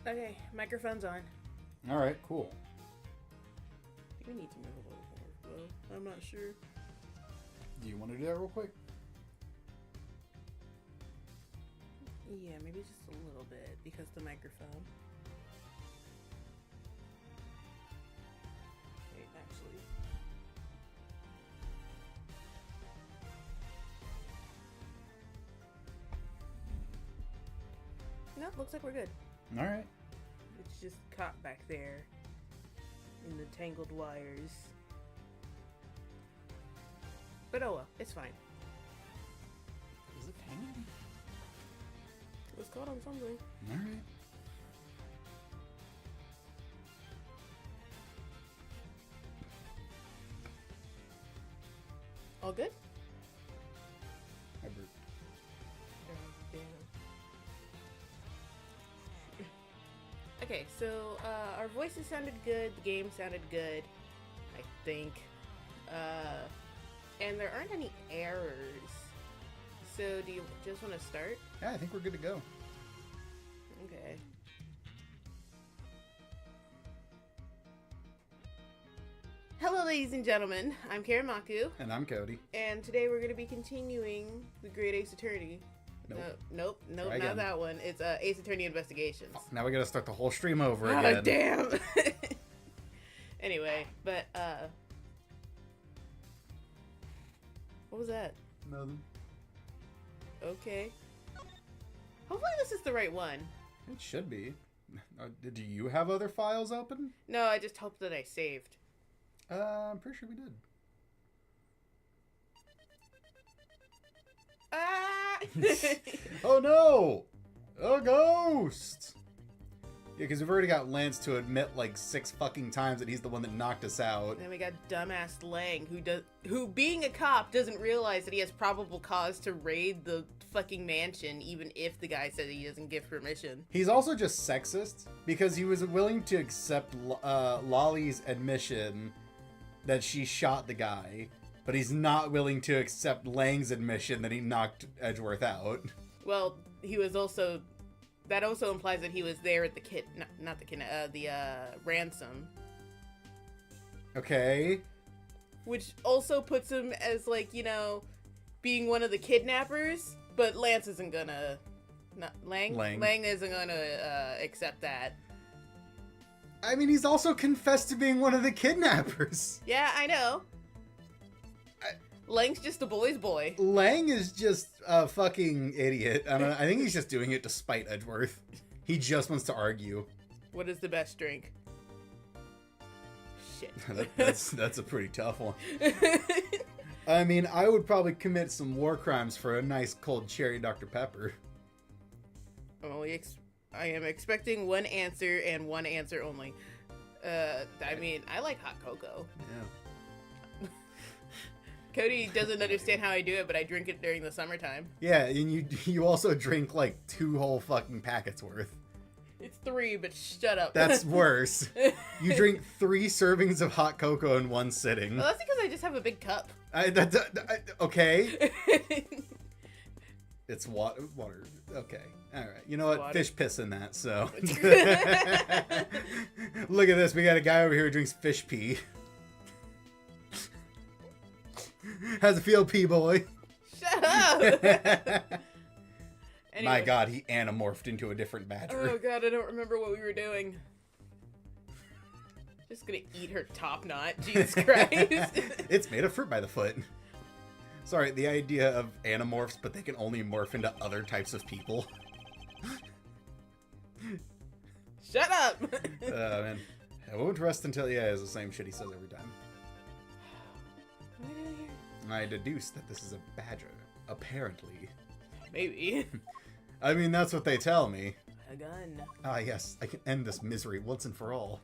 Okay, microphone's on. All right, cool. We need to move a little more. Well, I'm not sure. Do you want to do that real quick? Yeah, maybe just a little bit because the microphone. Wait, actually. Nope, looks like we're good. All right. It's just caught back there in the tangled wires. But oh well, it's fine. Is it hanging? It was caught on something. All right. All good? I burped. Okay, so our voices sounded good, the game sounded good, I think. And there aren't any errors. So do you just want to start? Yeah, I think we're good to go. Okay. Hello, ladies and gentlemen. I'm Karen Maku, And I'm Cody. and today we're going to be continuing the Great Ace Attorney. Nope. Nope, Try not again. that one. It's Ace Attorney Investigations. Now we gotta start the whole stream over Ah, again. damn. Anyway, but what was that? Nothing. Okay. Hopefully this is the right one. It should be. Do you have other files open? No, I just hope that I saved. I'm pretty sure we did. Ah! Oh no! A ghost! Yeah, because we've already got Lance to admit like 6 fucking times that he's the one that knocked us out. Then we got dumbass Lang, who being a cop doesn't realize that he has probable cause to raid the fucking mansion, even if the guy said he doesn't give permission. He's also just sexist because he was willing to accept Lolly's admission that she shot the guy, but he's not willing to accept Lang's admission that he knocked Edgeworth out. Well, he was also. That also implies that he was there at the the ransom. Okay. Which also puts him as, like, you know, being one of the kidnappers, but Lance isn't gonna. Lang isn't gonna accept that. I mean, he's also confessed to being one of the kidnappers. Yeah, I know. Lang's just a boy's boy. Lang is just a fucking idiot. I think he's just doing it to spite Edgeworth. He just wants to argue. What is the best drink? Shit. That's a pretty tough one. I mean, I would probably commit some war crimes for a nice cold cherry Dr. Pepper. I am expecting one answer and one answer only. I mean, I like hot cocoa. Yeah. Cody doesn't understand how I do it, but I drink it during the summertime. Yeah, and you also drink like 2 whole fucking packets worth. It's 3, but shut up. That's worse. You drink 3 servings of hot cocoa in one sitting. Well, that's because I just have a big cup. Okay. It's water. Okay. All right. You know what? Water. Fish piss in that, so. Look at this. We got a guy over here who drinks fish pee. How's it feel, pee boy? Shut up! Anyway. My god, he anamorphed into a different badger. Oh god, I don't remember what we were doing. Just gonna eat her top knot. Jesus Christ. It's made of fruit by the foot. Sorry, the idea of animorphs, but they can only morph into other types of people. Shut up! Man. I won't rest until, yeah, it's the same shit he says every time. What am I doing here? I deduce that this is a badger, apparently. Maybe. I mean, that's what they tell me. A gun. Ah, yes, I can end this misery once and for all.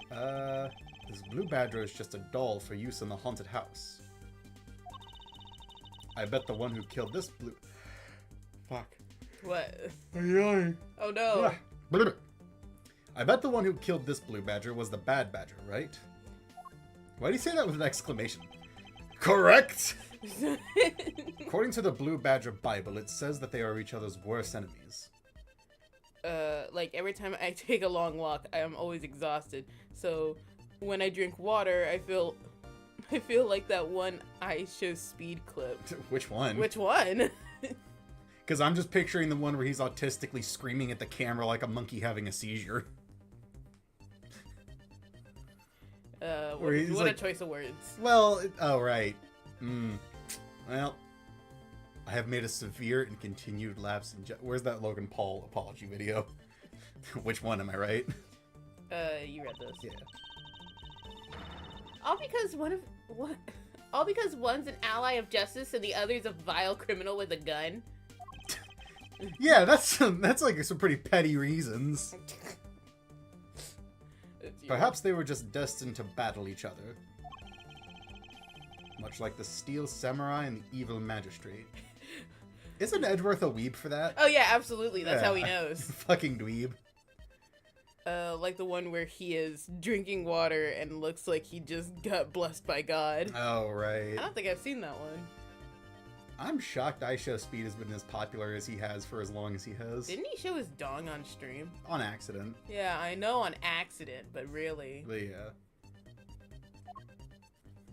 This blue badger is just a doll for use in the haunted house. I bet the one who killed this blue... Fuck. What? Ay, Oh no. ay. I bet the one who killed this blue badger was the bad badger, right? Why do you say that with an exclamation? Correct! According to the Blue Badger Bible, it says that they are each other's worst enemies. like every time I take a long walk, I am always exhausted. So when I drink water, I feel like that one Ice Show Speed clip. Which one? Which one? Because I'm just picturing the one where he's autistically screaming at the camera like a monkey having a seizure. What a choice of words. Well, oh, right. Well, I have made a severe and continued lapse in... Where's that Logan Paul apology video? Which one, am I right? You read this. Yeah. All because one's an ally of justice and the other's a vile criminal with a gun. Yeah, that's like some pretty petty reasons. Perhaps they were just destined to battle each other. Much like the Steel Samurai and the Evil Magistrate. Isn't Edgeworth a weeb for that? Oh yeah, absolutely. That's how he knows. Fucking dweeb. Like the one where he is drinking water and looks like he just got blessed by God. Oh, right. I don't think I've seen that one. I'm shocked Ice Show Speed has been as popular as he has for as long as he has. Didn't he show his dong on stream? On accident. Yeah, I know on accident, but really. But yeah.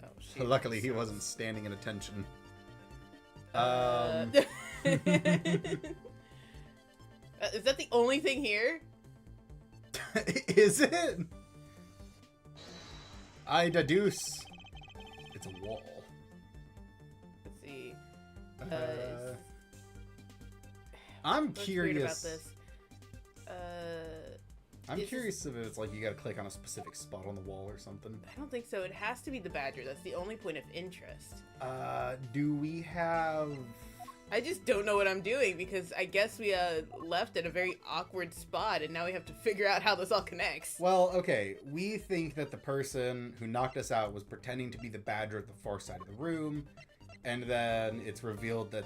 Oh, shit. Luckily, he wasn't standing at attention. Is that the only thing here? Is it? I deduce it's a wall. Let's see. I'm curious. About this. I'm curious if it's like you gotta click on a specific spot on the wall or something. I don't think so. It has to be the badger. That's the only point of interest. Do we have... I just don't know what I'm doing because I guess we left at a very awkward spot and now we have to figure out how this all connects. Well, okay. We think that the person who knocked us out was pretending to be the badger at the far side of the room, and then it's revealed that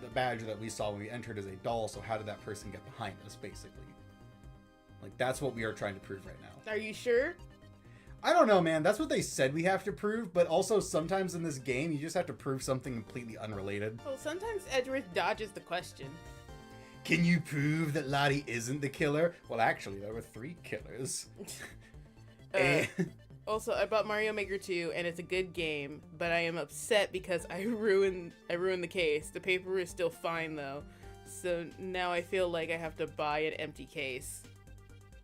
the badger that we saw when we entered is a doll, so how did that person get behind us, basically? Like, that's what we are trying to prove right now. Are you sure? I don't know, man. That's what they said we have to prove, but also sometimes in this game, you just have to prove something completely unrelated. Well, sometimes Edgeworth dodges the question. Can you prove that Lottie isn't the killer? Well, actually, there were 3 killers. Also, I bought Mario Maker 2, and it's a good game, but I am upset because I ruined the case. The paper is still fine, though, so now I feel like I have to buy an empty case.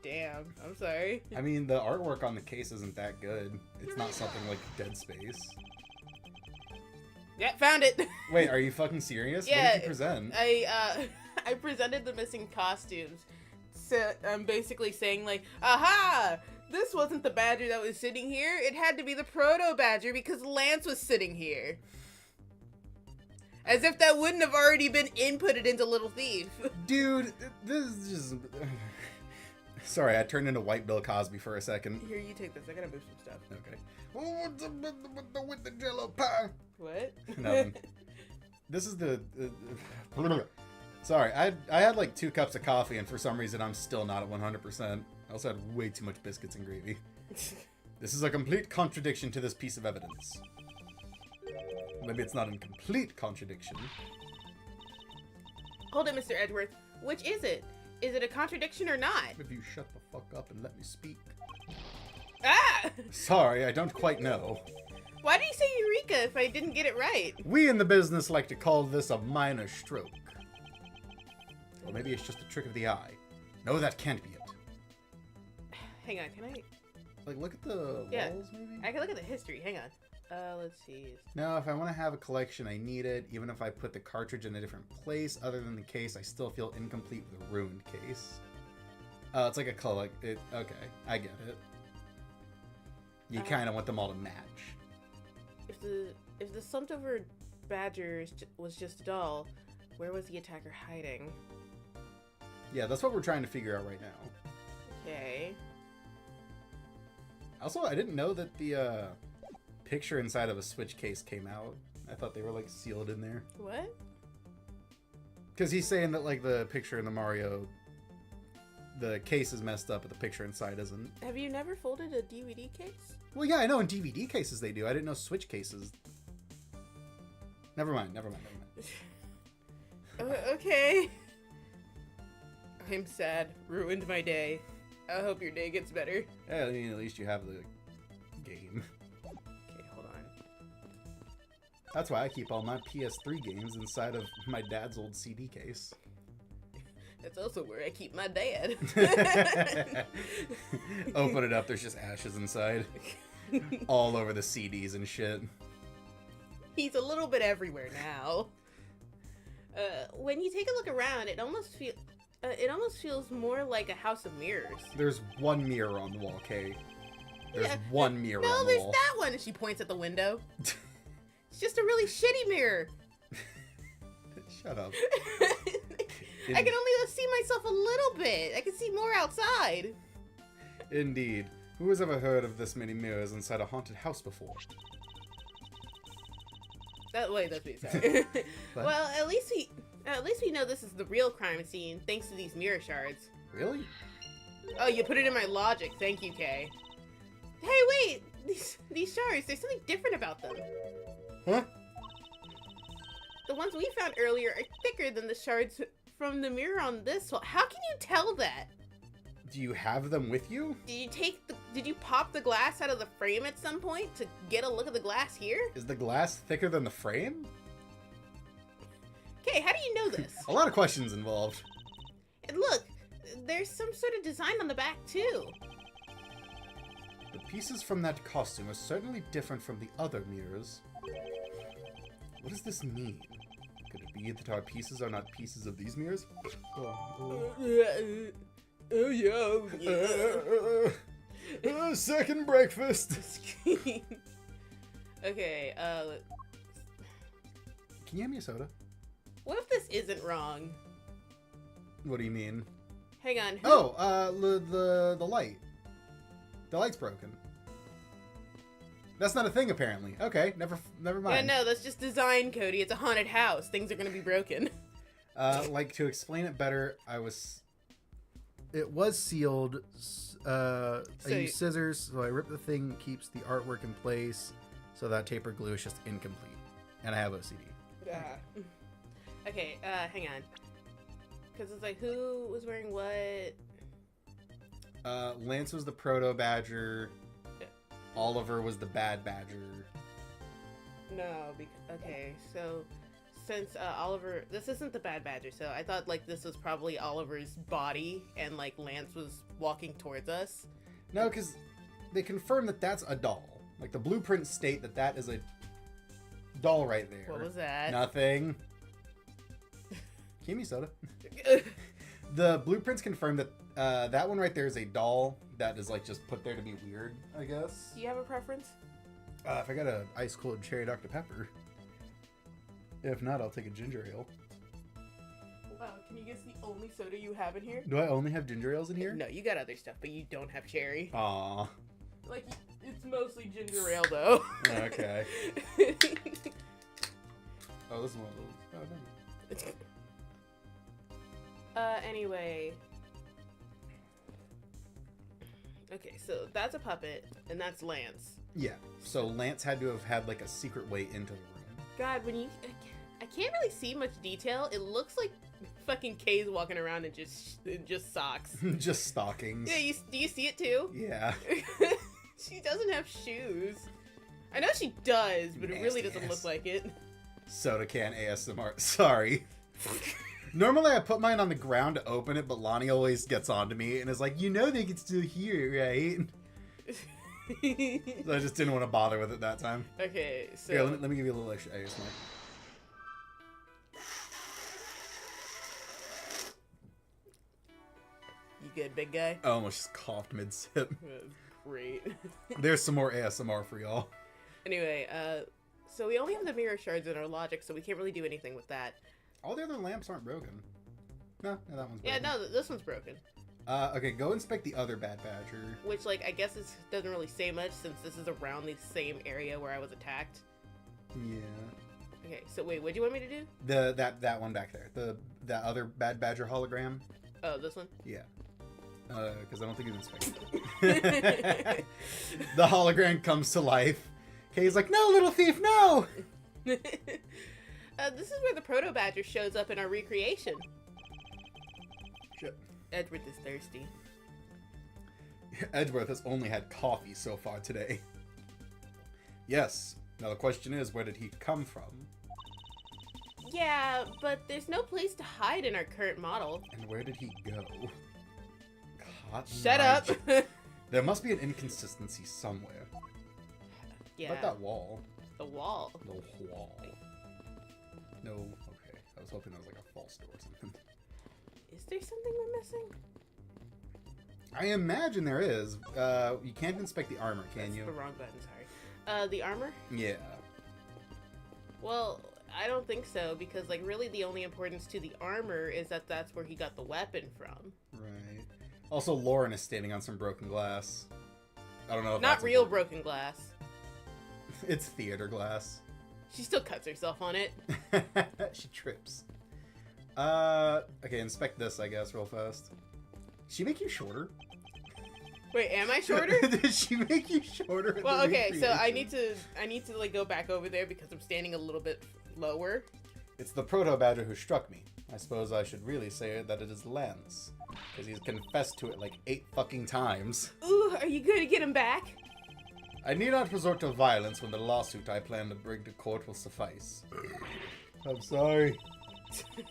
Damn, I'm sorry. I mean, the artwork on the case isn't that good. It's not something like Dead Space. Yeah, found it! Wait, are you fucking serious? Yeah, what did you present? I presented the missing costumes. So I'm basically saying like, aha! This wasn't the badger that was sitting here. It had to be the proto-badger because Lance was sitting here. As if that wouldn't have already been inputted into Little Thief. Dude, this is just... Sorry, I turned into White Bill Cosby for a second. Here, you take this. I gotta move some stuff. Okay. With the Jello pie? What? Nothing. This is the... Sorry, I had like 2 cups of coffee, and for some reason I'm still not at 100%. I also had way too much biscuits and gravy. This is a complete contradiction to this piece of evidence. Maybe it's not a complete contradiction. Hold it, Mr. Edgeworth. Which is it? Is it a contradiction or not? If you shut the fuck up and let me speak. Ah! Sorry, I don't quite know. Why did you say Eureka if I didn't get it right? We in the business like to call this a minor stroke. Or maybe it's just a trick of the eye. No, that can't be it. Hang on, can I... Like, look at the walls, maybe? I can look at the history. Hang on. Let's see. No, if I want to have a collection, I need it. Even if I put the cartridge in a different place other than the case, I still feel incomplete with a ruined case. It's like a okay, I get it. You kind of want them all to match. If the slumped over badger was just a doll, where was the attacker hiding? Yeah, that's what we're trying to figure out right now. Okay. Also, I didn't know that the picture inside of a Switch case came out. I thought they were like sealed in there. What? Because he's saying that like the picture in the Mario, the case is messed up, but the picture inside isn't. Have you never folded a DVD case? Well, yeah, I know in DVD cases they do. I didn't know Switch cases. Never mind. Okay. I'm sad. Ruined my day. I hope your day gets better. Yeah, I mean, at least you have the game. Okay, hold on. That's why I keep all my PS3 games inside of my dad's old CD case. That's also where I keep my dad. Open it up, there's just ashes inside. All over the CDs and shit. He's a little bit everywhere now. When you take a look around, it almost feels more like a house of mirrors. There's one mirror on the wall, Kay. There's Yeah. one mirror No, on the there's wall. that one. And she points at the window. It's just a really shitty mirror. Shut up. I can only see myself a little bit. I can see more outside. Indeed. Who has ever heard of this many mirrors inside a haunted house before? Wait, that's me. Sorry. What? Well, at least we know this is the real crime scene thanks to these mirror shards. Really? Oh, you put it in my logic. Thank you, Kay. Hey, wait! These shards, there's something different about them. Huh? The ones we found earlier are thicker than the shards from the mirror on this wall. How can you tell that? Do you have them with you? Did you pop the glass out of the frame at some point to get a look at the glass here? Is the glass thicker than the frame? Kay, how do you know this? A lot of questions involved. And look, there's some sort of design on the back too. The pieces from that costume are certainly different from the other mirrors. What does this mean? Could it be that our pieces are not pieces of these mirrors? Oh yeah. Second breakfast. Okay, Can you hand me a soda? what if this isn't wrong? What do you mean? Hang on. Oh, the light. The light's broken. That's not a thing, apparently. Okay, never Yeah, mind. no, that's just design, Cody. It's a haunted house. Things are gonna be broken. Like, to explain it better, it was sealed. I used scissors, so I ripped the thing, keeps the artwork in place, so that taper glue is just incomplete. And I have OCD. Okay, hang on. Because it's like, who was wearing what? Lance was the proto badger. Oliver was the bad badger. No, okay, so since Oliver, this isn't the bad badger, so I thought like this was probably Oliver's body and like Lance was walking towards us. No, because they confirm that that's a doll. Like, the blueprints state that that is a doll right there. What was that? Nothing. Give me soda. The blueprints confirm that that one right there is a doll that is like just put there to be weird, I guess. Do you have a preference? If I got an ice cold cherry Dr. Pepper. If not, I'll take a ginger ale. Wow, can you guess the only soda you have in here? Do I only have ginger ales in here? No, you got other stuff, but you don't have cherry. Aw. Like, it's mostly ginger ale, though. Okay. Oh, this is one of those. Oh, no. Anyway. Okay, so that's a puppet, and that's Lance. Yeah. So Lance had to have had like a secret way into the room. God, I can't really see much detail. It looks like fucking Kay's walking around in just socks. Just stockings. Yeah, do you see it too? Yeah. She doesn't have shoes. I know she does, but it really Nasty doesn't ass. look like it. Soda can ASMR. Sorry. Normally I put mine on the ground to open it, but Lonnie always gets onto me and is like, you know they can still hear it, right? So I just didn't want to bother with it that time. Okay, so... Here, let me give you a little extra ASMR. You good, big guy? I almost just coughed mid-sip. Great. There's some more ASMR for y'all. Anyway, so we only have the mirror shards in our logic, so we can't really do anything with that. All the other lamps aren't broken. No, that one's Yeah, broken. no, this one's broken. Okay, go inspect the other Bad Badger. Which, like, I guess this doesn't really say much since this is around the same area where I was attacked. Yeah. Okay, so wait, what do you want me to do? That one back there. That other Bad Badger hologram. Oh, this one? Yeah. Because I don't think you've inspected it. The hologram comes to life. Kay's like, no, little thief, no! This is where the Proto Badger shows up in our recreation. Shit. Edward is thirsty. Edgeworth has only had coffee so far today. Yes. Now the question is, where did he come from? Yeah, but there's no place to hide in our current model. And where did he go? Cotton Shut Eye up! Jack. There must be an inconsistency somewhere. Yeah. What about that wall? The wall. The wall. No, okay. I was hoping that was like a false door or something. Is there something we're missing? I imagine there is. You can't inspect the armor, can That's you? the wrong button, sorry. The armor? Yeah. Well, I don't think so, because, like, really the only importance to the armor is that that's where he got the weapon from. Right. Also, Lauren is standing on some broken glass. I don't know if Not that's real important. broken glass. It's theater glass. She still cuts herself on it. She trips. Okay, inspect this, I guess, real fast. Did she make you shorter? Wait, am I shorter? Did she make you shorter? in Well, the okay, so I recreation? need to like go back over there because I'm standing a little bit lower. It's the proto-badger who struck me. I suppose I should really say that it is Lance. Because he's confessed to it like 8 fucking times. Ooh, are you going to get him back? I need not resort to violence when the lawsuit I plan to bring to court will suffice. I'm sorry.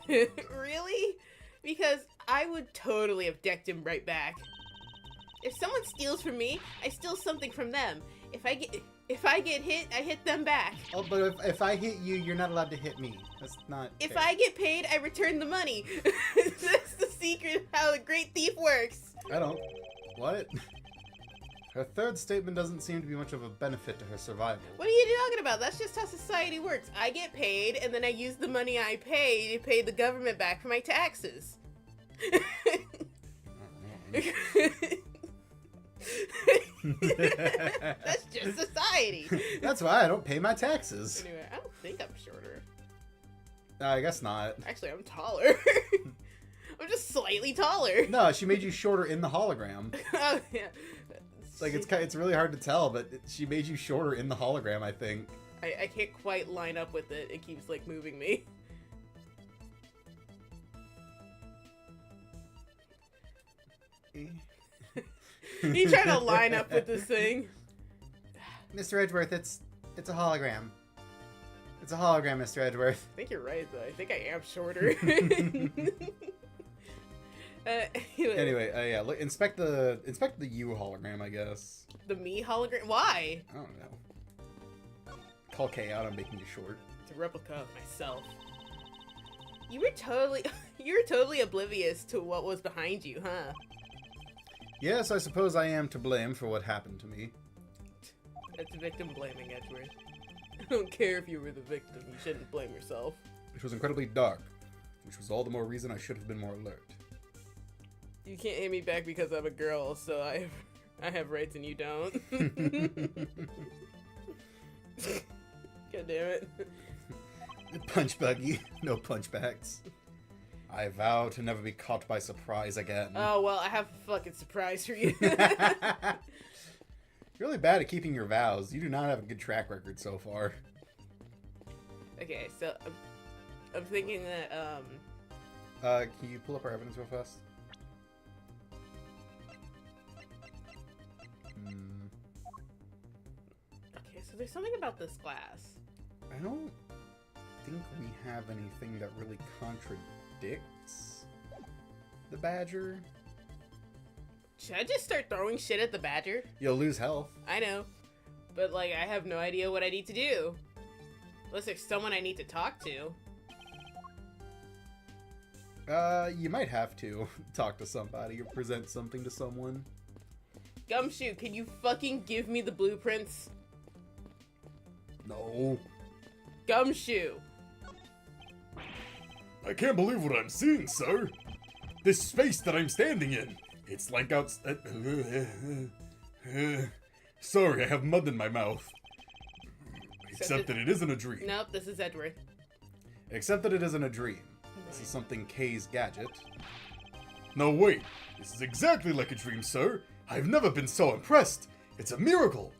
Really? Because I would totally have decked him right back. If someone steals from me, I steal something from them. If I get hit, I hit them back. Oh, but if I hit you, you're not allowed to hit me. That's not If fair. I get paid, I return the money. That's the secret of how a great thief works. I don't. What? Her third statement doesn't seem to be much of a benefit to her survival. What are you talking about? That's just how society works. I get paid, and then I use the money I pay to pay the government back for my taxes. That's just society. That's why I don't pay my taxes. Anyway, I don't think I'm shorter. I guess not. Actually, I'm taller. I'm just slightly taller. No, she made you shorter in the hologram. Oh, yeah. Like it's really hard to tell, but she made you shorter in the hologram, I think. I can't quite line up with it. It keeps like moving me. You trying to line up with this thing? Mr. Edgeworth, it's a hologram. It's a hologram, Mr. Edgeworth. I think you're right, though. I think I am shorter. Anyway, yeah, look, inspect the you hologram, I guess. The me hologram? Why? I don't know. Call Kay out on making you short. It's a replica of myself. You were totally oblivious to what was behind you, huh? Yes, I suppose I am to blame for what happened to me. That's victim blaming, Edgeworth. I don't care if you were the victim. You shouldn't blame yourself. Which was incredibly dark, which was all the more reason I should have been more alert. You can't hit me back because I'm a girl, so I have rights and you don't. God damn it. Punch buggy, no punchbacks. I vow to never be caught by surprise again. Oh, well, I have a fucking surprise for you. You're really bad at keeping your vows. You do not have a good track record so far. Okay, so I'm thinking that, Can you pull up our evidence real fast? Okay, so there's something about this glass. I don't think we have anything that really contradicts the badger. Should I just start throwing shit at the badger? You'll lose health. I know. But, like, I have no idea what I need to do. Unless there's someone I need to talk to. You might have to talk to somebody or present something to someone. Gumshoe, can you fucking give me the blueprints? No. Gumshoe! I can't believe what I'm seeing, sir. This space that I'm standing in. It's like sorry, I have mud in my mouth. Except that it isn't a dream. Nope, this is Edgeworth. Except that it isn't a dream. This is something Kay's gadget. No, wait. This is exactly like a dream, sir. I've never been so impressed. It's a miracle.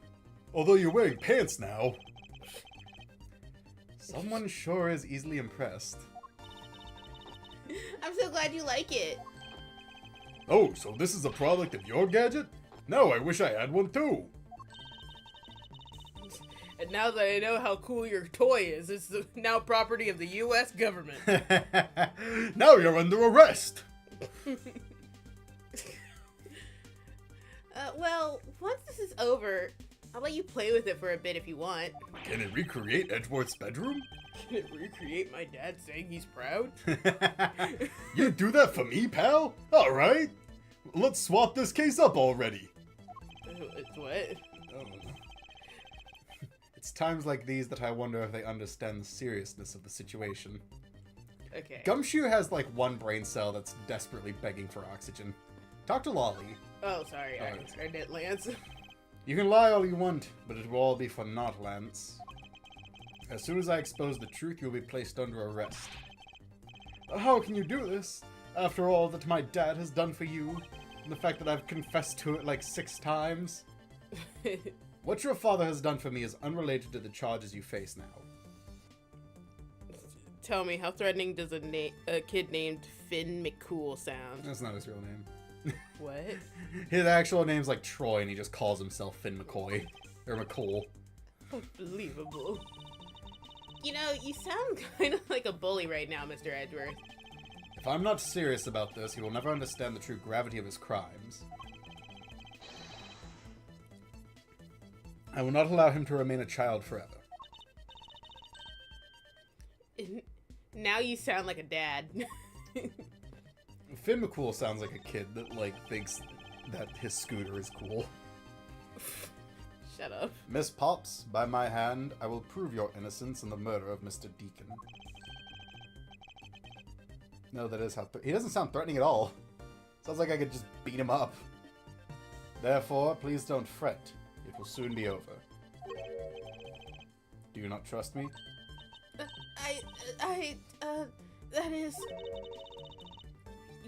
Although you're wearing pants now. Someone sure is easily impressed. I'm so glad you like it. Oh, so this is a product of your gadget? No, I wish I had one too. And now that I know how cool your toy is, it's now property of the U.S. government. Now you're under arrest. Well, once this is over, I'll let you play with it for a bit if you want. Can it recreate Edgeworth's bedroom? Can it recreate my dad saying he's proud? You do that for me, pal? Alright. Let's swap this case up already. It's what? Oh. It's times like these that I wonder if they understand the seriousness of the situation. Okay. Gumshoe has like one brain cell that's desperately begging for oxygen. Talk to Lolly. Oh, sorry. I heard it, Lance. You can lie all you want, but it will all be for naught, Lance. As soon as I expose the truth, you'll be placed under arrest. How can you do this? After all that my dad has done for you, and the fact that I've confessed to it like 6 times? What your father has done for me is unrelated to the charges you face now. Tell me, how threatening does a kid named Finn McCool sound? That's not his real name. What? His actual name's like Troy, and he just calls himself Finn McCoy. Or McCool. Unbelievable. You know, you sound kind of like a bully right now, Mr. Edgeworth. If I'm not serious about this, he will never understand the true gravity of his crimes. I will not allow him to remain a child forever. Now you sound like a dad. Finn McCool sounds like a kid that, like, thinks that his scooter is cool. Shut up. Miss Pops, by my hand, I will prove your innocence in the murder of Mr. Deacon. No, that is how... He doesn't sound threatening at all. Sounds like I could just beat him up. Therefore, please don't fret. It will soon be over. Do you not trust me? That is...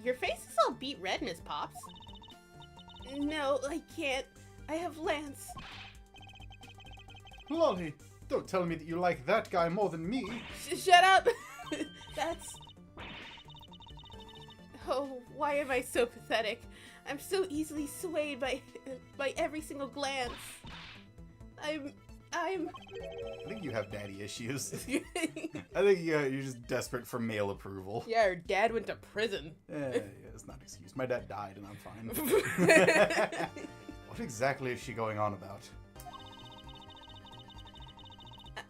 Your face is all beet red, Miss Pops. No, I can't. I have Lance. Lolly, don't tell me that you like that guy more than me. Shut up! That's... Oh, why am I so pathetic? I'm so easily swayed by every single glance. I think you have daddy issues. I think you're just desperate for male approval. Yeah, her dad went to prison. Yeah, it's not an excuse. My dad died and I'm fine. What exactly is she going on about?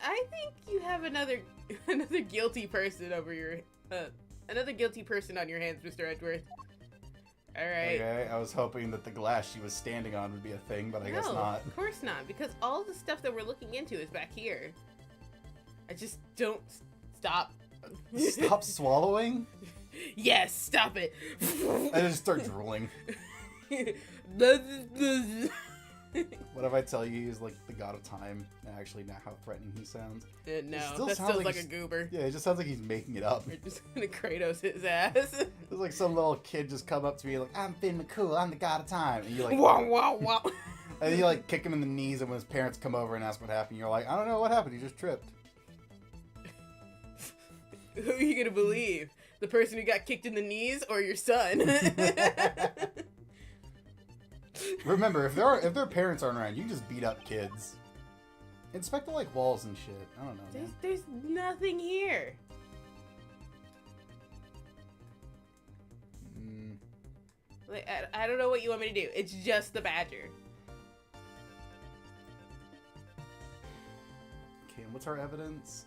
I think you have another guilty person over your another guilty person on your hands, Mr. Edgeworth. All right. Okay, I was hoping that the glass she was standing on would be a thing, but I guess not. Of course not, because all the stuff that we're looking into is back here. I just don't stop. Stop swallowing? Yes, stop it. I just start drooling. What if I tell you he's like the god of time, and actually not how threatening he sounds? No, that sounds like a goober. Yeah, it just sounds like he's making it up. We're just gonna Kratos his ass. It's like some little kid just come up to me like, I'm Finn McCool, I'm the god of time. And you like, wow, wow, wow. And you like kick him in the knees, and when his parents come over and ask what happened, you're like, I don't know what happened, he just tripped. Who are you gonna believe? The person who got kicked in the knees or your son? Remember, if their parents aren't around, you just beat up kids. Inspect the like walls and shit. I don't know. There's nothing here. Like, I don't know what you want me to do. It's just the badger. Okay, and what's our evidence?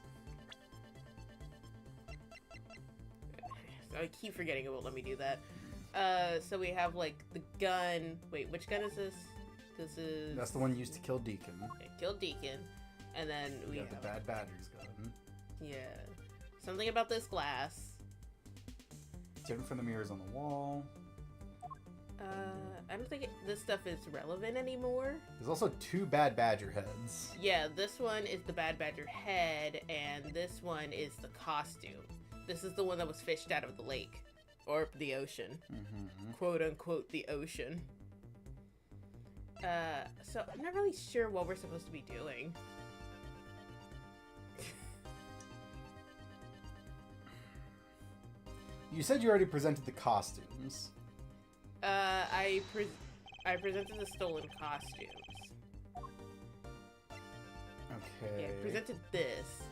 I keep forgetting it won't let me do that. So we have like the gun. Wait, which gun is this? This is... That's the one used to kill Deacon. Okay, kill Deacon. And then we have the Bad Badger's gun. Yeah. Something about this glass. Different from the mirrors on the wall. I don't think this stuff is relevant anymore. There's also 2 Bad Badger heads. Yeah, this one is the Bad Badger head, and this one is the costume. This is the one that was fished out of the lake. Or the ocean. Mm-hmm. Quote unquote, the ocean. So I'm not really sure what we're supposed to be doing. You said you already presented the costumes. I presented the stolen costumes. Okay. Yeah, I presented this.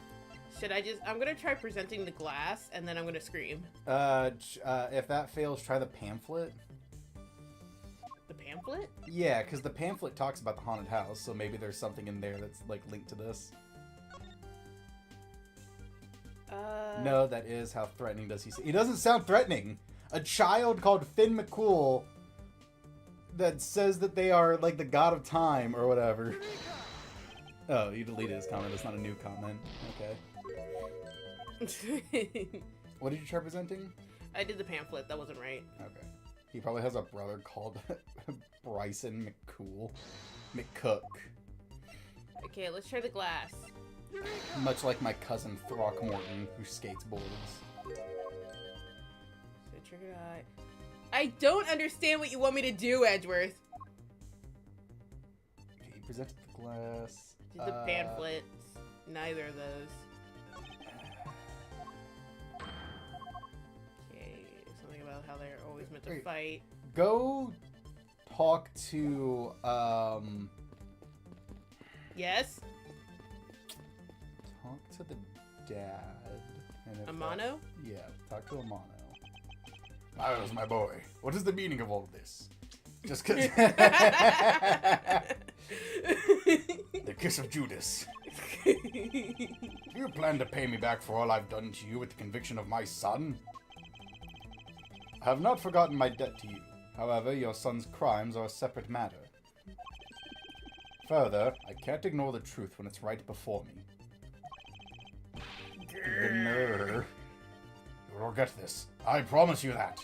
Should I just... I'm gonna try presenting the glass, and then I'm gonna scream. If that fails, try the pamphlet. The pamphlet? Yeah, because the pamphlet talks about the haunted house, so maybe there's something in there that's, like, linked to this. No, that is how threatening does he say. He doesn't sound threatening. A child called Finn McCool that says that they are, like, the god of time or whatever. Oh, you deleted his comment. That's not a new comment. Okay. What did you try presenting? I did the pamphlet. That wasn't right. Okay. He probably has a brother called Bryson McCook. Okay, let's try the glass. Much like my cousin Throckmorton, who skates boards. So trigger eye. I don't understand what you want me to do, Edgeworth. Okay, he presented the glass. Did the pamphlets. Neither of those. Okay, something about how they're always meant to fight. Go talk to, Yes? Talk to the dad. And if Amano? Yeah, talk to Amano. Miles, my boy, what is the meaning of all this? Just cause... The kiss of Judas. Do you plan to pay me back for all I've done to you with the conviction of my son? I have not forgotten my debt to you. However, your son's crimes are a separate matter. Further, I can't ignore the truth when it's right before me. You will regret this. I promise you that.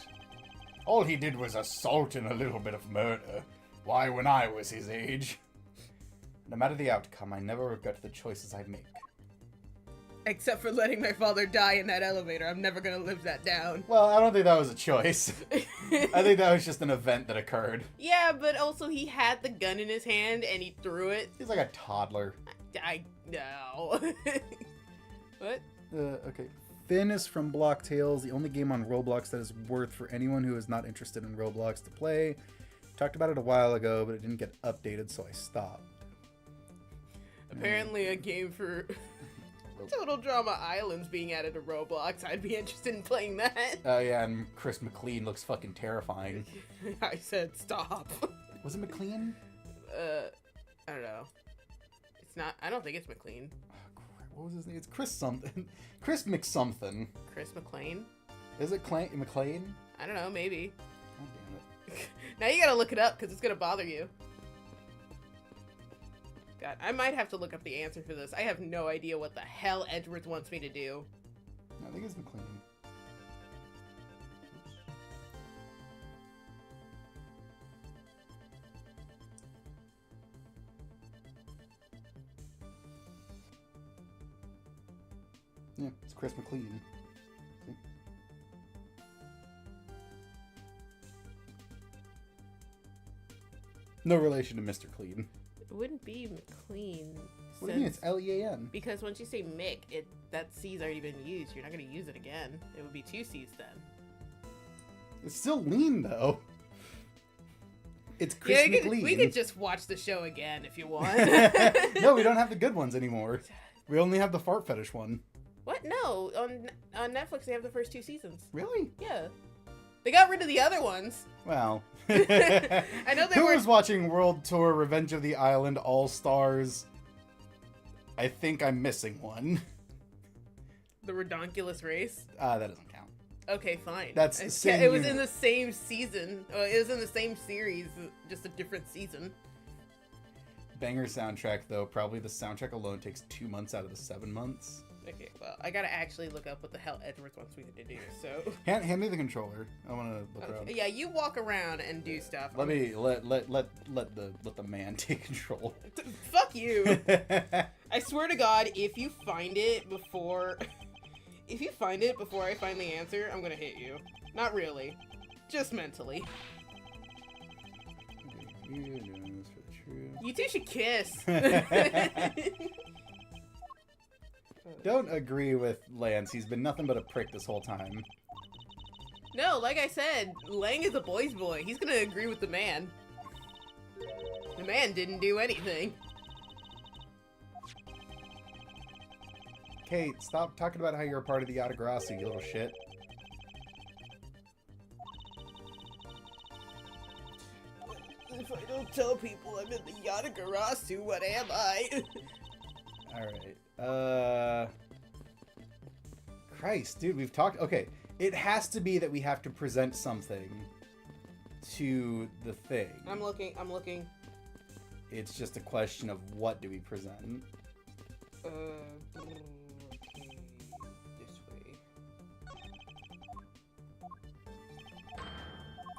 All he did was assault and a little bit of murder. Why, when I was his age? No matter the outcome, I never regret the choices I make. Except for letting my father die in that elevator. I'm never gonna live that down. Well, I don't think that was a choice. I think that was just an event that occurred. Yeah, but also he had the gun in his hand and he threw it. He's like a toddler. No. What? Okay. Finn is from Block Tales, the only game on Roblox that is worth for anyone who is not interested in Roblox to play. Talked about it a while ago, but it didn't get updated, so I stopped. Apparently a game for Total Drama Island's being added to Roblox. I'd be interested in playing that. Oh yeah, and Chris McLean looks fucking terrifying. I said stop. Was it McLean? I don't know. It's not, I don't think it's McLean. What was his name? It's Chris something. Chris McSomething. Chris McLean? Is it McLean? I don't know, maybe. God damn it. Now you gotta look it up because it's gonna bother you. God, I might have to look up the answer for this. I have no idea what the hell Edgeworth wants me to do. I think it's McLean. Yeah, it's Chris McLean. See? No relation to Mr. Clean. It wouldn't be McLean. What do you mean? It's Lean. Because once you say Mick, that C's already been used. You're not gonna use it again. It would be two C's then. It's still lean though. It's Chris Yeah, McLean. we could just watch the show again if you want. No, we don't have the good ones anymore. We only have the fart fetish one. What? No, on Netflix they have the first 2 seasons. Really? Yeah, they got rid of the other ones. Well, I know they Who were. was watching World Tour Revenge of the Island All Stars? I think I'm missing one. The Redonkulous Race. That doesn't count. Okay, fine. That's the same It was unit. in the same season. It was in the same series, just a different season. Banger soundtrack though. Probably the soundtrack alone takes 2 months out of the 7 months. Okay, well, I gotta actually look up what the hell Edgeworth wants me to do. So. Hand me the controller. I want to look around. Yeah, you walk around and do stuff. Let the man take control. Fuck you. I swear to God, if you find it before I find the answer, I'm gonna hit you. Not really, just mentally. You're doing this for the truth. You two should kiss. Don't agree with Lance. He's been nothing but a prick this whole time. No, like I said, Lang is a boy's boy. He's gonna agree with the man. The man didn't do anything. Kate, stop talking about how you're a part of the Yatagarasu, you little shit. If I don't tell people I'm in the Yatagarasu, what am I? Alright, Christ, dude, we've talked... Okay, it has to be that we have to present something to the thing. I'm looking. It's just a question of what do we present. Okay, this way.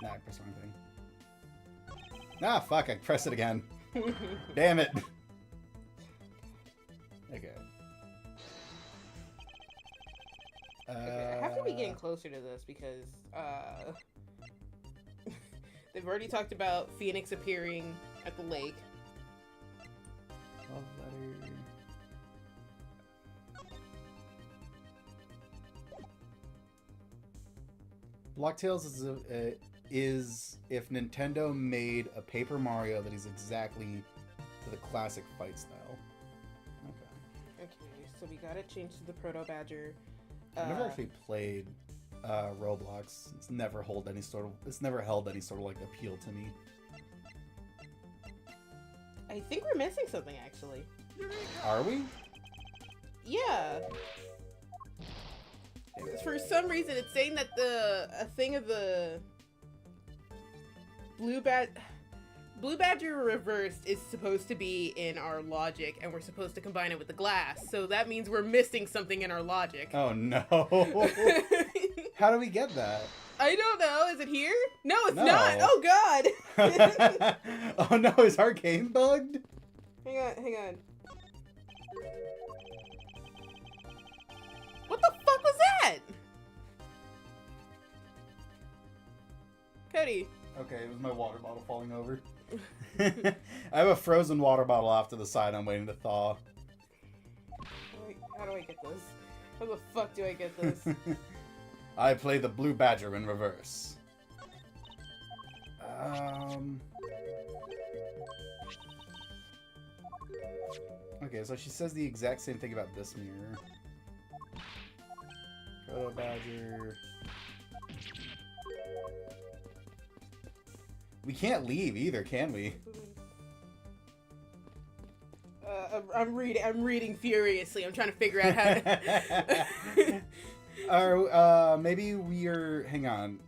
Nah, I pressed the wrong thing. Ah, fuck, I pressed it again. Damn it. Okay. Okay, I have to be getting closer to this because, they've already talked about Phoenix appearing at the lake. Love letter. Blocktails is if Nintendo made a Paper Mario that is exactly to the classic fight style. Okay. Okay, so we gotta change to the Proto Badger. I've never actually played Roblox. It's never held any sort of like appeal to me. I think we're missing something actually. Are we? Yeah. For some reason, it's saying that a thing of the Blue Badger Reversed is supposed to be in our logic, and we're supposed to combine it with the glass. So that means we're missing something in our logic. Oh no! How do we get that? I don't know. Is it here? No, it's No. not. Oh god. Oh no! Is our game bugged? Hang on. What the fuck was that? Cody. Okay, it was my water bottle falling over. I have a frozen water bottle off to the side. I'm waiting to thaw. How do I get this? How the fuck do I get this? I play the Blue Badger in reverse. Okay, so she says the exact same thing about this mirror. Proto Badger. We can't leave either, can we? I'm reading furiously. I'm trying to figure out how to... Maybe we're... Hang on.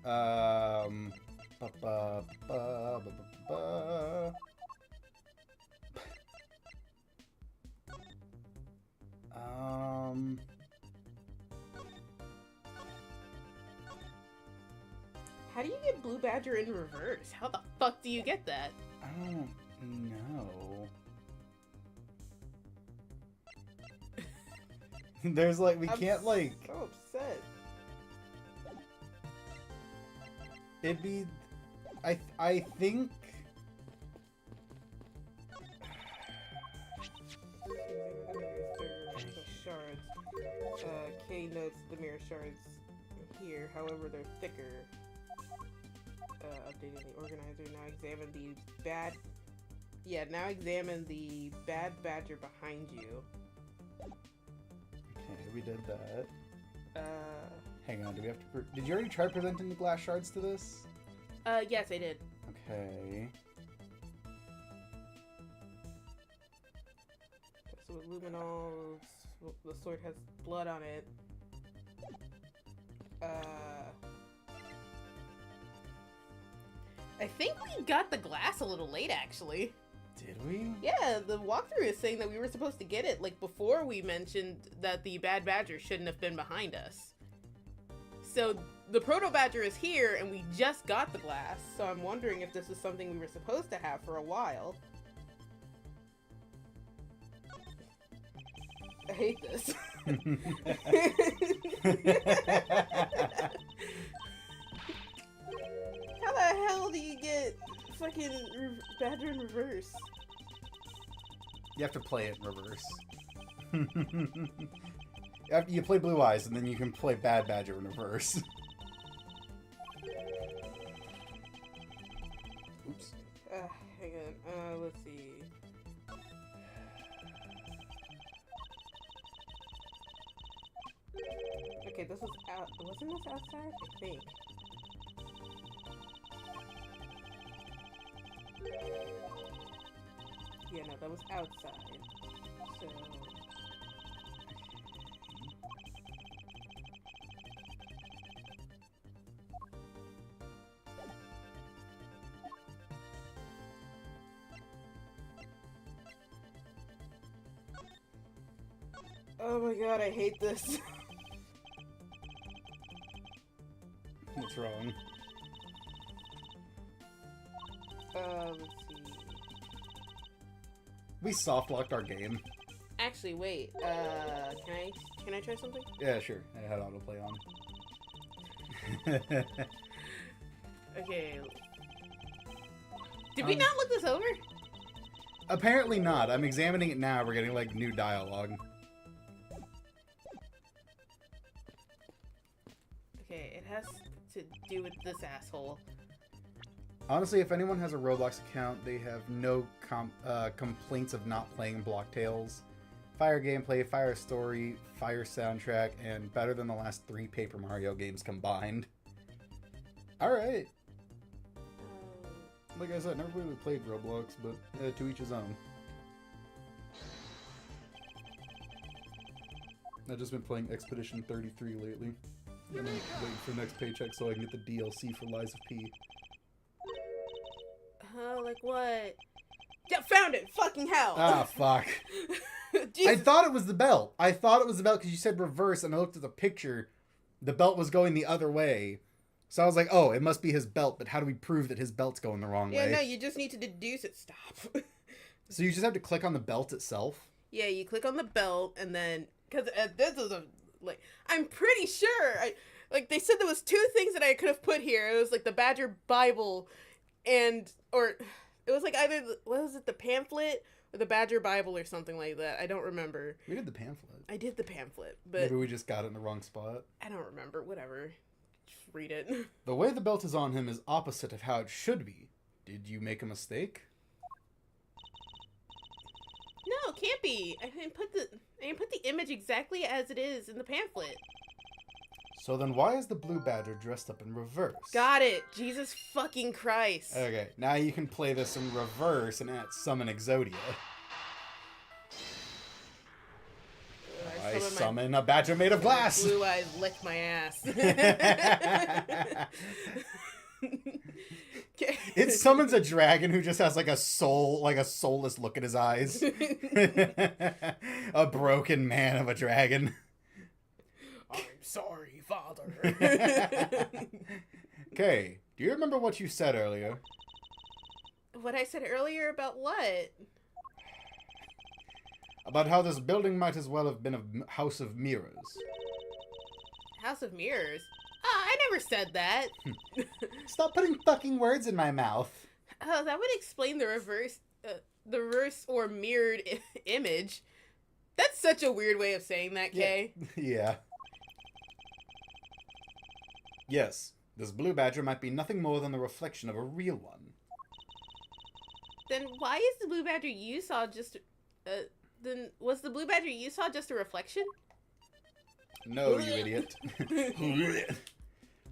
How do you get Blue Badger in reverse? How the fuck do you get that? I don't know. There's like, we can't like... So upset. It'd be... I think... The shards. K notes the mirror shards here, however they're thicker. Updating the organizer. Now examine the bad... Yeah, now examine the bad badger behind you. Okay, we did that. Hang on, do we have to... Did you already try presenting the glass shards to this? Yes, I did. Okay. So with luminol, the sword has blood on it. I think we got the glass a little late, actually. Did we? Yeah, the walkthrough is saying that we were supposed to get it, like, before we mentioned that the Bad Badger shouldn't have been behind us. So, the Proto Badger is here, and we just got the glass, so I'm wondering if this is something we were supposed to have for a while. I hate this. How the hell do you get fucking Badger in reverse? You have to play it in reverse. You play Blue Eyes, and then you can play Bad Badger in reverse. Oops. Hang on. Let's see. Okay, this was out. Wasn't this outside? I think. Yeah, no, that was outside. So. Oh my god, I hate this. What's wrong? Let's see. We soft locked our game. Actually, wait. Can I try something? Yeah, sure. I had autoplay on. Okay. Did we not look this over? Apparently not. I'm examining it now. We're getting like new dialogue. Okay, it has to do with this asshole. Honestly, if anyone has a Roblox account, they have no complaints of not playing Block Tales. Fire gameplay, fire story, fire soundtrack, and better than the last 3 Paper Mario games combined. Alright. Like I said, never really played Roblox, but to each his own. I've just been playing Expedition 33 lately. And I'm waiting for next paycheck so I can get the DLC for Lies of P. Like what? Yeah, found it! Fucking hell! Ah, fuck. I thought it was the belt. I thought it was the belt because you said reverse, and I looked at the picture. The belt was going the other way. So I was like, oh, it must be his belt, but how do we prove that his belt's going the wrong way? Yeah, no, you just need to deduce it. Stop. So you just have to click on the belt itself? Yeah, you click on the belt, and then... Because this is a... Like, I'm pretty sure... they said there was 2 things that I could have put here. It was, like, the Badger Bible and... Or... It was, like, either... What was it? The pamphlet? Or the Badger Bible or something like that. I don't remember. We did the pamphlet. I did the pamphlet, but... Maybe we just got it in the wrong spot. I don't remember. Whatever. Just read it. The way the belt is on him is opposite of how it should be. Did you make a mistake? No, it can't be. I didn't put the image exactly as it is in the pamphlet. So then why is the blue badger dressed up in reverse? Got it. Jesus fucking Christ. Okay, now you can play this in reverse and summon Exodia. I summon a badger made of glass! Blue eyes lick my ass. It summons a dragon who just has like a soul, like a soulless look in his eyes. A broken man of a dragon. I'm sorry, father. Okay, do you remember what you said earlier? What I said earlier about what? About how this building might as well have been a house of mirrors. House of Mirrors? Oh, I never said that. Stop putting fucking words in my mouth. Oh, that would explain the reverse or mirrored image. That's such a weird way of saying that, Kay. Yeah. Yes, this blue badger might be nothing more than the reflection of a real one. Then why is the blue badger you saw just... then was the blue badger you saw just a reflection? No, you idiot.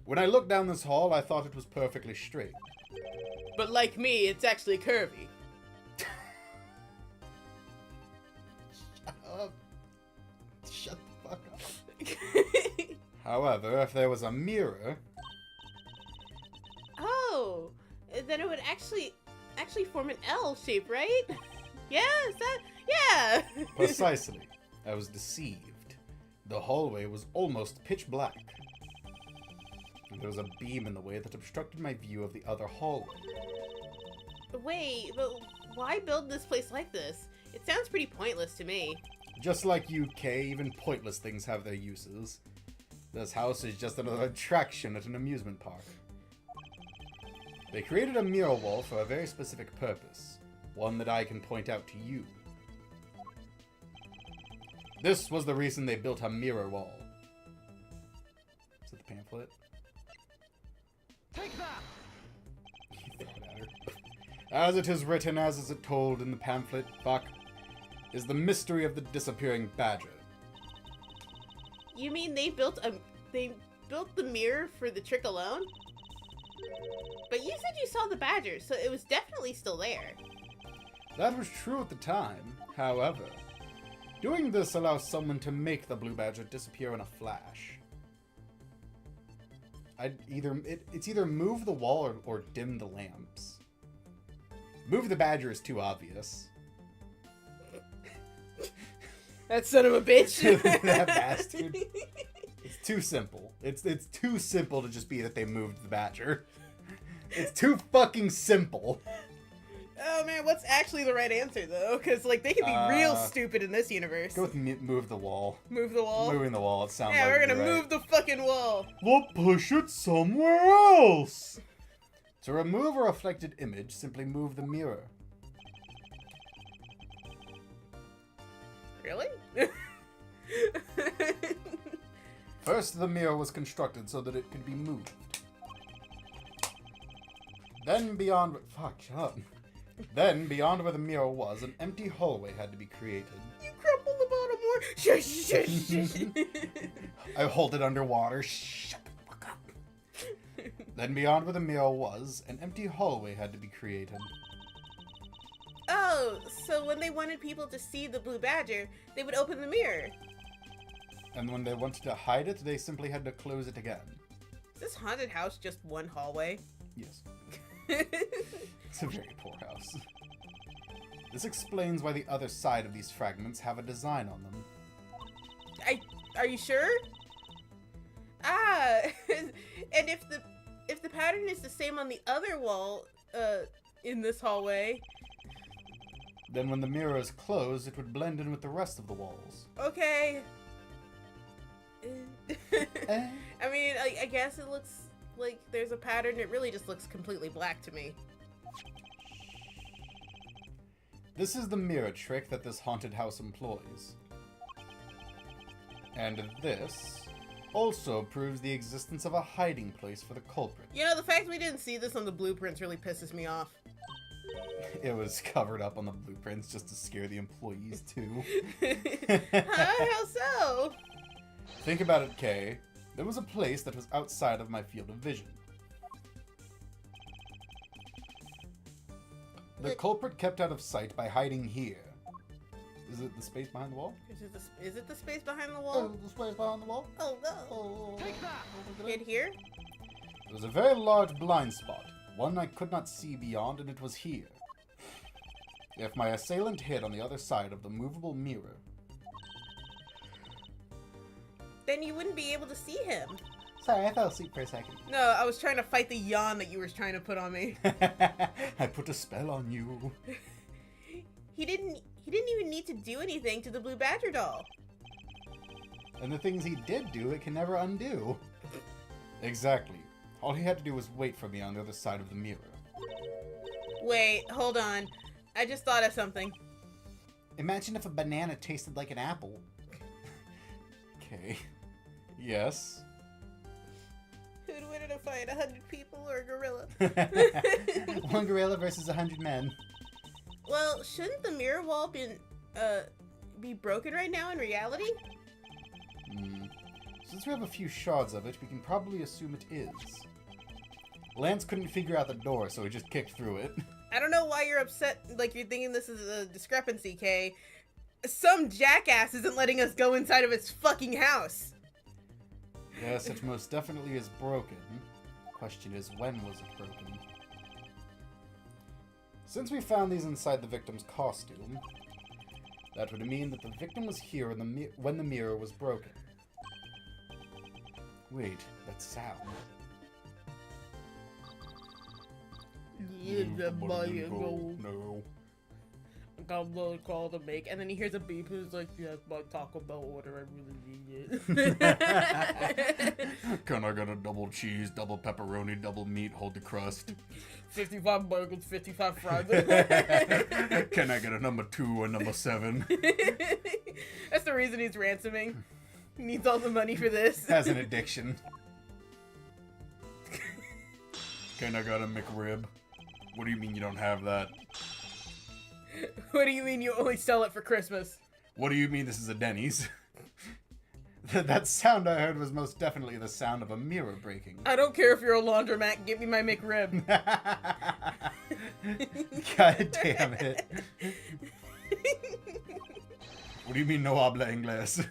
When I looked down this hall, I thought it was perfectly straight. But like me, it's actually curvy. Shut up. Shut the fuck up. However, if there was a mirror... Oh, then it would actually form an L shape, right? Yes, yeah. Precisely. I was deceived. The hallway was almost pitch black. There was a beam in the way that obstructed my view of the other hallway. Wait, but why build this place like this? It sounds pretty pointless to me. Just like UK, even pointless things have their uses. This house is just another attraction at an amusement park. They created a mirror wall for a very specific purpose. One that I can point out to you. This was the reason they built a mirror wall. Is it the pamphlet? Take that! You throw it at her. As it is written, as is it told in the pamphlet, Buck, is the mystery of the disappearing badger. You mean they built the mirror for the trick alone? But you said you saw the badger, so it was definitely still there. That was true at the time. However, doing this allows someone to make the blue badger disappear in a flash. It's either move the wall or dim the lamps. Move the badger is too obvious. That son of a bitch. That bastard. It's too simple. It's too simple to just be that they moved the badger. It's too fucking simple. Oh man, what's actually the right answer though? Because like they can be real stupid in this universe. Go with move the wall. Move the wall. Moving the wall. It sounds Yeah, like we're gonna you're right. move the fucking wall. We'll push it somewhere else. To remove a reflected image, simply move the mirror. Really? First, the mirror was constructed so that it could be moved. Then beyond... Fuck, shut up. Then, beyond where the mirror was, an empty hallway had to be created. You crumple the bottom more. Shush, shush, shush. I hold it underwater. Shut the fuck up. Then, beyond where the mirror was, an empty hallway had to be created. Oh, so when they wanted people to see the blue badger, they would open the mirror. And when they wanted to hide it, they simply had to close it again. Is this haunted house just one hallway? Yes. It's a very poor house. This explains why the other side of these fragments have a design on them. Are you sure? Ah, and if the pattern is the same on the other wall, in this hallway. Then when the mirror is closed, it would blend in with the rest of the walls. Okay. Eh? I mean, I guess it looks like there's a pattern. It really just looks completely black to me. This is the mirror trick that this haunted house employs. And this also proves the existence of a hiding place for the culprit. You know, the fact we didn't see this on the blueprints really pisses me off. It was covered up on the blueprints just to scare the employees too. How so? Think about it, Kay. There was a place that was outside of my field of vision. The culprit kept out of sight by hiding here. Is it the space behind the wall? Is it the space behind the wall? The space behind the wall? Oh no. Take that! Hid here? It was a very large blind spot, one I could not see beyond, and it was here. If my assailant hid on the other side of the movable mirror... Then you wouldn't be able to see him. Sorry, I fell asleep for a second. No, I was trying to fight the yawn that you were trying to put on me. I put a spell on you. He didn't even need to do anything to the Blue Badger doll. And the things he did do, it can never undo. Exactly. All he had to do was wait for me on the other side of the mirror. Wait, hold on. I just thought of something. Imagine if a banana tasted like an apple. Okay. Yes. Who'd win in a fight, 100 people or a gorilla? One gorilla versus 100 men. Well, shouldn't the mirror wall be broken right now in reality? Since we have a few shards of it, we can probably assume it is. Lance couldn't figure out the door, so he just kicked through it. I don't know why you're upset, like you're thinking this is a discrepancy, Kay. Some jackass isn't letting us go inside of its fucking house. Yes, it most definitely is broken. Question is, when was it broken? Since we found these inside the victim's costume, that would mean that the victim was here when the mirror was broken. Wait, that sound. No. I got a call to make, and then he hears a beep who's like, yes, my Taco Bell order, I really need it. Can I get a double cheese, double pepperoni, double meat, hold the crust? 55 burgers, 55 fries. Can I get a number 2 and number 7? That's the reason he's ransoming. He needs all the money for this. Has an addiction. Can I get a McRib? What do you mean you don't have that? What do you mean you only sell it for Christmas? What do you mean this is a Denny's? That sound I heard was most definitely the sound of a mirror breaking. I don't care if you're a laundromat, give me my McRib. God damn it. What do you mean no habla inglés?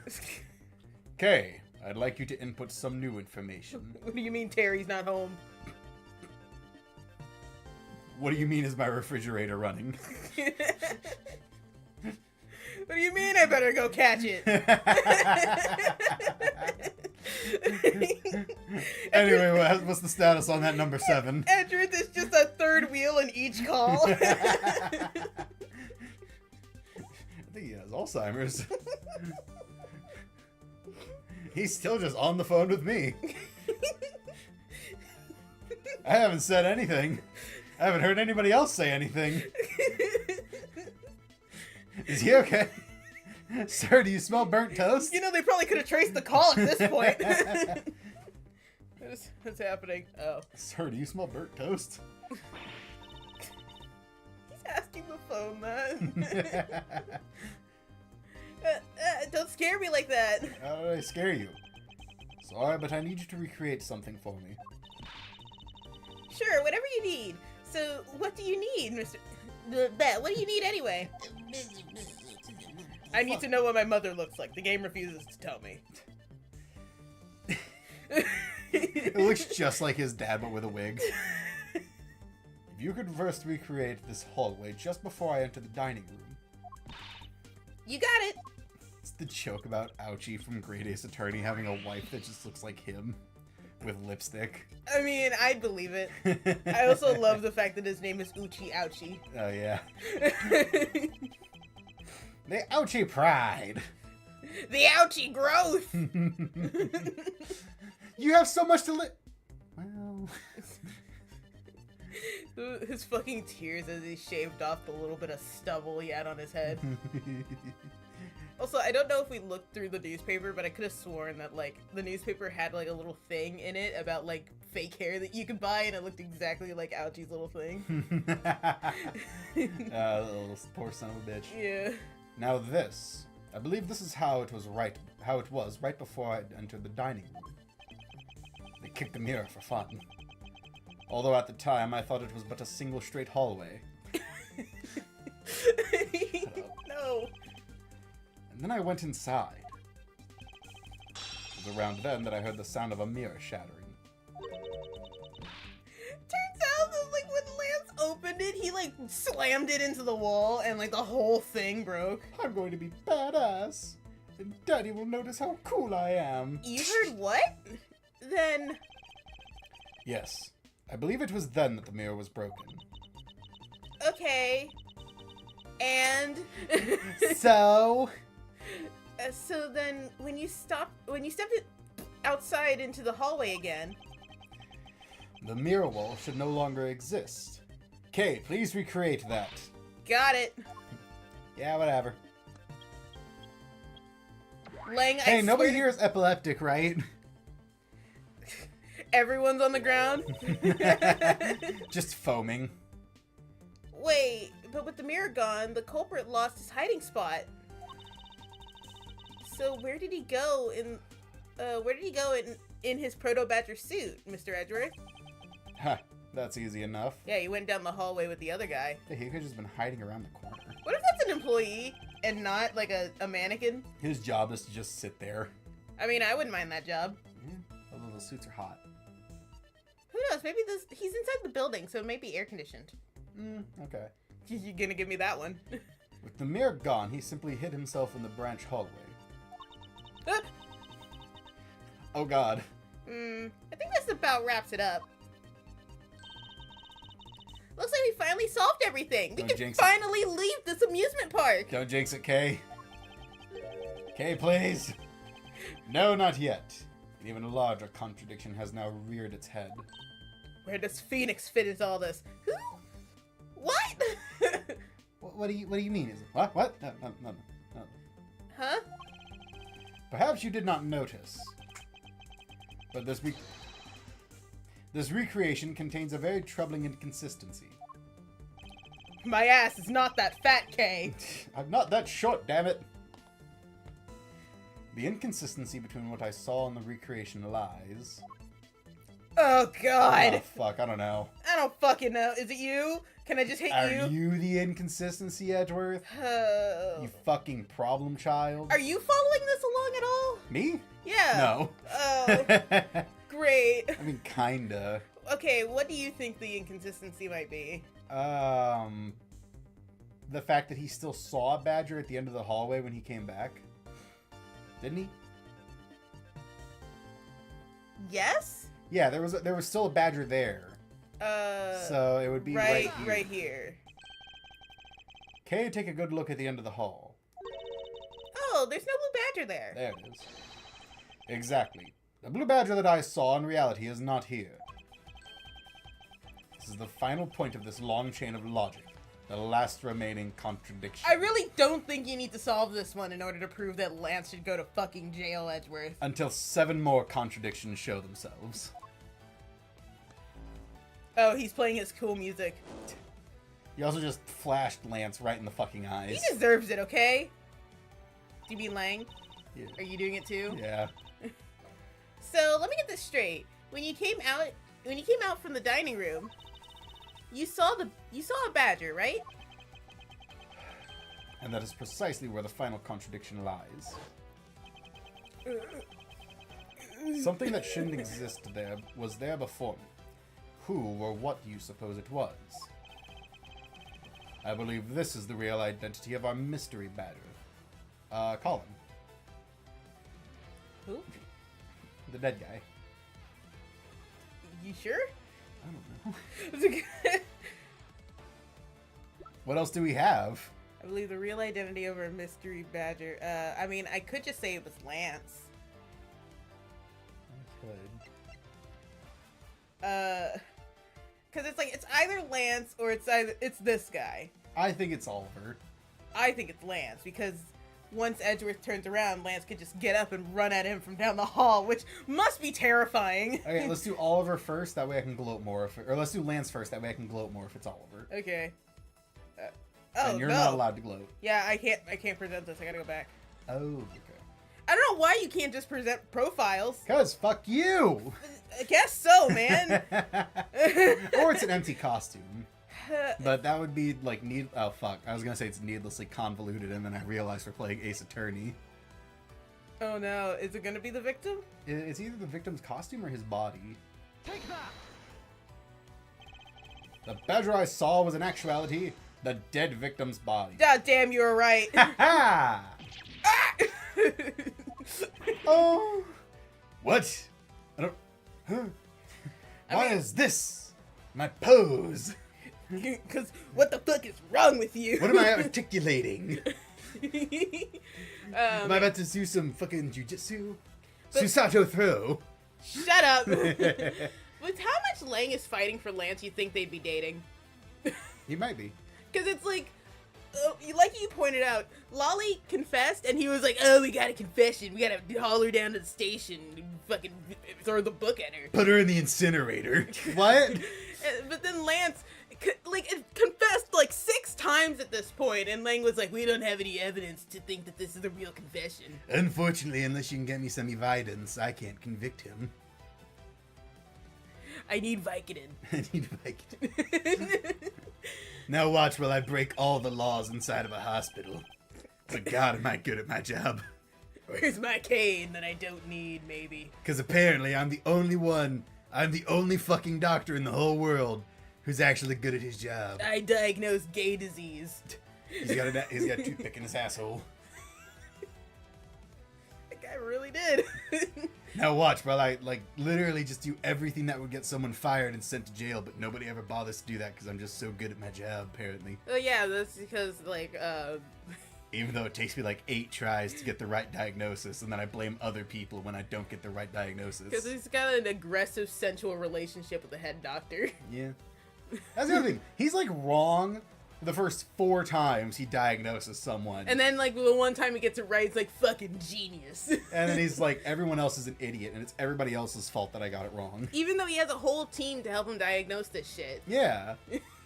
Okay, I'd like you to input some new information. What do you mean Terry's not home? What do you mean is my refrigerator running? What do you mean I better go catch it? Anyway, what's the status on that number 7? Edgeworth is just a third wheel in each call. I think he has Alzheimer's. He's still just on the phone with me. I haven't said anything. I haven't heard anybody else say anything. Is he okay? Sir, do you smell burnt toast? You know, they probably could have traced the call at this point. What's happening? Oh. Sir, do you smell burnt toast? He's asking the phone that. Don't scare me like that. How did I scare you? Sorry, but I need you to recreate something for me. Sure, whatever you need. So, what do you need, Mr. What do you need anyway? I need to know what my mother looks like. The game refuses to tell me. It looks just like his dad, but with a wig. If you could first recreate this hallway just before I enter the dining room. You got it. It's the joke about Ouchie from Great Ace Attorney having a wife that just looks like him with lipstick. I mean, I'd believe it. I also love the fact that his name is Uchi Ouchie. Oh, yeah. The Ouchie pride. The Ouchie growth. You have so much to live. Well. His fucking tears as he shaved off the little bit of stubble he had on his head. Also, I don't know if we looked through the newspaper, but I could have sworn that, like, the newspaper had, like, a little thing in it about, like, fake hair that you could buy, and it looked exactly like Ouchie's little thing. Little poor son of a bitch. Yeah. Now this, I believe this is how it was right before I entered the dining room. They kicked the mirror for fun. Although at the time I thought it was but a single straight hallway. No. And then I went inside. It was around then that I heard the sound of a mirror shattering. Turns out that, like, when Lance opened it, he, like, slammed it into the wall, and, like, the whole thing broke. I'm going to be badass, and Daddy will notice how cool I am. You heard what? Then... Yes, I believe it was then that the mirror was broken. Okay. And... So... so then, when you stepped outside into the hallway again... The mirror wall should no longer exist. Kay, please recreate that. Got it. Yeah, whatever. Lang, Hey, I nobody swear- here is epileptic, right? Everyone's on the ground? Just foaming. Wait, but with the mirror gone, the culprit lost his hiding spot. So where did he go in his Proto-Badger suit, Mr. Edgeworth? Huh, that's easy enough. Yeah, he went down the hallway with the other guy. Hey, he could have just been hiding around the corner. What if that's an employee and not, like, a mannequin? His job is to just sit there. I mean, I wouldn't mind that job. Yeah, although the suits are hot. Who knows? Maybe he's inside the building, so it might be air-conditioned. Okay. You gonna give me that one? With the mirror gone, he simply hid himself in the branch hallway. Oh god. I think this about wraps it up. Looks like we finally solved everything. We Don't can jinx it. finally leave this amusement park. Don't jinx it, Kay. Kay, please. No, not yet. An even larger contradiction has now reared its head. Where does Phoenix fit into all this? Who? What? What do you mean? Is it what? What? No. Huh? Perhaps you did not notice, but this recreation contains a very troubling inconsistency. My ass is not that fat, Kay. I'm not that short, damn it. The inconsistency between what I saw and the recreation lies. Oh, God. Oh, fuck, I don't know. I don't fucking know. Is it you? Can I just hit Are you? you the inconsistency, Edgeworth? Oh. You fucking problem child. Are you following this along at all? Me? Yeah. No. Oh, great. I mean, kinda. Okay, what do you think the inconsistency might be? The fact that he still saw a badger at the end of the hallway when he came back. Didn't he? Yes? Yeah, there was still a badger there. So it would be right here. Right here. Okay, take a good look at the end of the hall. Oh, there's no blue badger there. There it is. Exactly. The blue badger that I saw in reality is not here. This is the final point of this long chain of logic. The last remaining contradiction. I really don't think you need to solve this one in order to prove that Lance should go to fucking jail, Edgeworth. Until 7 more contradictions show themselves. Oh, he's playing his cool music. You also just flashed Lance right in the fucking eyes. He deserves it, okay? Do you mean Lang? Yeah. Are you doing it too? Yeah. So let me get this straight. When you came out from the dining room, you saw a badger, right? And that is precisely where the final contradiction lies. Something that shouldn't exist there was there before me. Who or what do you suppose it was? I believe this is the real identity of our mystery badger. Colin. Who? The dead guy. You sure? I don't know. What else do we have? I believe the real identity of our mystery badger. I mean, I could just say it was Lance. I could. Cause it's either Lance or it's this guy. I think it's Oliver. I think it's Lance because once Edgeworth turns around, Lance could just get up and run at him from down the hall, which must be terrifying. Okay, let's do Oliver first. That way I can gloat more. Or let's do Lance first. That way I can gloat more if it's Oliver. Okay. And you're not allowed to gloat. Yeah, I can't present this. I gotta go back. Oh, okay. I don't know why you can't just present profiles. Cause fuck you. I guess so, man. Or it's an empty costume. But that would be like oh fuck. I was gonna say it's needlessly convoluted, and then I realized we're playing Ace Attorney. Oh no, is it gonna be the victim? It's either the victim's costume or his body. Take that! The badger I saw was in actuality the dead victim's body. God damn, you were right. Ha ha! Oh. What? I don't. Huh? Why is this my pose? Because what the fuck is wrong with you? What am I articulating? Am I about to do some fucking jujitsu? Susato throw? Shut up. With how much Lang is fighting for Lance, you think they'd be dating? He might be. Because it's like you pointed out, Lolly confessed, and he was like, "Oh, we got a confession. We gotta haul her down to the station and fucking throw the book at her." Put her in the incinerator. What? But then Lance, confessed like 6 times at this point, and Lang was like, "We don't have any evidence to think that this is a real confession." Unfortunately, unless you can get me some evidence, I can't convict him. I need Vicodin. I need Vicodin. Now watch while I break all the laws inside of a hospital. But God, am I good at my job. Where's my cane that I don't need, maybe? Because apparently I'm the only fucking doctor in the whole world who's actually good at his job. I diagnose gay disease. He's got a toothpick in his asshole. That guy really did. Now watch while I, literally just do everything that would get someone fired and sent to jail, but nobody ever bothers to do that because I'm just so good at my job, apparently. Oh yeah, that's because, Even though it takes me 8 tries to get the right diagnosis, and then I blame other people when I don't get the right diagnosis. because he's got an aggressive, sensual relationship with the head doctor. Yeah. That's the other thing. He's, wrong the first 4 times he diagnoses someone. And then, the one time he gets it right, it's like, fucking genius. And then he's like, everyone else is an idiot, and it's everybody else's fault that I got it wrong. Even though he has a whole team to help him diagnose this shit. Yeah.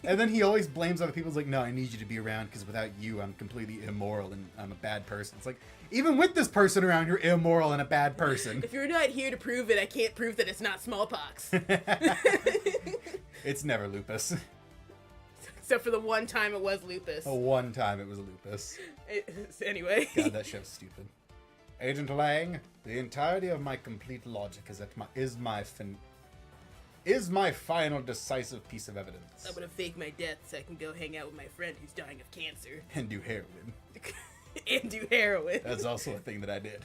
And then he always blames other people. He's like, no, I need you to be around because without you, I'm completely immoral and I'm a bad person. It's like, even with this person around, you're immoral and a bad person. If you're not here to prove it, I can't prove that it's not smallpox. It's never lupus. Except for the one time it was lupus. One time it was lupus. Anyway. God, that show's stupid. Agent Lang, the entirety of my complete logic is my final decisive piece of evidence. I'm gonna fake my death so I can go hang out with my friend who's dying of cancer. And do heroin. And do heroin. That's also a thing that I did.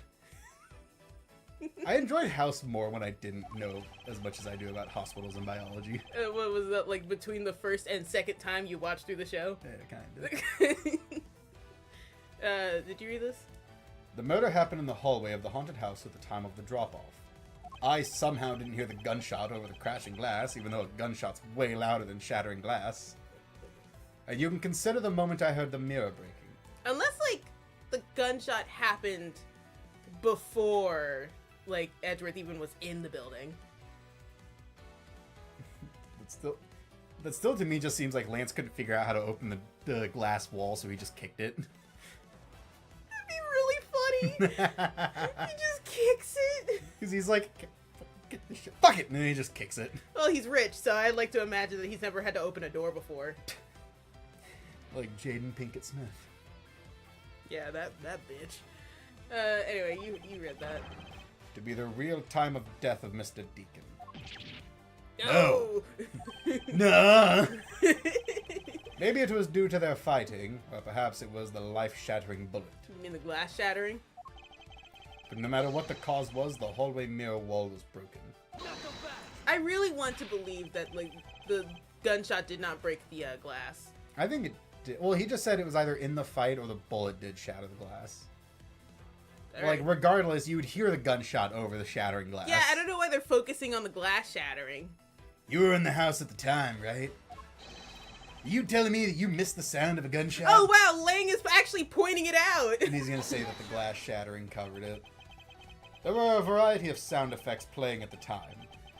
I enjoyed House more when I didn't know as much as I do about hospitals and biology. What was that, like, between the first and second time you watched through the show? Yeah, kind of. Did you read this? The murder happened in the hallway of the haunted house at the time of the drop-off. I somehow didn't hear the gunshot over the crashing glass, even though a gunshot's way louder than shattering glass. And you can consider the moment I heard the mirror breaking. Unless, like, the gunshot happened before, like, Edgeworth even was in the building. That still to me just seems like Lance couldn't figure out how to open the glass wall, so he just kicked it. That'd be really funny. He just kicks it. Because he's like, get this shit, fuck it, and then he just kicks it. Well, he's rich, so I'd like to imagine that he's never had to open a door before. Like Jaden Pinkett Smith. Yeah, that bitch. Anyway, you read that. To be the real time of death of Mr. Deacon. No! No! Maybe it was due to their fighting, or perhaps it was the life-shattering bullet. You mean the glass shattering? But no matter what the cause was, the hallway mirror wall was broken. I really want to believe that, like, the gunshot did not break the glass. I think it did. Well, he just said it was either in the fight or the bullet did shatter the glass. Alright. Like, regardless, you would hear the gunshot over the shattering glass. Yeah, I don't know why they're focusing on the glass shattering. You were in the house at the time, right? Are you telling me that you missed the sound of a gunshot? Oh wow, Lang is actually pointing it out! And he's gonna say that the glass shattering covered it. There were a variety of sound effects playing at the time.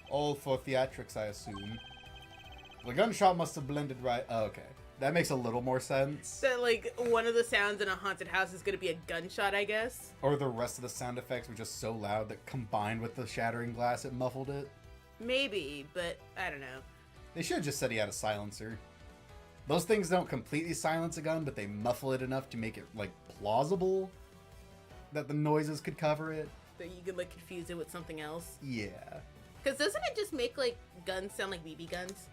All for theatrics, I assume. The gunshot must have blended right... Oh, okay. That makes a little more sense. That, like, one of the sounds in a haunted house is gonna be a gunshot, I guess? Or the rest of the sound effects were just so loud that combined with the shattering glass, it muffled it. Maybe, but I don't know. They should have just said he had a silencer. Those things don't completely silence a gun, but they muffle it enough to make it, like, plausible that the noises could cover it. That you could, like, confuse it with something else. Yeah. Because doesn't it just make, like, guns sound like BB guns?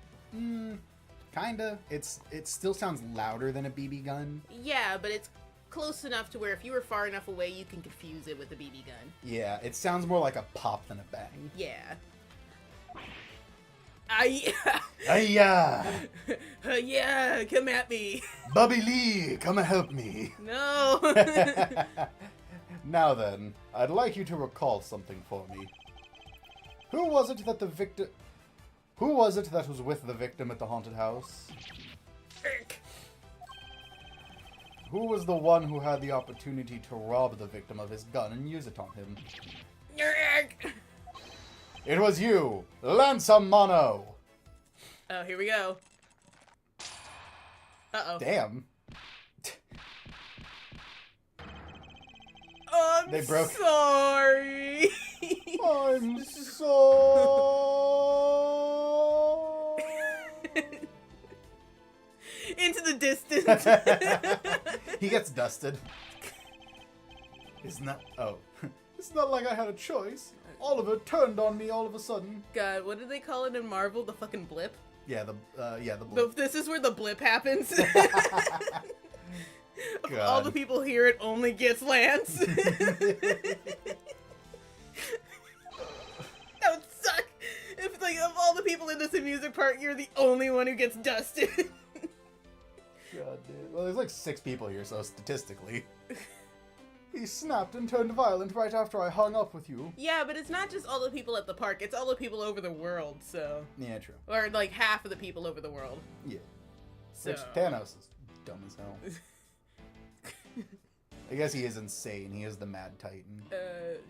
Kinda. It still sounds louder than a BB gun. Yeah, but it's close enough to where if you were far enough away, you can confuse it with a BB gun. Yeah, it sounds more like a pop than a bang. Yeah. Hiya! Yeah, come at me. Bobby Lee, come and help me. No. Now then, I'd like you to recall something for me. Who was it that was with the victim at the haunted house? Who was the one who had the opportunity to rob the victim of his gun and use it on him? It was you, Lansamano! Oh, here we go. Uh-oh. Damn. I'm They broke- sorry. I'm so... Into the distance. He gets dusted. Isn't that... Oh. It's not like I had a choice. Oliver turned on me all of a sudden. God, what did they call it in Marvel? The fucking blip? Yeah, the blip. This is where the blip happens. Of God. all the people here, it only gets Lance. That would suck. If, like, of all the people in this amusement park, you're the only one who gets dusted. God, dude. Well, there's like 6 people here, so statistically. He snapped and turned violent right after I hung up with you. Yeah, but it's not just all the people at the park, it's all the people over the world, so... Yeah, true. Or, like, half of the people over the world. Yeah. So... Which Thanos is dumb as hell. I guess he is insane. He is the Mad Titan.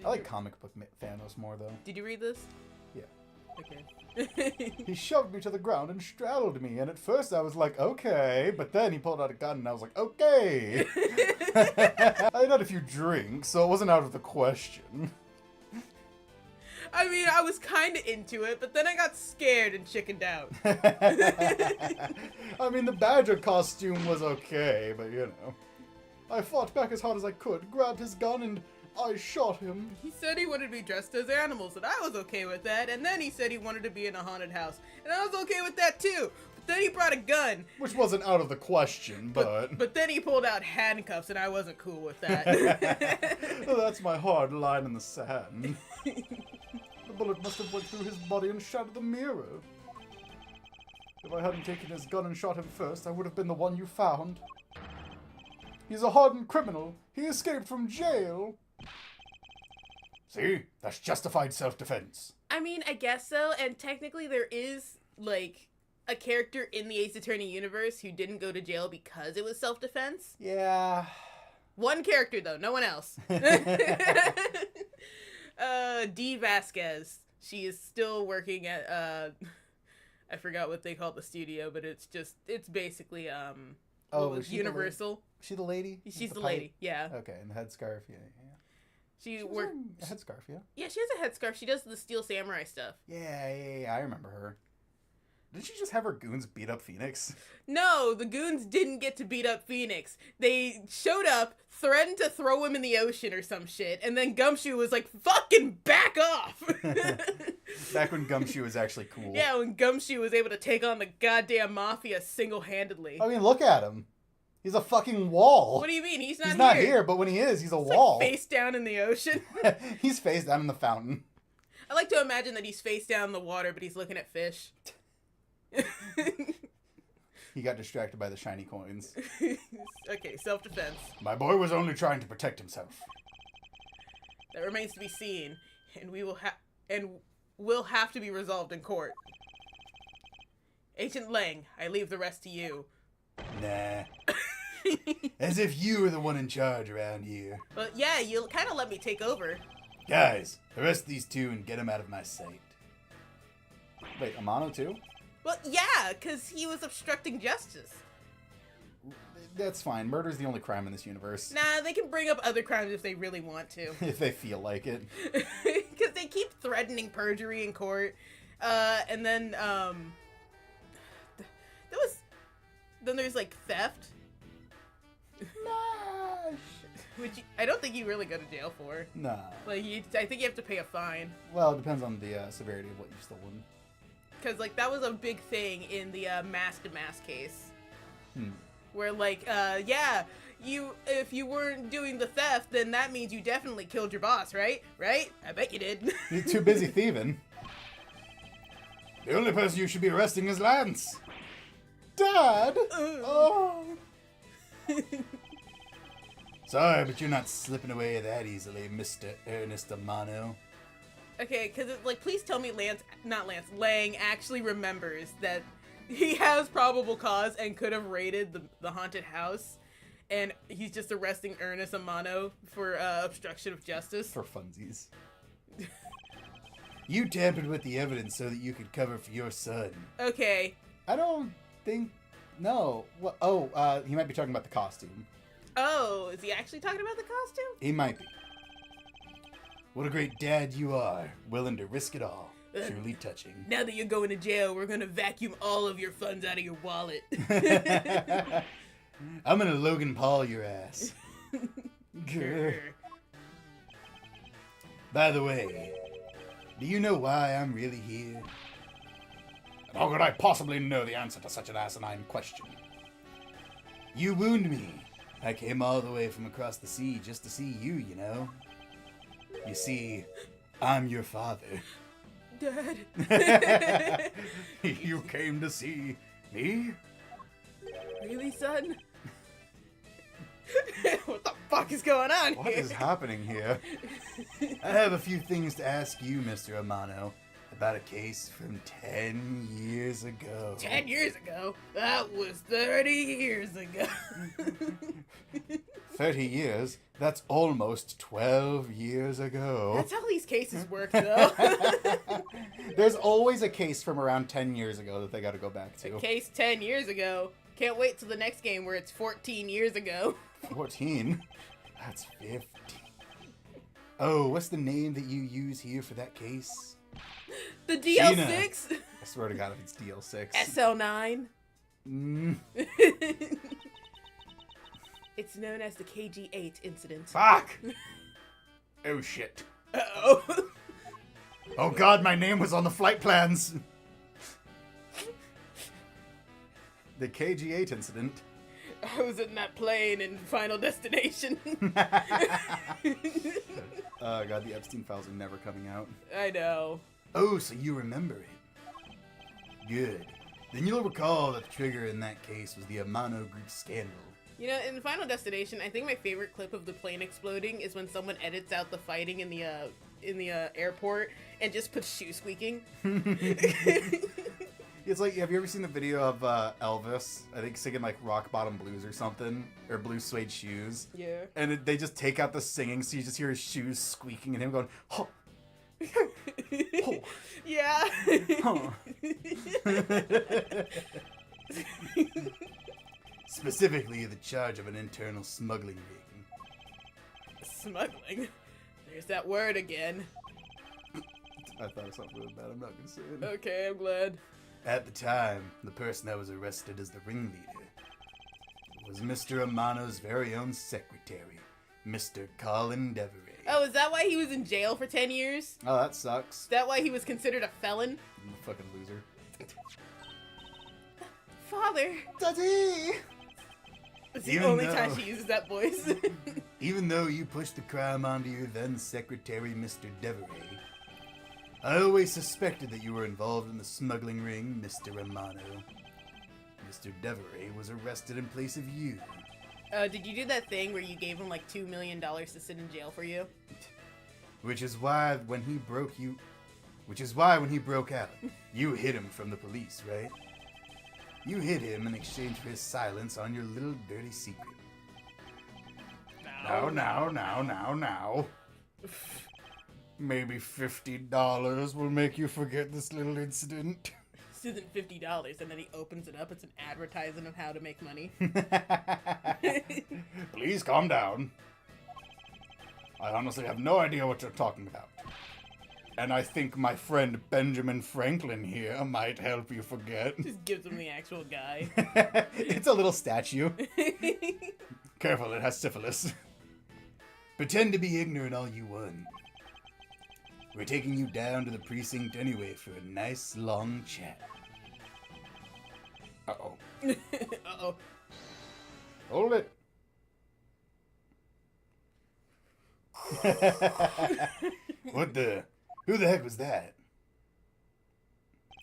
I like comic book Thanos more, though. Did you read this? Yeah. Okay. He shoved me to the ground and straddled me, and at first I was like, okay, but then he pulled out a gun and I was like, okay. I had a few drinks, so it wasn't out of the question. I mean, I was kind of into it, but then I got scared and chickened out. I mean, the badger costume was okay, but you know. I fought back as hard as I could, grabbed his gun, and I shot him. He said he wanted to be dressed as animals, and I was okay with that. And then he said he wanted to be in a haunted house, and I was okay with that too. But then he brought a gun. Which wasn't out of the question, but... But then he pulled out handcuffs, and I wasn't cool with that. That's my hard line in the sand. The bullet must have went through his body and shattered the mirror. If I hadn't taken his gun and shot him first, I would have been the one you found. He's a hardened criminal. He escaped from jail. See? That's justified self-defense. I mean, I guess so, and technically there is, like, a character in the Ace Attorney universe who didn't go to jail because it was self-defense. Yeah. One character, though, no one else. Dee Vasquez. She is still working at, I forgot what they call the studio, but it's basically, Universal. She the lady? She's the lady, yeah. Okay, and the headscarf, yeah. She was worked. wearing a headscarf, yeah. Yeah, she has a headscarf. She does the Steel Samurai stuff. Yeah, I remember her. Didn't she just have her goons beat up Phoenix? No, the goons didn't get to beat up Phoenix. They showed up, threatened to throw him in the ocean or some shit, and then Gumshoe was like, fucking back off! Back when Gumshoe was actually cool. Yeah, when Gumshoe was able to take on the goddamn Mafia single-handedly. I mean, look at him. He's a fucking wall. What do you mean? He's not here. He's not here, but when he is, he's a wall. Like face down in the ocean. He's face down in the fountain. I like to imagine that he's face down in the water, but he's looking at fish. He got distracted by the shiny coins. Okay, self-defense. My boy was only trying to protect himself. That remains to be seen, and will have to be resolved in court. Agent Lang, I leave the rest to you. Nah. As if you were the one in charge around here. But yeah, you kind of let me take over. Guys, arrest these two and get them out of my sight. Wait, Amano too? Well, yeah, because he was obstructing justice. That's fine. Murder's the only crime in this universe. Nah, they can bring up other crimes if they really want to. If they feel like it. Because they keep threatening perjury in court. And then, then there's, like, theft. Which I don't think you really go to jail for. Nah. Like, I think you have to pay a fine. Well, it depends on the severity of what you've stolen. Because, like, that was a big thing in the mask-to-mask case. Hmm. Where, like, if you weren't doing the theft, then that means you definitely killed your boss, right? Right? I bet you did. You're too busy thieving. The only person you should be arresting is Lance. Dad! Oh! Sorry, but you're not slipping away that easily, Mr. Ernest Amano. Okay, because, like, please tell me Lang actually remembers that he has probable cause and could have raided the haunted house, and he's just arresting Ernest Amano for obstruction of justice. For funsies. You tampered with the evidence so that you could cover for your son. Okay. I don't think... No. What? Oh, he might be talking about the costume. Oh, is he actually talking about the costume? He might be. What a great dad you are, willing to risk it all. Truly touching. Now that you're going to jail, we're gonna vacuum all of your funds out of your wallet. I'm gonna Logan Paul your ass. Grr. By the way, do you know why I'm really here? How could I possibly know the answer to such an asinine question? You wound me. I came all the way from across the sea just to see you, you know? You see, I'm your father. Dad. You came to see me? Really, son? What the fuck is going on What here? is happening here? I have a few things to ask you, Mr. Amano, about a case from 10 years ago. 10 years ago? That was 30 years ago. 30 years? That's almost 12 years ago. That's how these cases work, though. There's always a case from around 10 years ago that they got to go back to. A case 10 years ago. Can't wait till the next game where it's 14 years ago. 14? That's 50. Oh, what's the name that you use here for that case? The DL6? I swear to God if it's DL6. SL9? Mm. It's known as the KG8 incident. Fuck! Oh shit. Uh-oh. Oh God, my name was on the flight plans. The KG8 incident. I was in that plane in Final Destination. Oh God, the Epstein files are never coming out. I know. Oh, so you remember it. Good. Then you'll recall that the trigger in that case was the Amano Group scandal. You know, in Final Destination, I think my favorite clip of the plane exploding is when someone edits out the fighting in the airport and just puts shoe squeaking. It's like, have you ever seen the video of Elvis, I think singing like Rock Bottom Blues or something, or Blue Suede Shoes? Yeah. And they just take out the singing, so you just hear his shoes squeaking and him going, oh. Oh. Yeah. Huh. Specifically, the charge of an internal smuggling ring. Smuggling. There's that word again. I thought of something really bad. I'm not gonna say it. Okay, I'm glad. At the time, the person that was arrested as the ringleader was Mr. Amano's very own secretary, Mr. Colin Deveray. Oh, is that why he was in jail for 10 years? Oh, that sucks. Is that why he was considered a felon? I'm a fucking loser. Father. Daddy! It's the Even only though- time she uses that voice. Even though you pushed the crime onto your then secretary, Mr. Deveray, I always suspected that you were involved in the smuggling ring, Mr. Amano. Mr. Deveray was arrested in place of you. Did you do that thing where you gave him like $2 million to sit in jail for you? Which is why when he broke out, you hid him from the police, right? You hid him in exchange for his silence on your little dirty secret. Now. Maybe $50 will make you forget this little incident. This isn't $50, and then he opens it up. It's an advertisement of how to make money. Please calm down. I honestly have no idea what you're talking about. And I think my friend Benjamin Franklin here might help you forget. Just gives him the actual guy. It's a little statue. Careful, it has syphilis. Pretend to be ignorant all you want. We're taking you down to the precinct anyway for a nice long chat. Uh-oh. Uh-oh. Hold it. What the? Who the heck was that?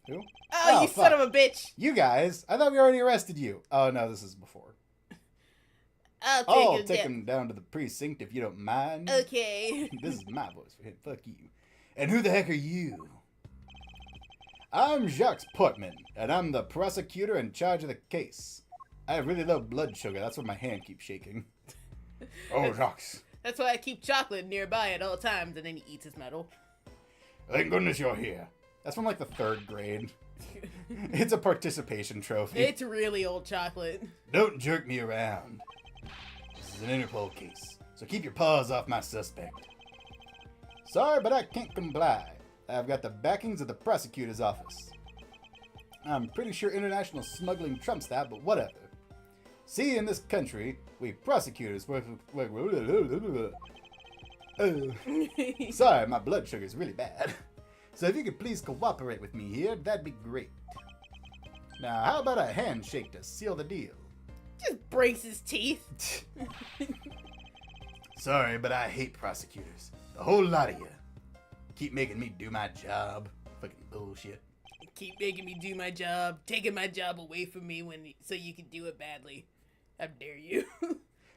Who? Oh, you fuck. son of a bitch! You guys, I thought we already arrested you. Oh, no, this is before. I'll Take him down to the precinct if you don't mind. Okay. This is my voice for him. Fuck you. And who the heck are you? I'm Jacques Portman, and I'm the prosecutor in charge of the case. I have really low blood sugar. That's why my hand keeps shaking. Oh, Jacques. That's why I keep chocolate nearby at all times, and then he eats his medal. Thank goodness you're here. That's from like the 3rd grade. It's a participation trophy. It's really old chocolate. Don't jerk me around. This is an Interpol case, so keep your paws off my suspect. Sorry, but I can't comply. I've got the backings of the prosecutor's office. I'm pretty sure international smuggling trumps that, but whatever. See, in this country, we prosecutors work. Oh, sorry, my blood sugar's really bad. So if you could please cooperate with me here, that'd be great. Now, how about a handshake to seal the deal? Just breaks his teeth. Sorry, but I hate prosecutors. The whole lot of you. Keep making me do my job. Fucking bullshit. Keep making me do my job, taking my job away from me so you can do it badly. How dare you?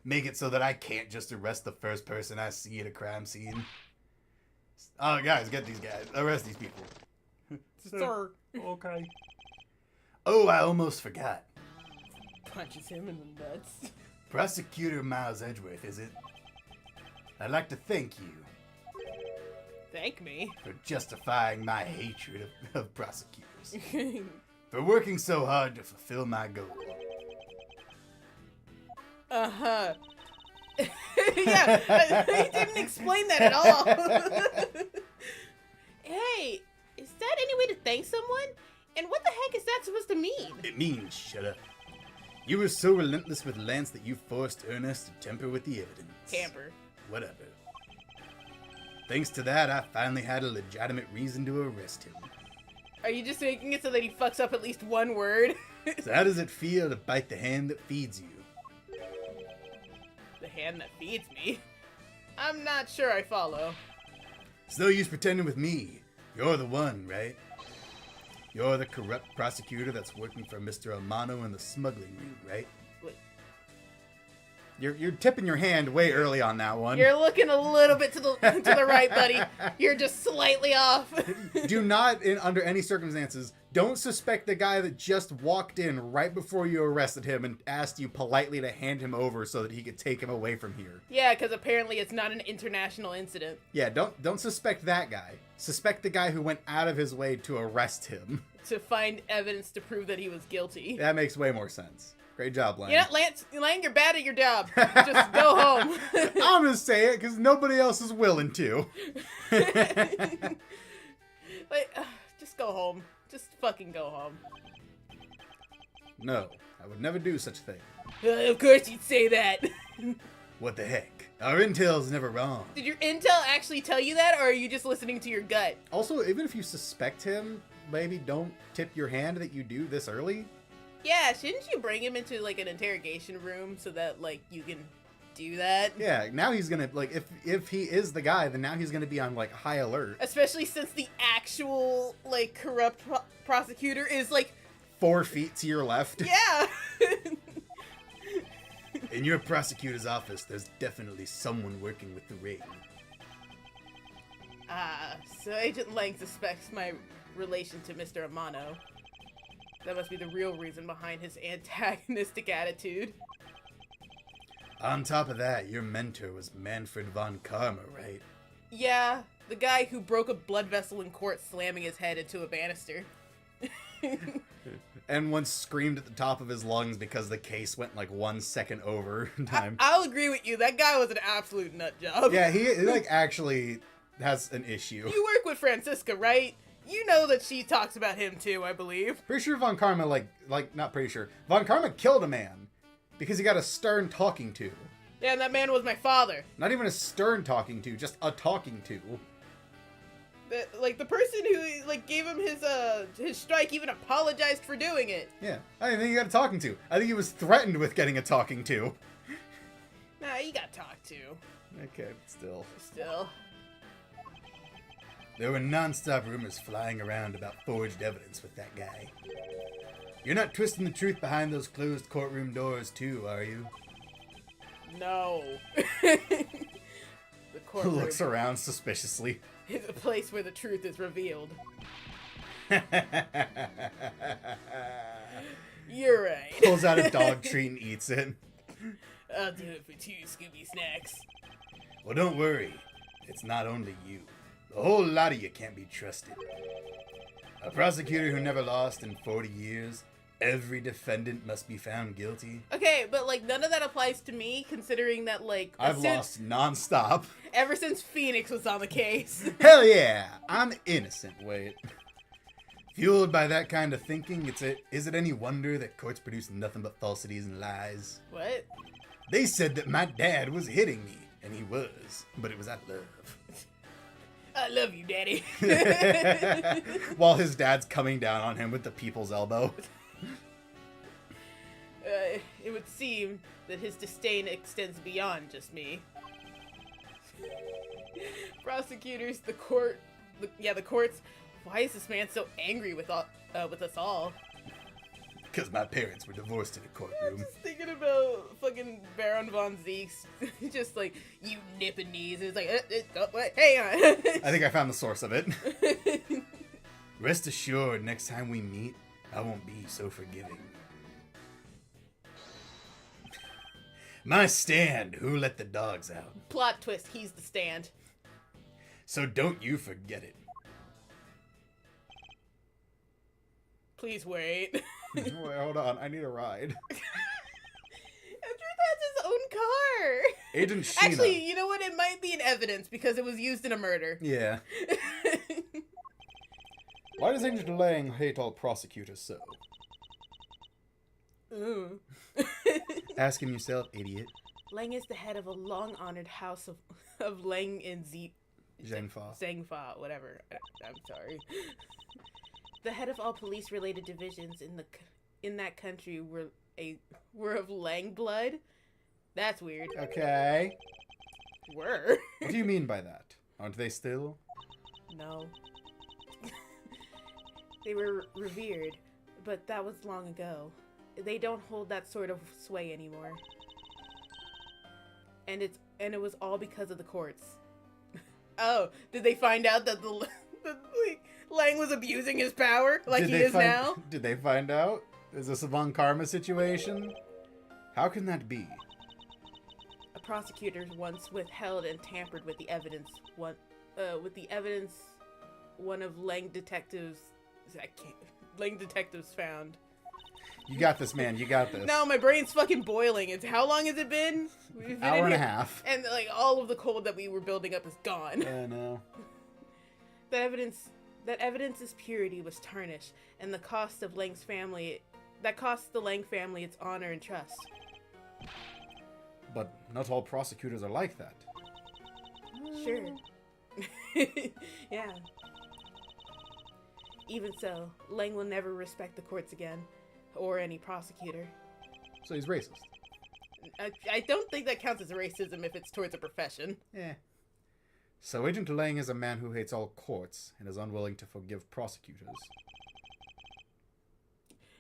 Make it so that I can't just arrest the first person I see at a crime scene. Oh, guys, get these guys. Arrest these people. Sir. Okay. Oh, I almost forgot. Punches him in the nuts. Prosecutor Miles Edgeworth, is it? I'd like to thank you Thank me. for justifying my hatred of prosecutors. For working so hard to fulfill my goal. Uh-huh. Yeah, he didn't explain that at all. Hey, is that any way to thank someone? And what the heck is that supposed to mean? It means shut up. You were so relentless with Lance that you forced Ernest to tamper with the evidence. Tamper. Whatever. Thanks to that, I finally had a legitimate reason to arrest him. Are you just making it so that he fucks up at least one word? So how does it feel to bite the hand that feeds you? The hand that feeds me? I'm not sure I follow. It's no use pretending with me. You're the one, right? You're the corrupt prosecutor that's working for Mr. Amano in the smuggling ring, right? Wait. You're tipping your hand way early on that one. You're looking a little bit to the right, buddy. You're just slightly off. Do not, under any circumstances, don't suspect the guy that just walked in right before you arrested him and asked you politely to hand him over so that he could take him away from here. Yeah, because apparently it's not an international incident. Yeah, don't suspect that guy. Suspect the guy who went out of his way to arrest him. To find evidence to prove that he was guilty. That makes way more sense. Great job, Lang. You know, Lang, you're bad at your job. Just go home. I'm gonna say it because nobody else is willing to. Like, just go home. Just fucking go home. No, I would never do such a thing. Of course you'd say that. What the heck? Our intel's never wrong. Did your intel actually tell you that, or are you just listening to your gut? Also, even if you suspect him, maybe don't tip your hand that you do this early. Yeah, shouldn't you bring him into, like, an interrogation room so that, like, you can do that? Yeah, now he's gonna, like, if he is the guy, then now he's gonna be on, like, high alert. Especially since the actual, like, corrupt prosecutor is, like, 4 feet to your left. yeah! In your prosecutor's office, there's definitely someone working with the ring. So Agent Lang suspects my relation to Mr. Amano. That must be the real reason behind his antagonistic attitude. On top of that, your mentor was Manfred von Karma, right? Yeah, the guy who broke a blood vessel in court slamming his head into a banister. And once screamed at the top of his lungs because the case went, like, 1 second over time. I'll agree with you, that guy was an absolute nut job. Yeah, he, like, actually has an issue. You work with Francisca, right? You know that she talks about him too, I believe. Pretty sure Von Karma, not pretty sure. Von Karma killed a man because he got a stern talking to. Yeah, and that man was my father. Not even a stern talking to, just a talking to. The person who, like, gave him his strike even apologized for doing it. Yeah, I didn't think he got a talking to. I think he was threatened with getting a talking to. Nah, he got talked to. Okay, still. Still. There were non-stop rumors flying around about forged evidence with that guy. You're not twisting the truth behind those closed courtroom doors, too, are you? No. The courtroom Looks around suspiciously. is a place where the truth is revealed. You're right. Pulls out a dog treat and eats it. I'll do it for 2 Scooby snacks. Well, don't worry. It's not only you. A whole lot of you can't be trusted. A prosecutor who never lost in 40 years. Every defendant must be found guilty. Okay, but, like, none of that applies to me, considering that, like, I've lost nonstop. ever since Phoenix was on the case. Hell yeah, I'm innocent. Wait. Fueled by that kind of thinking, is it any wonder that courts produce nothing but falsities and lies? What? They said that my dad was hitting me, and he was, but it was out of love. I love you, Daddy. While his dad's coming down on him with the people's elbow. It would seem that his disdain extends beyond just me. Prosecutors, the courts. Why is this man so angry with us all? Because my parents were divorced in a I'm courtroom. just thinking about fucking Baron von Zeeks. Just like, you nipping knees. It's like, what? Hang on. I think I found the source of it. Rest assured, next time we meet, I won't be so forgiving. My stand. Who let the dogs out? Plot twist, he's the stand. So don't you forget it. Please wait. Wait, hold on. I need a ride. Andrew, that's his own car. Agent Sheena. Actually, you know what? It might be in evidence because it was used in a murder. Yeah. Why does Agent Lang hate all prosecutors so? Ooh. Asking yourself, idiot. Lang is the head of a long-honored house of Lang and Zhengfa. Zhengfa, whatever. I'm sorry. The head of all police-related divisions in that country were of Lang blood. That's weird. Okay. Were. What do you mean by that? Aren't they still? No. They were revered, but that was long ago. They don't hold that sort of sway anymore. And it was all because of the courts. Oh, did they find out that Lang was abusing his power like he is now? Did they find out? Is this a Von Karma situation? How can that be? A prosecutor once withheld and tampered with the evidence. One of Lang detectives found. You got this, man. You got this. No, my brain's fucking boiling. It's how long has it been? We've been Hour in and a here- half. And like all of the cold that we were building up is gone. I know. That evidence's purity was tarnished, and the cost of Lang's family that cost the Lang family its honor and trust. But not all prosecutors are like that. Sure. Yeah. Even so, Lang will never respect the courts again, or any prosecutor. So he's racist. I don't think that counts as racism if it's towards a profession. Eh. So Agent Lang is a man who hates all courts and is unwilling to forgive prosecutors.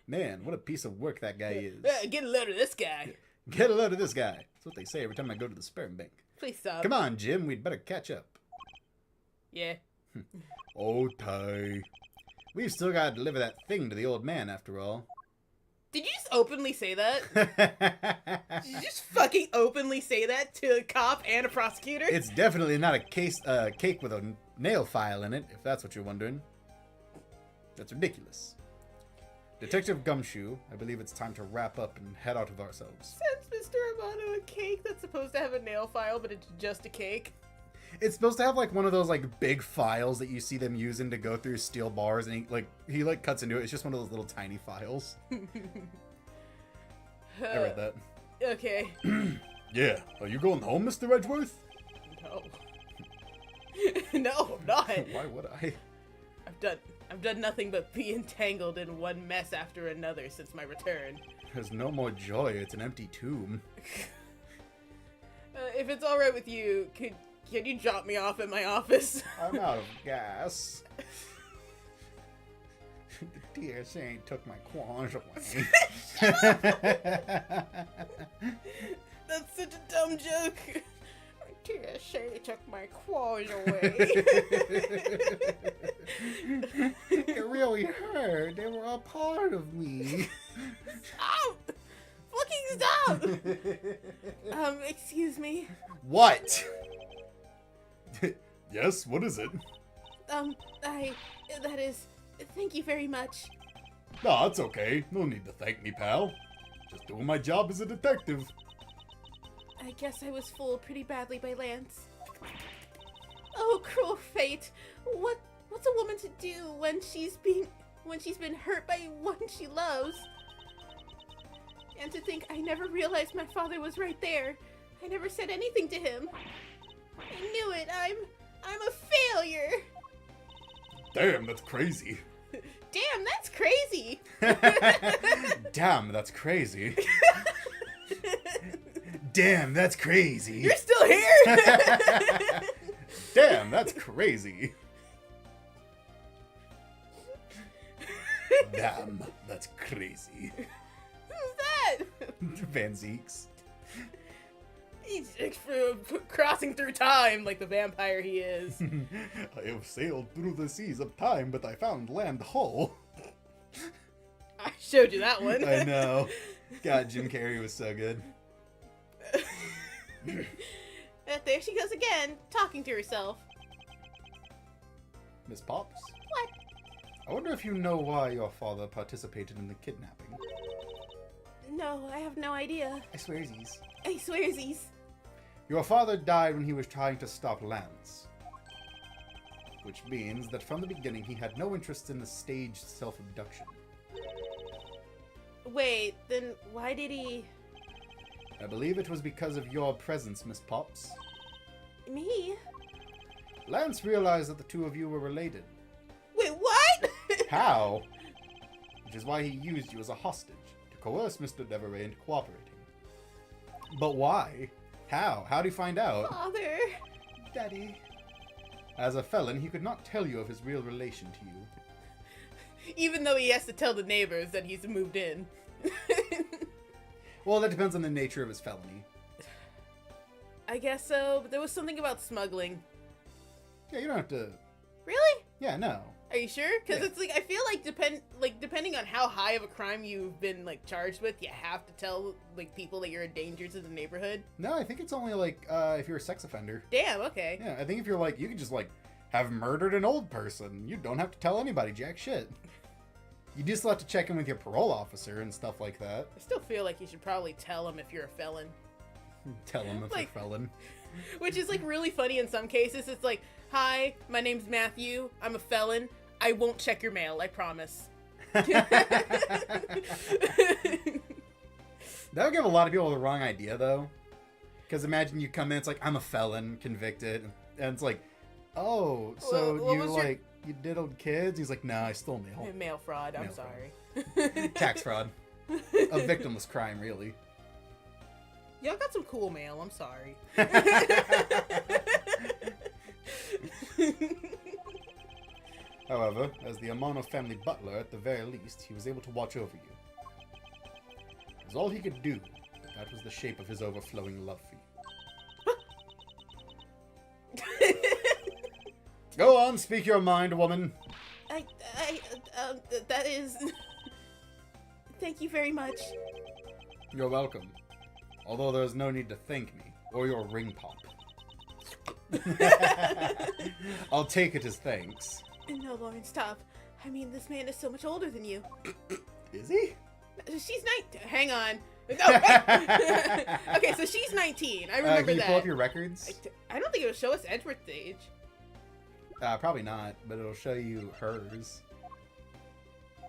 Man, what a piece of work that guy is. Get a load of this guy. Get a load of this guy. That's what they say every time I go to the sperm bank. Please stop. Come on, Jim. We'd better catch up. Yeah. Oh, Ty. We've still got to deliver that thing to the old man, after all. Did you just openly say that? Did you just fucking openly say that to a cop and a prosecutor? It's definitely not a cake with a nail file in it, if that's what you're wondering. That's ridiculous. Detective Gumshoe, I believe it's time to wrap up and head out of ourselves. Sends Mr. Amano a cake that's supposed to have a nail file, but it's just a cake. It's supposed to have like one of those like big files that you see them using to go through steel bars, and he cuts into it. It's just one of those little tiny files. I read that. Okay. Yeah. Are you going home, Mr. Edgeworth? No. No, I'm not. Why would I? I've done nothing but be entangled in one mess after another since my return. There's no more joy. It's an empty tomb. If it's all right with you, can you drop me off at my office? I'm out of gas. The TSA took my qualms away. That's such a dumb joke. TSA took my claws away. It really hurt. They were a part of me. Stop! Fucking stop! Excuse me. What? Yes, what is it? Thank you very much. No, it's okay. No need to thank me, pal. Just doing my job as a detective. I guess I was fooled pretty badly by Lance. Oh, cruel fate! What's a woman to do when she's been hurt by one she loves? And to think I never realized my father was right there. I never said anything to him. I knew it. I'm a failure. Damn, that's crazy. Damn, that's crazy. Damn, that's crazy. Damn, that's crazy. You're still here. Damn, that's crazy. Damn, that's crazy. Who's that? Van Zeeks. He's crossing through time like the vampire he is. I have sailed through the seas of time, but I found land whole. I showed you that one. I know. God, Jim Carrey was so good. There she goes again, talking to herself. Miss Pops? What? I wonder if you know why your father participated in the kidnapping. No, I have no idea. I swearsies. I swearsies. Your father died when he was trying to stop Lance. Which means that from the beginning he had no interest in the staged self-abduction. Wait, then why did he... I believe it was because of your presence, Miss Pops. Me? Lance realized that the two of you were related. Wait, what? How? Which is why he used you as a hostage, to coerce Mr. Deveray into cooperating. But why? How? How'd he find out? Father. Daddy. As a felon, he could not tell you of his real relation to you. Even though he has to tell the neighbors that he's moved in. Well, that depends on the nature of his felony. I guess so, but there was something about smuggling. Yeah, you don't have to... Really? Yeah, no. Are you sure? Because Yeah. it's like, I feel like depending on how high of a crime you've been like charged with, you have to tell like people that you're a danger to the neighborhood. No, I think it's only like if you're a sex offender. Damn, okay. Yeah, I think if you're like, you can just like have murdered an old person. You don't have to tell anybody jack shit. You just have to check in with your parole officer and stuff like that. I still feel like you should probably tell them if you're a felon. Tell them if Like- you're a felon. Which is like really funny in some cases. It's like, hi, my name's Matthew. I'm a felon. I won't check your mail, I promise. That would give a lot of people the wrong idea, though. Because imagine you come in, it's like, I'm a felon, convicted. And it's like, oh, so What you, was your- like, you diddled kids? He's like, no, I stole mail. Mail fraud, I'm Mail fraud. sorry. Tax fraud. A victimless crime, really. Y'all got some cool mail, I'm sorry. However, as the Amano family butler, at the very least, he was able to watch over you. It was all he could do, but that was the shape of his overflowing love for you. Go on, speak your mind, woman. That is... Thank you very much. You're welcome. Although there is no need to thank me, or your ring pop. I'll take it as thanks. No, Lauren, stop. I mean, this man is so much older than you. Is he? She's 19. Hang on. No. Okay, so she's 19. I remember Can you that. pull up your records? I don't think it'll show us Edgeworth's age. Probably not, but it'll show you hers.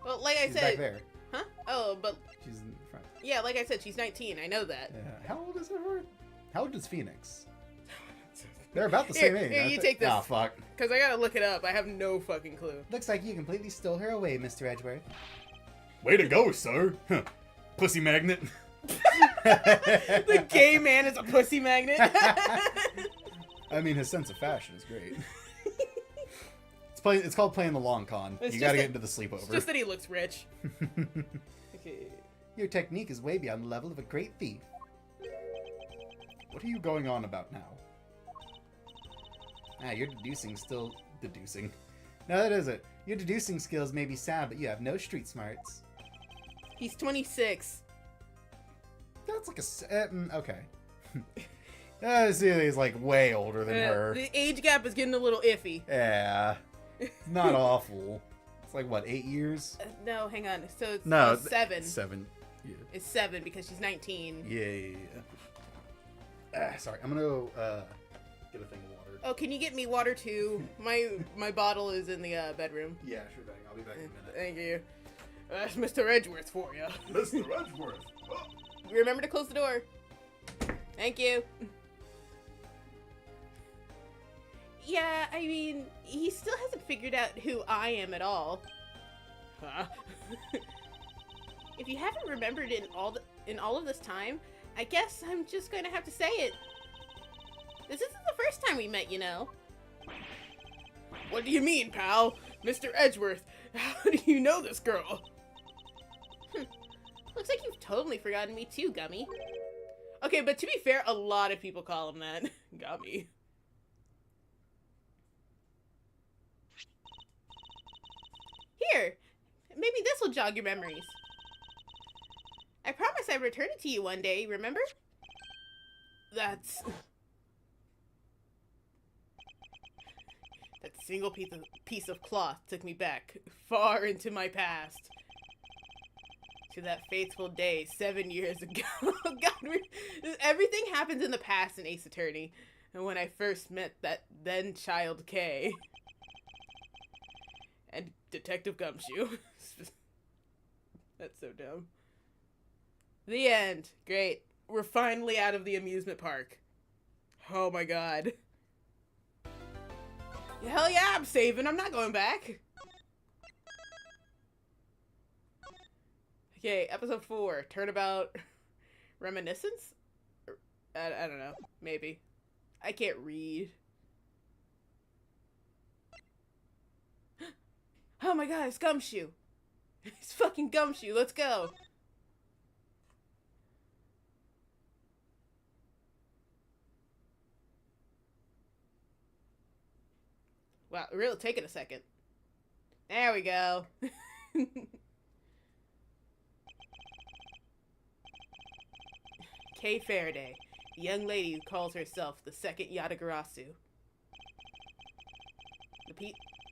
Well, like I She's back said... there. Huh? Oh, but... She's in front. Yeah, like I said, she's 19. I know that. Yeah. How old is her? How old is Phoenix? They're about the Here, same age. here, aren't you they? take this. Ah, fuck. Because I gotta look it up. I have no fucking clue. Looks like you completely stole her away, Mr. Edgeworth. Way to go, sir. Pussy magnet. The gay man is a pussy magnet. I mean, his sense of fashion is great. It's called playing the long con. It's You just gotta that- get into the sleepover. It's just that he looks rich. Okay. Your technique is way beyond the level of a great thief. What are you going on about now? Ah, your deducing still... Deducing. No, that is it. Your deducing skills may be sound, but you have no street smarts. He's 26. That's like a... okay. Celia's like way older than her. The age gap is getting a little iffy. Yeah. It's not awful. It's like, what, 8 years? No, hang on. So it's No, 7. 7. Yeah. It's 7 because she's 19. Yeah. Sorry, I'm gonna go get a thing of water. Oh, can you get me water too? My bottle is in the bedroom. Yeah, sure thing. I'll be back in a minute. Thank you. That's Mr. Edgeworth for you. Mr. Edgeworth. Remember to close the door. Thank you. Yeah, I mean, he still hasn't figured out who I am at all. Huh? If you haven't remembered in all of this time, I guess I'm just going to have to say it. This isn't the first time we met, you know. What do you mean, pal? Mr. Edgeworth, how do you know this girl? Looks like you've totally forgotten me too, Gummy. Okay, but to be fair, a lot of people call him that. Gummy. Here, maybe this will jog your memories. I promised I'd return it to you one day, remember? That's... That single piece of cloth took me back far into my past. To that faithful day 7 years ago. God, everything happens in the past in Ace Attorney. And when I first met that then child K. And Detective Gumshoe. That's so dumb. The end. Great. We're finally out of the amusement park. Oh my god. Hell yeah, I'm saving. I'm not going back. Okay, episode 4. Turnabout Reminiscence? I don't know. Maybe. I can't read. Oh my god, it's Gumshoe. It's fucking Gumshoe. Let's go. Wow, really taking a second. There we go. Kay Faraday, the young lady who calls herself the second Yatagarasu.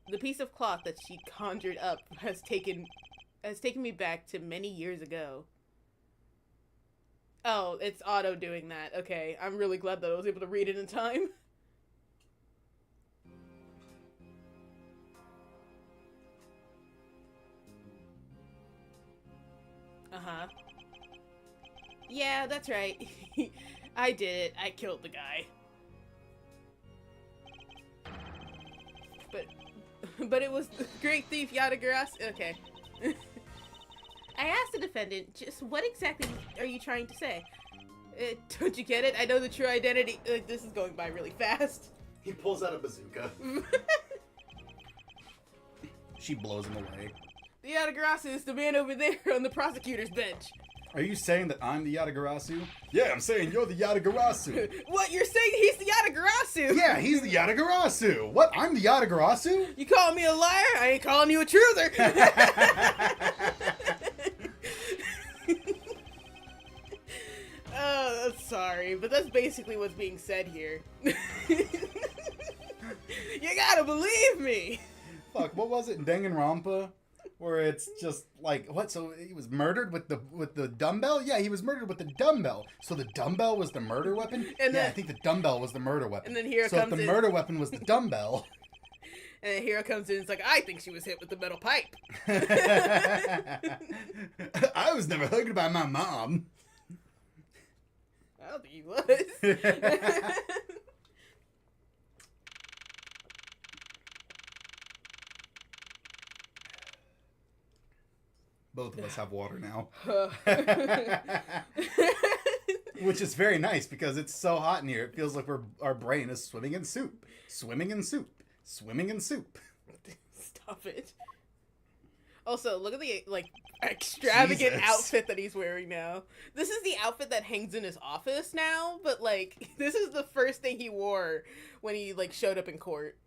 The piece of cloth that she conjured up has taken me back to many years ago. Oh, it's auto doing that. Okay, I'm really glad that I was able to read it in time. Uh-huh. Yeah, that's right. I did it. I killed the guy. But it was the great thief Yatagarasu. Okay. I asked the defendant, just what exactly are you trying to say? Don't you get it? I know the true identity. This is going by really fast. He pulls out a bazooka. She blows him away. The Yatagarasu is the man over there on the prosecutor's bench. Are you saying that I'm the Yatagarasu? Yeah, I'm saying you're the Yatagarasu. What? You're saying he's the Yatagarasu? Yeah, he's the Yatagarasu. What? I'm the Yatagarasu? You calling me a liar? I ain't calling you a truther. Oh, sorry, but that's basically what's being said here. You gotta believe me. Fuck, what was it, Danganronpa? Where it's just like, what? So he was murdered with the dumbbell? Yeah, he was murdered with the dumbbell. So the dumbbell was the murder weapon? And then, I think the dumbbell was the murder weapon. And then Hiro so comes if the in. murder weapon was the dumbbell. And then Hiro comes in and it's like, I think she was hit with the metal pipe. I was never hugged by my mom. I don't think he was. Both of us have water now. Which is very nice because it's so hot in here. It feels like our brain is swimming in soup. Swimming in soup. Swimming in soup. Stop it. Also, look at the, extravagant Jesus. outfit that he's wearing now. This is the outfit that hangs in his office now, but, this is the first thing he wore when he, showed up in court.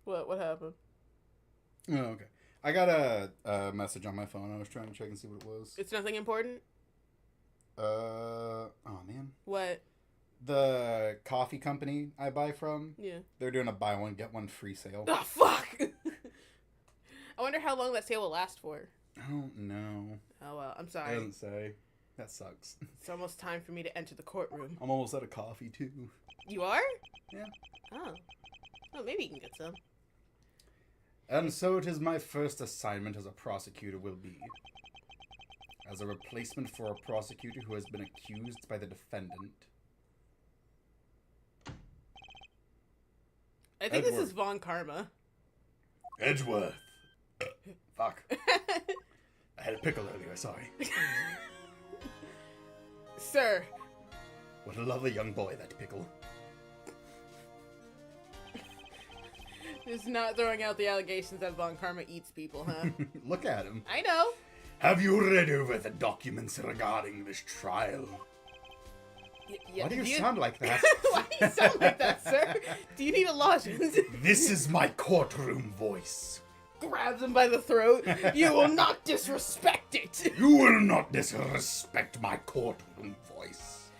What happened? Oh, okay. I got a message on my phone. I was trying to check and see what it was. It's nothing important? Oh, man. What? The coffee company I buy from. Yeah. They're doing a buy one, get one free sale. Oh, fuck! I wonder how long that sale will last for. I don't know. Oh, well, I'm It sorry. doesn't say. That sucks. It's almost time for me to enter the courtroom. I'm almost out of coffee, too. You are? Yeah. Oh. Oh, maybe you can get some. And so it is my first assignment as a prosecutor will be. As a replacement for a prosecutor who has been accused by the defendant. I think this Edward. is Von Karma. Edgeworth. Fuck. I had a pickle earlier, sorry. Sir. What a lovely young boy, that pickle. Just not throwing out the allegations that Von Karma eats people, huh? Look at him. I know. Have you read over the documents regarding this trial? Yeah, Why do you sound like that? Why do you sound like that, sir? Do you need a lozenge? This is my courtroom voice. Grabs him by the throat. You will not disrespect it. You will not disrespect my courtroom voice.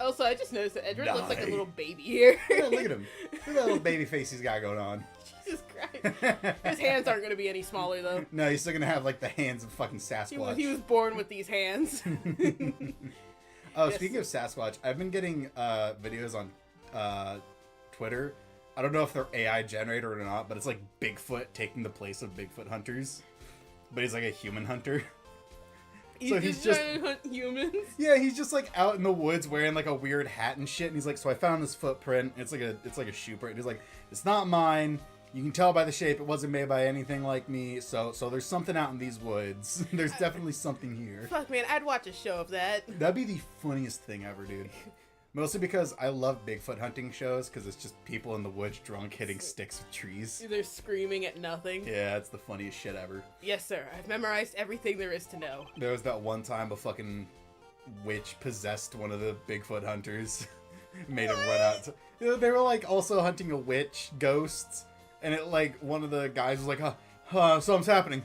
Also, I just noticed that Edward looks like a Die. little baby here. Yeah, look at him. Look at that little baby face he's got going on. Jesus Christ. His hands aren't going to be any smaller, though. No, he's still gonna have like the hands of fucking Sasquatch. He was born with these hands. Oh, Yes. speaking of Sasquatch, I've been getting videos on Twitter. I don't know if they're AI generated or not, but it's like Bigfoot taking the place of Bigfoot hunters. But he's like a human hunter. So he's just trying to hunt humans. Yeah, he's just like out in the woods wearing like a weird hat and shit. And he's like, so I found this footprint. It's like a shoe print. He's like, it's not mine. You can tell by the shape it wasn't made by anything like me. So there's something out in these woods. There's definitely something here. Fuck, man, I'd watch a show of that. That'd be the funniest thing ever, dude. Mostly because I love Bigfoot hunting shows because it's just people in the woods drunk hitting sticks with trees. They're screaming at nothing. Yeah, it's the funniest shit ever. Yes, sir. I've memorized everything there is to know. There was that one time a fucking witch possessed one of the Bigfoot hunters. Made him run out. They were like also hunting a witch, ghosts, and it like one of the guys was like, something's happening.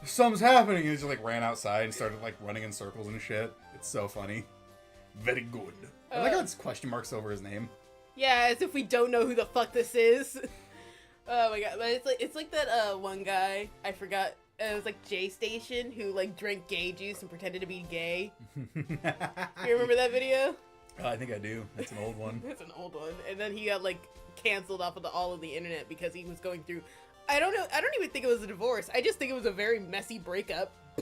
Something's happening. And he just like ran outside and started like running in circles and shit. It's so funny. Very good. I like how it's question marks over his name. Yeah, as if we don't know who the fuck this is. Oh my god, but it's like that one guy, I forgot, it was like J Station, who like drank gay juice and pretended to be gay. You remember that video? I think I do. That's an old one. That's an old one. And then he got like canceled off of all of the internet because he was going through, I don't know, I don't even think it was a divorce. I just think it was a very messy breakup. I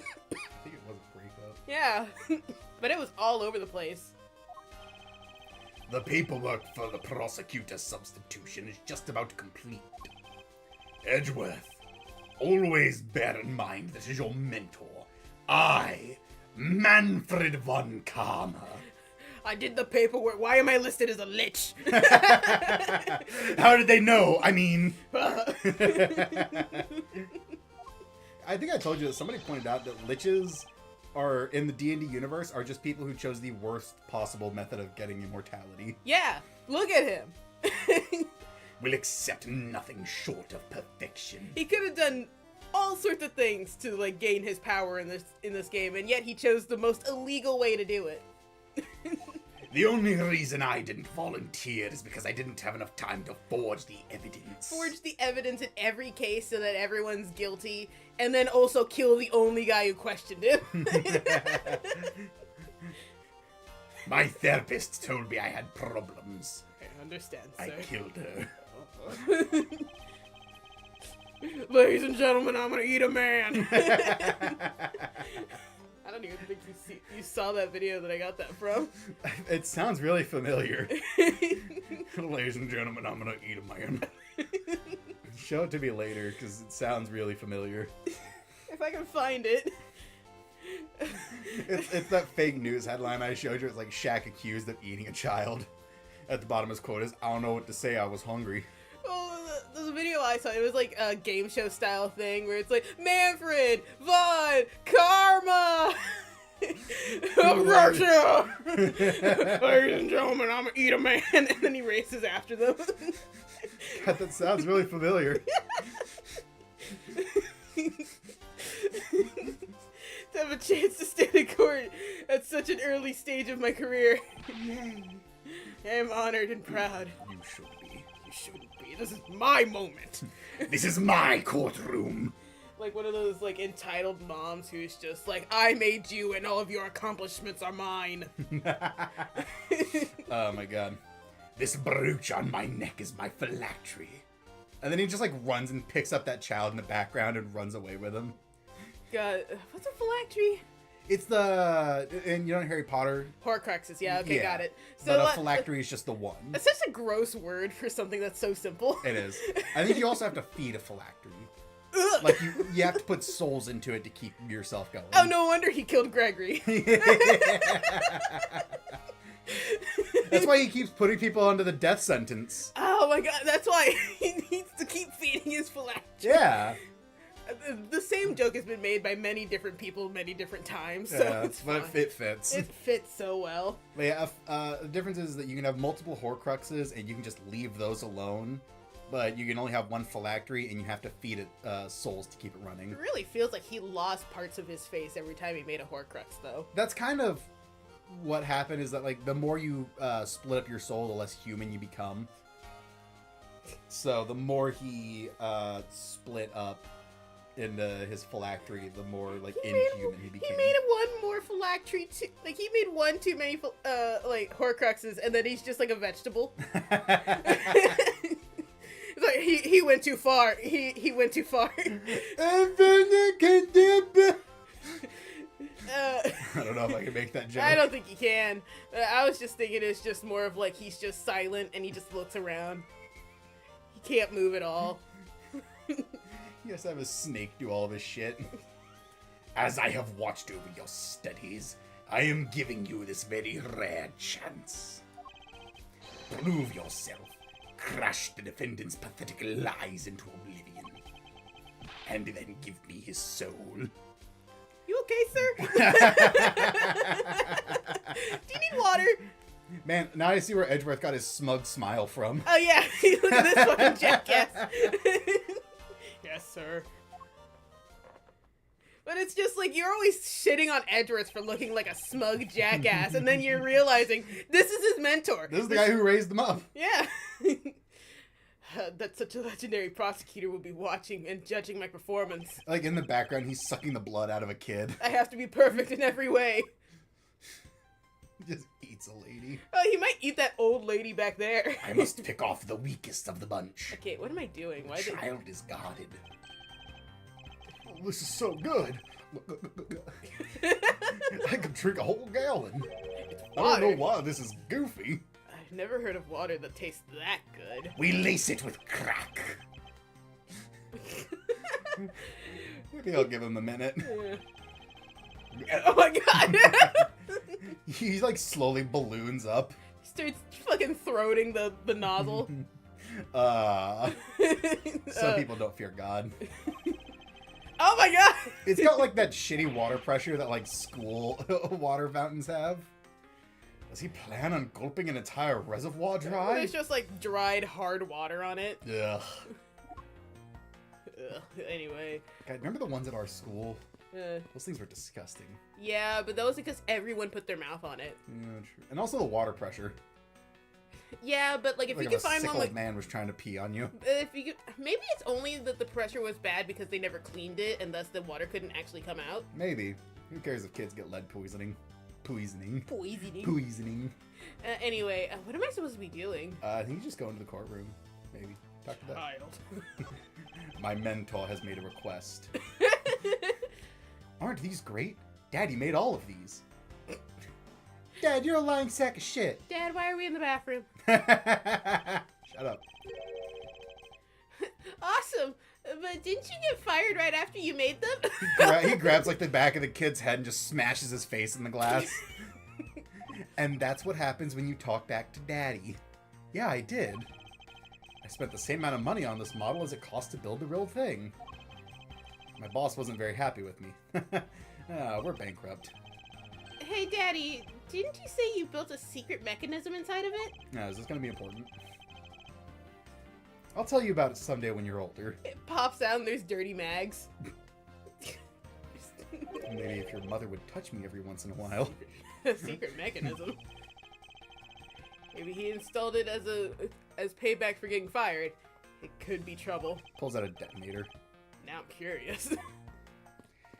think it was a breakup. Yeah, but it was all over the place. The paperwork for the prosecutor's substitution is just about complete. Edgeworth, always bear in mind this is your mentor. I, Manfred von Karma. I did the paperwork. Why am I listed as a lich? How did they know? I mean... I think I told you that somebody pointed out that liches are in the D&D universe are just people who chose the worst possible method of getting immortality. Yeah, look at him. Will accept nothing short of perfection. He could have done all sorts of things to like gain his power in this game, and yet he chose the most illegal way to do it. The only reason I didn't volunteer is because I didn't have enough time to forge the evidence. Forge the evidence in every case so that everyone's guilty, and then also kill the only guy who questioned him. My therapist told me I had problems. I understand, I sir. killed her. Ladies and gentlemen, I'm gonna eat a man. I don't even think you saw that video that I got that from. It sounds really familiar. Ladies and gentlemen, I'm gonna eat a man. Show it to me later, because it sounds really familiar. If I can find it. It's that fake news headline I showed you. It's like Shaq accused of eating a child. At the bottom of his quote is, I don't know what to say, I was hungry. Well, the video I saw, it was like a game show style thing where it's like, Manfred, Von, Karma! Russia! Ladies and gentlemen, I'm gonna eat a man! And then he races after them. God, that sounds really familiar. To have a chance to stand in court at such an early stage of my career. I am honored and proud. You should be. You shouldn't be. This is my moment. This is my courtroom. Like one of those like entitled moms who's just like, I made you and all of your accomplishments are mine. Oh my god. This brooch on my neck is my phylactery. And then he just like runs and picks up that child in the background and runs away with him. God, what's a phylactery? It's the, and you know Harry Potter? Horcruxes, yeah, okay, Yeah. got it. But a what- phylactery is just the one. That's such a gross word for something that's so simple. It is. I think you also have to feed a phylactery. Ugh. Like you have to put souls into it to keep yourself going. Oh, no wonder he killed Gregory. That's why he keeps putting people under the death sentence. Oh my god, that's why he needs to keep feeding his phylactery. Yeah. The same joke has been made by many different people many different times, so Yeah, it's but fine. it fits. It fits so well. But yeah, the difference is that you can have multiple Horcruxes and you can just leave those alone. But you can only have one phylactery and you have to feed it souls to keep it running. It really feels like he lost parts of his face every time he made a Horcrux, though. That's kind of what happened is that like the more you split up your soul, the less human you become. So the more he split up into his phylactery, the more like inhuman he became. He made one more phylactery too. Like he made one too many like Horcruxes, and then he's just like a vegetable. It's like he went too far. He went too far. I don't know if I can make that joke. I don't think he can. I was just thinking it's just more of like he's just silent and he just looks around. He can't move at all. He has to have a snake do all of his shit. As I have watched over your studies, I am giving you this very rare chance. Prove yourself. Crush the defendant's pathetic lies into oblivion. And then give me his soul. You okay, sir? Do you need water? Man, now I see where Edgeworth got his smug smile from. Oh yeah, look at this fucking jackass. Yes, sir. But it's just like you're always shitting on Edgeworth for looking like a smug jackass, and then you're realizing this is his mentor. This is the guy who raised them up. Yeah. That such a legendary prosecutor will be watching and judging my performance. Like in the background, he's sucking the blood out of a kid. I have to be perfect in every way. He just eats a lady. Oh, he might eat that old lady back there. I must pick off the weakest of the bunch. Okay, what am I doing? The Why is it... child is guarded. Oh, this is so good. I could drink a whole gallon. I don't know why this is goofy. I've never heard of water that tastes that good. We lace it with crack. Maybe I'll give him a minute. Oh my god! He like slowly balloons up. He starts fucking throating the nozzle. Some people don't fear God. Oh my god! It's got like that shitty water pressure that like school water fountains have. Does he plan on gulping an entire reservoir dry? There's just like dried hard water on it. Ugh. Ugh. Anyway. God, remember the ones at our school? Uh, Those things were disgusting. yeah, but that was because everyone put their mouth on it. Yeah, true. And also the water pressure. Yeah, but like if Like you if could a find sick one old like man was trying to pee on you. if you could, maybe it's only that the pressure was bad because they never cleaned it and thus the water couldn't actually come out. Maybe. Who cares if kids get lead poisoning? Poisoning. Anyway, what am I supposed to be doing? I think you just go into the courtroom. Maybe. Talk to that. Child. My mentor has made a request. Aren't these great? Daddy made all of these. Dad, you're a lying sack of shit. Dad, why are we in the bathroom? Shut up. Awesome, but didn't you get fired right after you made them? He grabs like the back of the kid's head and just smashes his face in the glass. And that's what happens when you talk back to Daddy. Yeah, I did. I spent the same amount of money on this model as it cost to build the real thing. My boss wasn't very happy with me. We're bankrupt. Hey, Daddy, didn't you say you built a secret mechanism inside of it? Is this going to be important? I'll tell you about it someday when you're older. It pops out and there's dirty mags. Maybe if your mother would touch me every once in a while. A secret mechanism. Maybe he installed it as payback for getting fired. It could be trouble. Pulls out a detonator. Now I'm curious.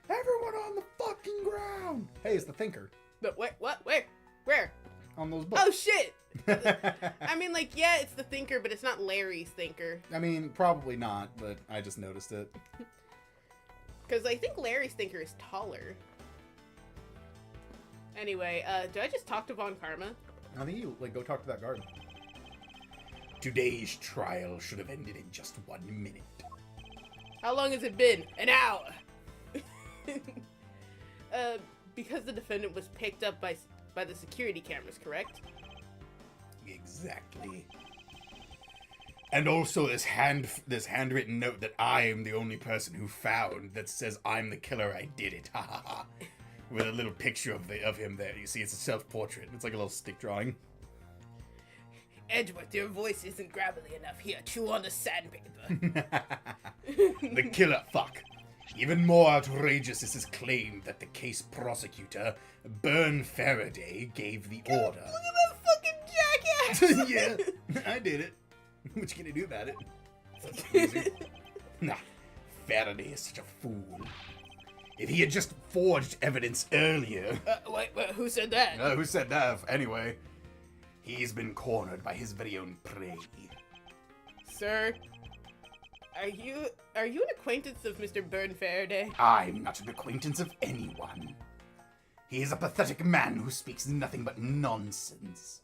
Everyone on the fucking ground! Hey, it's the Thinker. But what? Where? On those books. Oh shit! I mean, like, yeah, it's the Thinker, but it's not Larry's Thinker. I mean, probably not, but I just noticed it. Because I think Larry's Thinker is taller. Anyway, do I just talk to Von Karma? I think you, go talk to that guard. Today's trial should have ended in just 1 minute. How long has it been? An hour! Because the defendant was picked up by the security cameras, correct? Exactly. And also this handwritten note that I am the only person who found that says I'm the killer, I did it, ha ha ha. With a little picture of him there. You see, it's a self-portrait. It's like a little stick drawing. Edgeworth, your voice isn't gravelly enough here. Chew on the sandpaper. The killer, fuck. Even more outrageous is his claim that the case prosecutor, Byrne Faraday, gave the order. Look at that fucking jackass! Yeah, I did it. What you gonna do about it? Such a loser. Nah, Faraday is such a fool. If he had just forged evidence earlier... Wait, who said that? Who said that? Anyway, he's been cornered by his very own prey. Sir, are you an acquaintance of Mr. Byrne Faraday? I'm not an acquaintance of anyone. He is a pathetic man who speaks nothing but nonsense.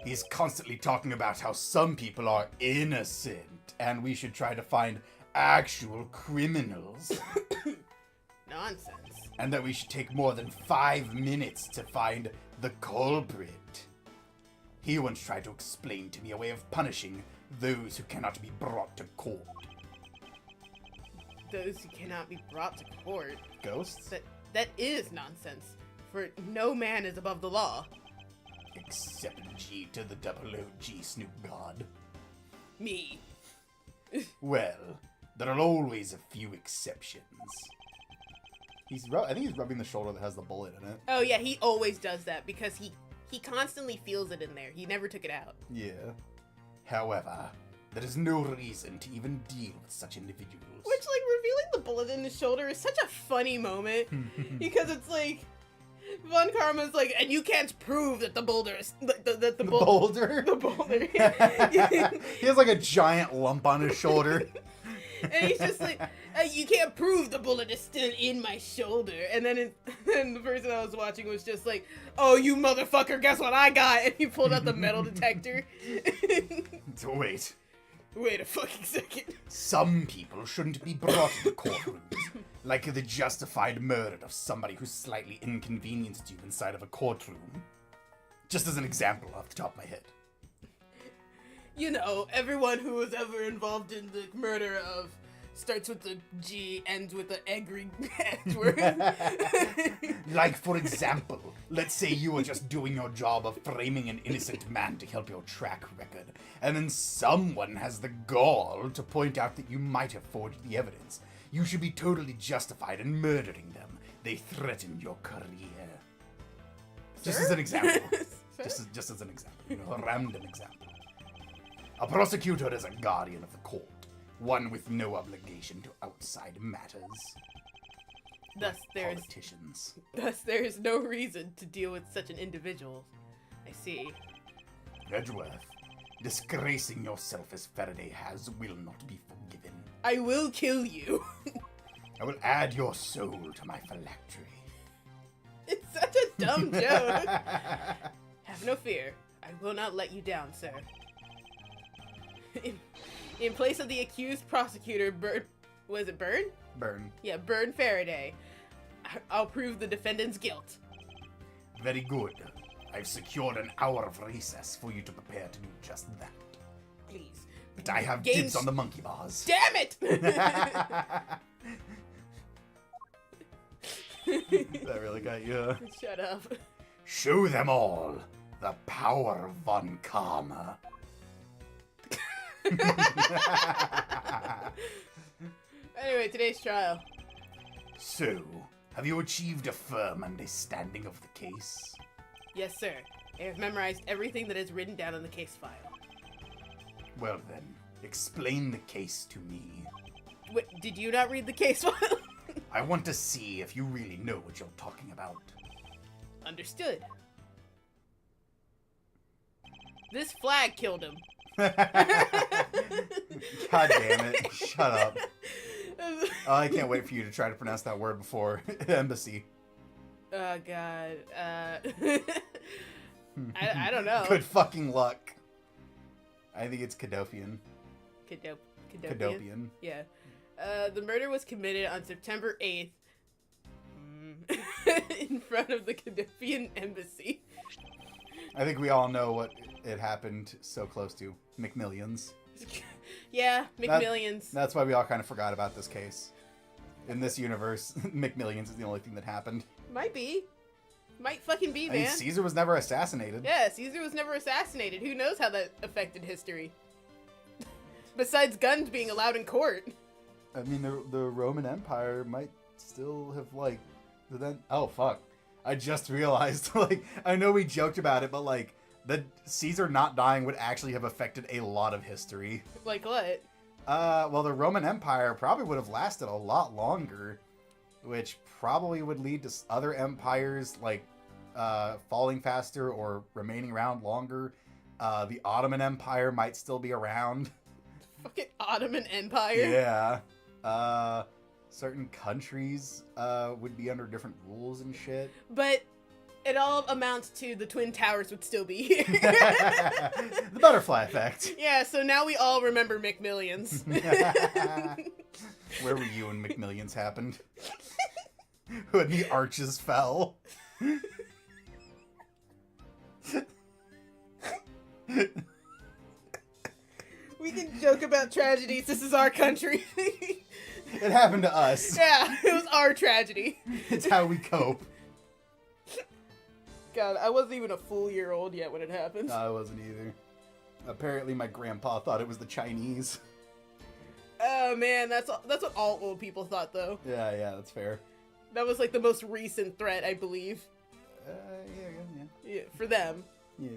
He's constantly talking about how some people are innocent, and we should try to find actual criminals. Nonsense. And that we should take more than 5 minutes to find the culprit. He once tried to explain to me a way of punishing those who cannot be brought to court. Those who cannot be brought to court. Ghosts? That is nonsense. For no man is above the law. Except G to the double OG Snoop God. Me. Well, there are always a few exceptions. I think he's rubbing the shoulder that has the bullet in it. Oh yeah, he always does that because he constantly feels it in there. He never took it out. Yeah. However, there is no reason to even deal with such individuals. Which, like, revealing the bullet in his shoulder is such a funny moment. Because it's like, Von Karma's like, and you can't prove that the boulder is, the Boulder? The boulder. He has like a giant lump on his shoulder. And he's just like, you can't prove the bullet is still in my shoulder. And then the person I was watching was just like, oh, you motherfucker, guess what I got? And he pulled out the metal detector. So wait. Wait a fucking second. Some people shouldn't be brought to courtrooms, like the justified murder of somebody who slightly inconvenienced you inside of a courtroom. Just as an example off the top of my head. You know, everyone who was ever involved in the murder of starts with the G, ends with the Egrig Edgeworth. Like, for example, let's say you were just doing your job of framing an innocent man to help your track record, and then someone has the gall to point out that you might have forged the evidence. You should be totally justified in murdering them. They threatened your career. Just as an example. just as an example. You know, a random example. A prosecutor is a guardian of the court, one with no obligation to outside matters. Thus, there is no reason to deal with such an individual. I see. Edgeworth, disgracing yourself as Faraday has will not be forgiven. I will kill you. I will add your soul to my phylactery. It's such a dumb joke. Have no fear. I will not let you down, sir. In place of the accused prosecutor, was it Byrne? Byrne. Yeah, Byrne Faraday. I'll prove the defendant's guilt. Very good. I've secured an hour of recess for you to prepare to do just that. Please. But I have dibs on the monkey bars. Damn it! That really got you. Shut up. Show them all the power of Von Karma. Anyway, today's trial. So, have you achieved a firm understanding of the case? Yes, sir. I have memorized everything that is written down in the case file. Well then, explain the case to me. Wait, did you not read the case file? I want to see if you really know what you're talking about. Understood. This flag killed him. God damn it. Shut up. Oh, I can't wait for you to try to pronounce that word before embassy. Oh, God. I don't know. Good fucking luck. I think it's Cadopian. Cadopian? Yeah. The murder was committed on September 8th in front of the Cadopian embassy. I think we all know what it happened so close to. McMillions. Yeah, McMillions. That's why we all kind of forgot about this case. In this universe, McMillions is the only thing that happened. Might be. Might fucking be, man. I mean, Caesar was never assassinated. Yeah, Caesar was never assassinated. Who knows how that affected history? Besides guns being allowed in court. I mean, the Roman Empire might still have, like, then. Oh, fuck. I just realized, like, I know we joked about it, but, like, the Caesar not dying would actually have affected a lot of history. Like what? Well, the Roman Empire probably would have lasted a lot longer, which probably would lead to other empires, like, falling faster or remaining around longer. The Ottoman Empire might still be around. Fucking Ottoman Empire. Yeah. Certain countries would be under different rules and shit. But it all amounts to the Twin Towers would still be here. The butterfly effect. Yeah, so now we all remember McMillions. Where were you when McMillions happened? When the arches fell. We can joke about tragedies. This is our country. It happened to us. Yeah, it was our tragedy. It's how we cope. God, I wasn't even a full year old yet when it happened. I wasn't either. Apparently my grandpa thought it was the Chinese. Oh man, that's what all old people thought though. Yeah, that's fair. That was like the most recent threat, I believe. Yeah. Yeah, for them. Yeah.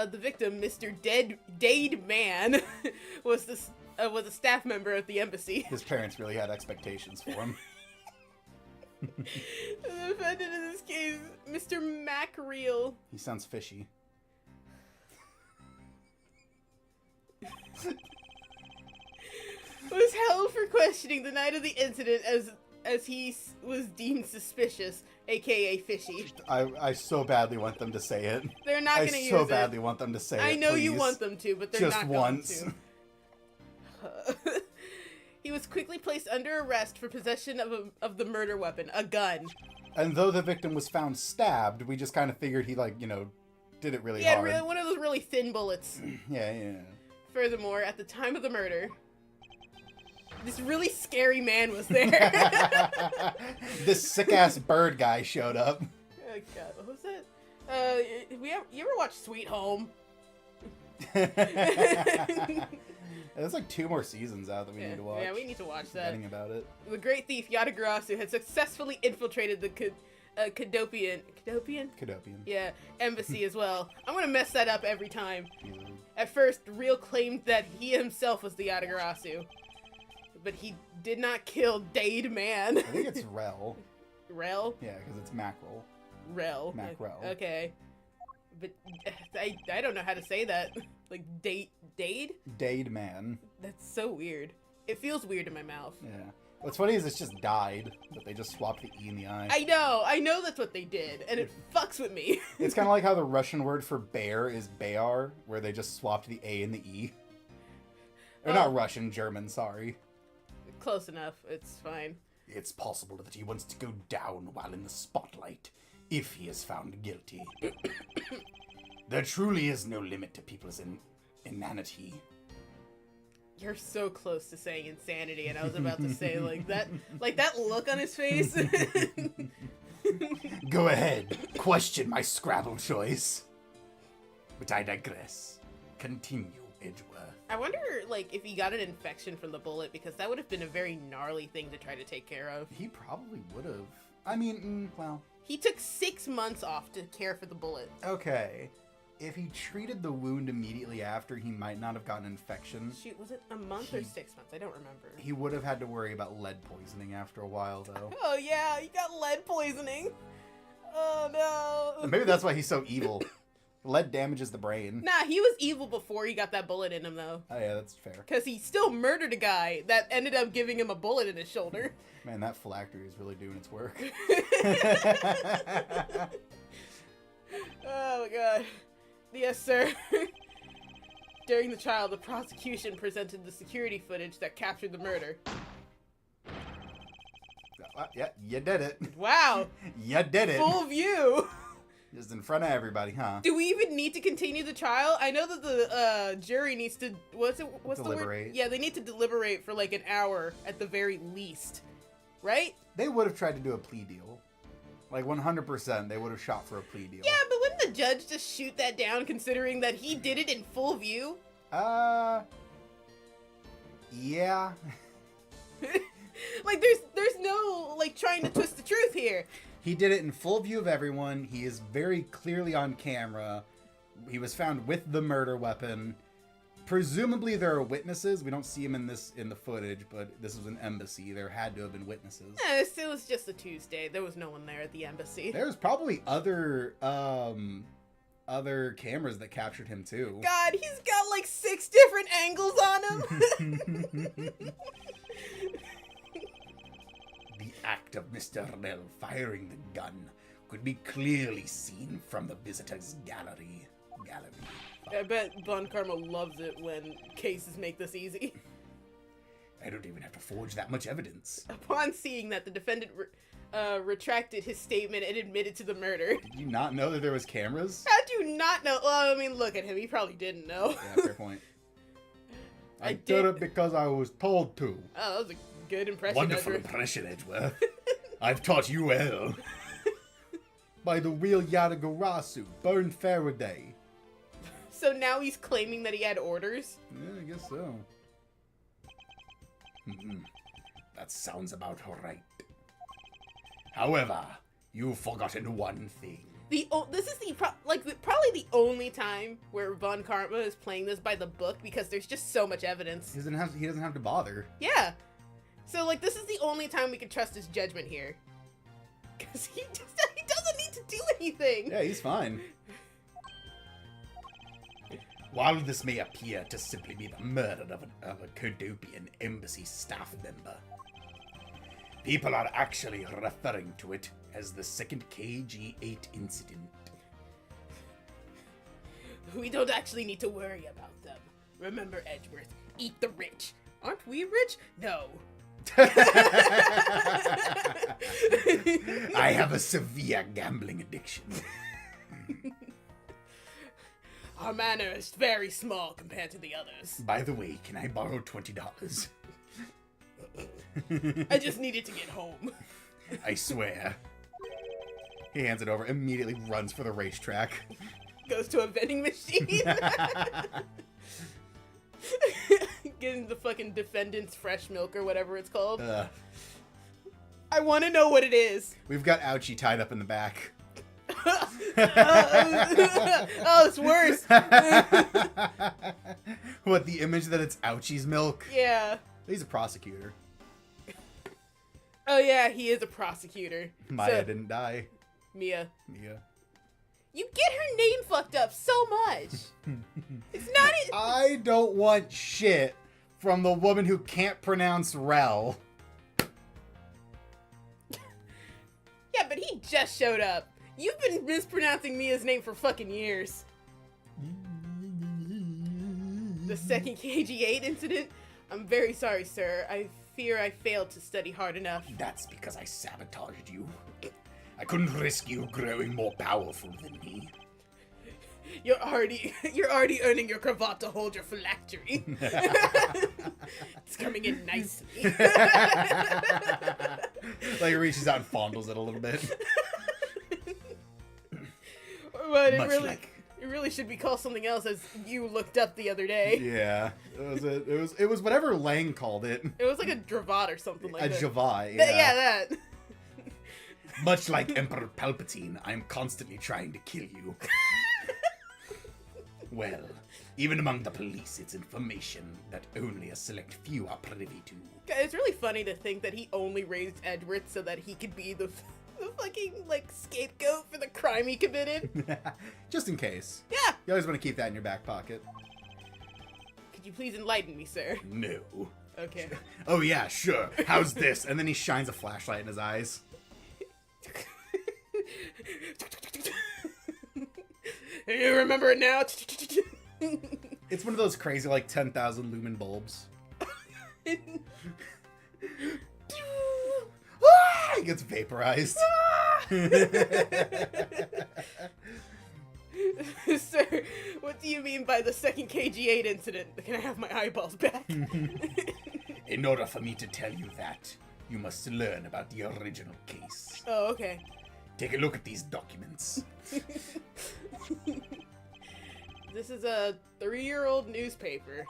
The victim, Mr. Dade Man, was a staff member at the embassy. His parents really had expectations for him. The defendant in this case, Mr. Macreel. He sounds fishy. Was held for questioning the night of the incident as he was deemed suspicious, aka fishy. I so badly want them to say it. They're not I gonna use so it. badly want them to say it. I know you please. want them to, but they're Just not once. going to. He was quickly placed under arrest for possession of the murder weapon, a gun. And though the victim was found stabbed, we just kind of figured he, like, did it really He had hard. one of those really thin bullets. Yeah. Furthermore, at the time of the murder, this really scary man was there. This sick-ass bird guy showed up. Oh god, what was that? You ever watch Sweet Home? There's like 2 more seasons out that we need to watch. Yeah, we need to watch that. Forgetting about it. The great thief Yatagarasu had successfully infiltrated the Cadopian? Yeah, embassy as well. I'm gonna mess that up every time. Easily. At first, Real claimed that he himself was the Yatagarasu, but he did not kill Dade Man. I think it's Rel. Rel? Yeah, because it's mackerel. Rel. Mackerel. Okay. But I don't know how to say that. Like, Dade? Dade man. That's so weird. It feels weird in my mouth. Yeah. What's funny is it's just died, but they just swapped the E in the I. I know that's what they did, and it fucks with me. It's kind of like how the Russian word for bear is Bayar, where they just swapped the A and the E. Or not Russian, German, sorry. Close enough. It's fine. It's possible that he wants to go down while in the spotlight, if he is found guilty. There truly is no limit to people's inanity. You're so close to saying insanity, and I was about to say like that look on his face. Go ahead, question my Scrabble choice. But I digress. Continue, Edgeworth. I wonder, like, if he got an infection from the bullet, because that would have been a very gnarly thing to try to take care of. He probably would have. I mean, well. He took 6 months off to care for the bullet. Okay. If he treated the wound immediately after, he might not have gotten an infection. Shoot, was it a month or 6 months? I don't remember. He would have had to worry about lead poisoning after a while, though. Oh yeah, he got lead poisoning. Oh no. Maybe that's why he's so evil. Lead damages the brain. Nah, he was evil before he got that bullet in him, though. Oh yeah, that's fair. Because he still murdered a guy that ended up giving him a bullet in his shoulder. Man, that phylactery is really doing its work. Oh my god. Yes, sir. During the trial, the prosecution presented the security footage that captured the murder. Yeah, you did it. Wow. You did it. Full view. Just in front of everybody, huh? Do we even need to continue the trial? I know that the jury needs to what's the word? Deliberate. Yeah, they need to deliberate for like an hour at the very least. Right? They would have tried to do a plea deal. Like 100%, they would have shot for a plea deal. Yeah, but wouldn't the judge just shoot that down considering that he did it in full view? Yeah. Like, there's no, like, trying to twist the truth here. He did it in full view of everyone. He is very clearly on camera. He was found with the murder weapon. Presumably there are witnesses. We don't see him in the footage, but this was an embassy. There had to have been witnesses. It was just a Tuesday. There was no one there at the embassy. There's probably other cameras that captured him too. God, he's got like 6 different angles on him. The act of Mr. Rell firing the gun could be clearly seen from the visitors' gallery. I bet Von Karma loves it when cases make this easy. I don't even have to forge that much evidence. Upon seeing that the defendant retracted his statement and admitted to the murder. Did you not know that there was cameras? How'd you not know? Well, I mean, look at him. He probably didn't know. Yeah, fair point. I did it because I was told to. Oh, that was a good impression. Wonderful Edward. impression, Edgeworth. I've taught you well. By the real Yadagarasu, burned Faraday. So now he's claiming that he had orders? Yeah, I guess so. That sounds about right. However, you've forgotten one thing. This is probably the only time where Von Karma is playing this by the book because there's just so much evidence. He doesn't have to bother. Yeah. So like this is the only time we can trust his judgment here. Because he doesn't need to do anything. Yeah, he's fine. While this may appear to simply be the murder of a Kodopian embassy staff member, people are actually referring to it as the second KG-8 incident. We don't actually need to worry about them. Remember, Edgeworth, eat the rich. Aren't we rich? No. I have a severe gambling addiction. Our manor is very small compared to the others. By the way, can I borrow $20? I just needed to get home. I swear. He hands it over, immediately runs for the racetrack. Goes to a vending machine. Getting the fucking defendant's fresh milk or whatever it's called. I want to know what it is. We've got Ouchie tied up in the back. Oh, it's worse. What, the image that it's Ouchie's milk? Yeah. He's a prosecutor. Oh yeah, he is a prosecutor. Maya didn't die. Mia. Mia. You get her name fucked up so much. It's not it. I don't want shit from the woman who can't pronounce Rel. Yeah, but he just showed up. You've been mispronouncing Mia's name for fucking years. The second KG-8 incident? I'm very sorry, sir. I fear I failed to study hard enough. That's because I sabotaged you. I couldn't risk you growing more powerful than me. You're already earning your cravat to hold your phylactery. It's coming in nicely. Like he reaches out and fondles it a little bit. But it really should be called something else, as you looked up the other day. Yeah, it was whatever Lang called it. It was like a dravat or something like A that. Javai. Yeah, that. Much like Emperor Palpatine, I'm constantly trying to kill you. Well, even among the police, it's information that only a select few are privy to. It's really funny to think that he only raised Edward so that he could be the fucking, like, scapegoat for the crime he committed. Just in case. Yeah. You always want to keep that in your back pocket. Could you please enlighten me, sir? No. Okay. Oh yeah, sure. How's this? And then he shines a flashlight in his eyes. You remember it now? It's one of those crazy, like, 10,000 lumen bulbs. Ah, he gets vaporized. Sir, what do you mean by the second KG-8 incident? Can I have my eyeballs back? In order for me to tell you that, you must learn about the original case. Oh, okay. Take a look at these documents. This is a 3-year-old newspaper.